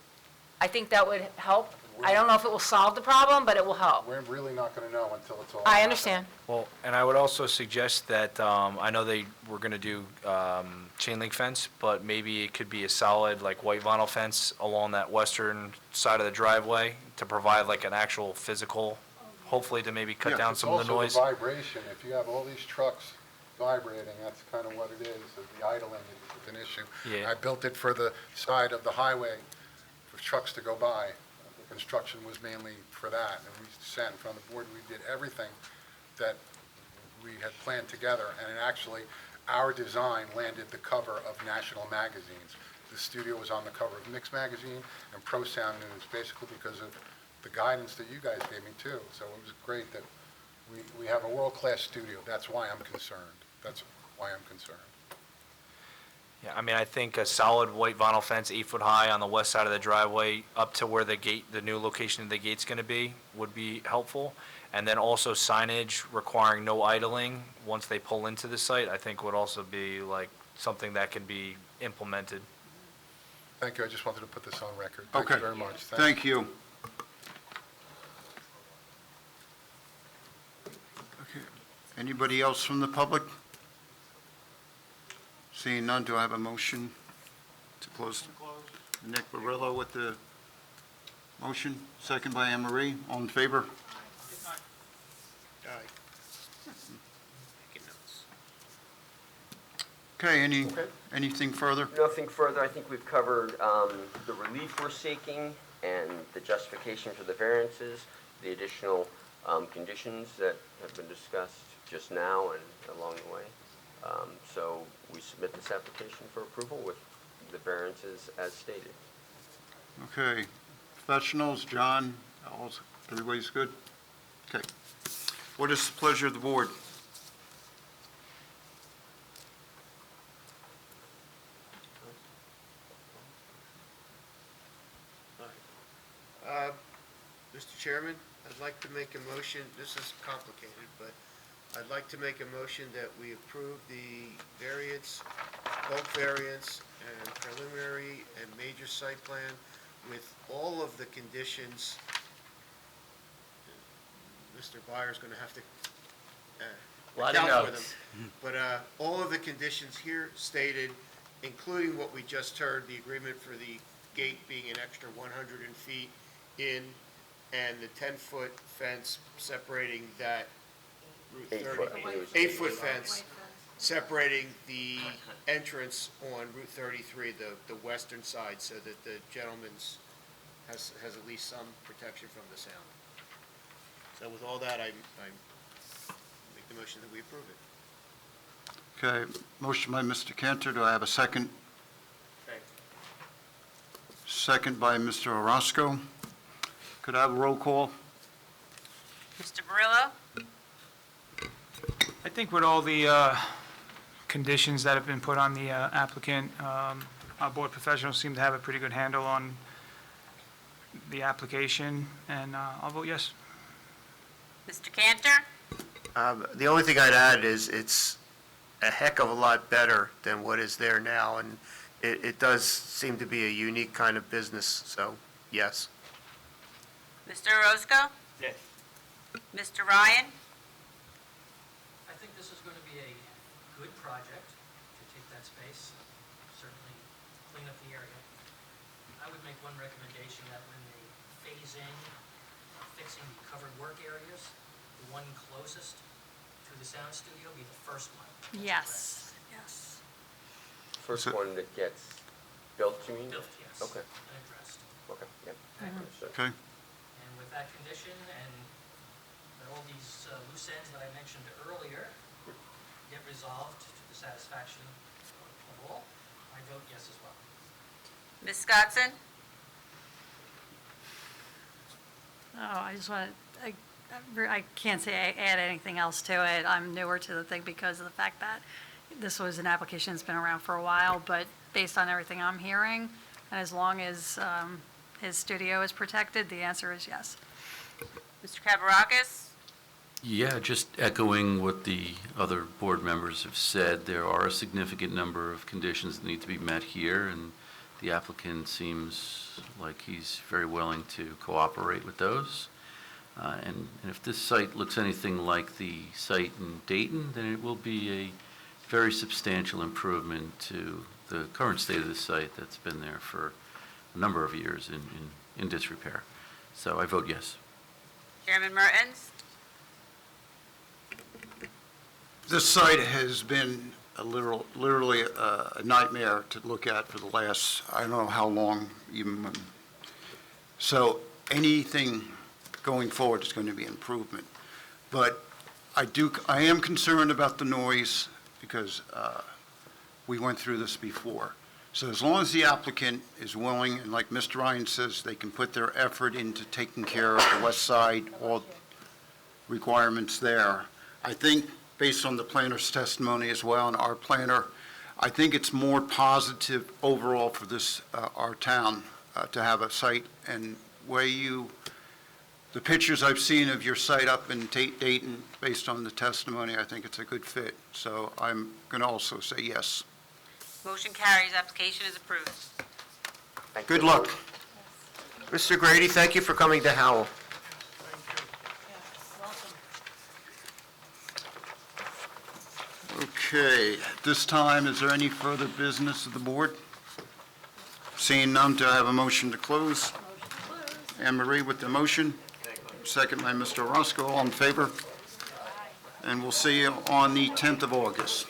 I think that would help. I don't know if it will solve the problem, but it will help. We're really not going to know until it's all... I understand. Well, and I would also suggest that, I know they were going to do chain link fence, but maybe it could be a solid, like, white vinyl fence along that western side of the driveway to provide like an actual physical hopefully to maybe cut Yeah, down it's some of the noise. also the vibration. If you have all these trucks vibrating, that's kind of what it is. The idling is an issue. Yeah. I built it for the side of the highway for trucks to go by. The construction was mainly for that, and we sat in front of the board. We did everything that we had planned together, and it actually, our design landed the cover of national magazines. The studio was on the cover of Mix Magazine and Pro Sound News, basically because of the guidance that you guys gave me too. So it was great that we have a world-class studio. That's why I'm concerned. That's why I'm concerned. Yeah, I mean, I think a solid white vinyl fence, 8 foot high on the west side of the driveway up to where the gate, the new location of the gate's gonna be, would be helpful. And then also signage requiring no idling once they pull into the site, I think would also be like something that can be implemented. Thank you. I just wanted to put this on record. Thank you Okay. very much. Thank you. Okay. Anybody else from the public? Seeing none, do I have a motion to close? Nick Barillo with the motion, second by Anne Marie. All in favor? Okay, anything further? Nothing further. I think we've covered the relief we're seeking and the justification for the variances, the additional conditions that have been discussed just now and along the way. So we submit this application for approval with the variances as stated. Okay. Professionals, John, everybody's good? Okay. What is the pleasure of the board? Mr. Chairman, I'd like to make a motion, this is complicated, but I'd like to make a motion that we approve the variance, bulk variance and preliminary and major site plan with all of the conditions. Mr. Byer's going to have to Lot of account for notes. them. But all of the conditions here stated, including what we just heard, the agreement for the gate being an extra 100 feet in, and the 10-foot fence separating that Route 30. 8-foot fence separating the entrance on Route 33, the western side, so that the gentleman's has at least some protection from the sound. So with all that, I make the motion that we approve it. Okay, motion by Mr. Cantor. Do I have a second? Second by Mr. Orozco. Could I have a roll call? Mr. Barillo? I think with all the conditions that have been put on the applicant, our board professionals seem to have a pretty good handle on the application, and I'll vote yes. Mr. Cantor? The only thing I'd add is it's a heck of a lot better than what is there now, and it does seem to be a unique kind of business, so yes. Mr. Orozco? Yes. Mr. Ryan? I think this is going to be a good project to take that space, certainly clean up the area. I would make one recommendation that when they phase in fixing the covered work areas, the one closest to the sound studio be the first one. Yes, yes. First one that gets built, you mean? Built, yes. Okay, And addressed. okay, yep. Understood. Okay. And with that condition and that all these loose ends that I mentioned earlier get resolved to the satisfaction of all, I vote yes as well. Ms. Scottson? Oh, I just want to, I can't say I add anything else to it. I'm newer to the thing because of the fact that this was an application that's been around for a while, but based on everything I'm hearing, and as long as his studio is protected, the answer is yes. Mr. Kavarakis? Yeah, just echoing what the other board members have said, there are a significant number of conditions that need to be met here, and the applicant seems like he's very willing to cooperate with those. And if this site looks anything like the site in Dayton, then it will be a very substantial improvement to the current state of the site that's been there for a number of years in disrepair. So I vote yes. Chairman Mertens? This site has been literally a nightmare to look at for the last, I don't know how long, even. So anything going forward is going to be improvement. But I am concerned about the noise because we went through this before. So as long as the applicant is willing, and like Mr. Ryan says, they can put their effort into taking care of the west side, all requirements there. I think, based on the planner's testimony as well, and our planner, I think it's more positive overall for this, our town, to have a site, and the pictures I've seen of your site up in Dayton, based on the testimony, I think it's a good fit. So I'm going to also say yes. Motion carries, application is approved. Good luck. Mr. Grady, thank you for coming to Howell. Okay, at this time, is there any further business of the board? Seeing none, do I have a motion to close? Anne Marie with the motion. Second by Mr. Roscoe, all in favor? And we'll see you on the 10th of August.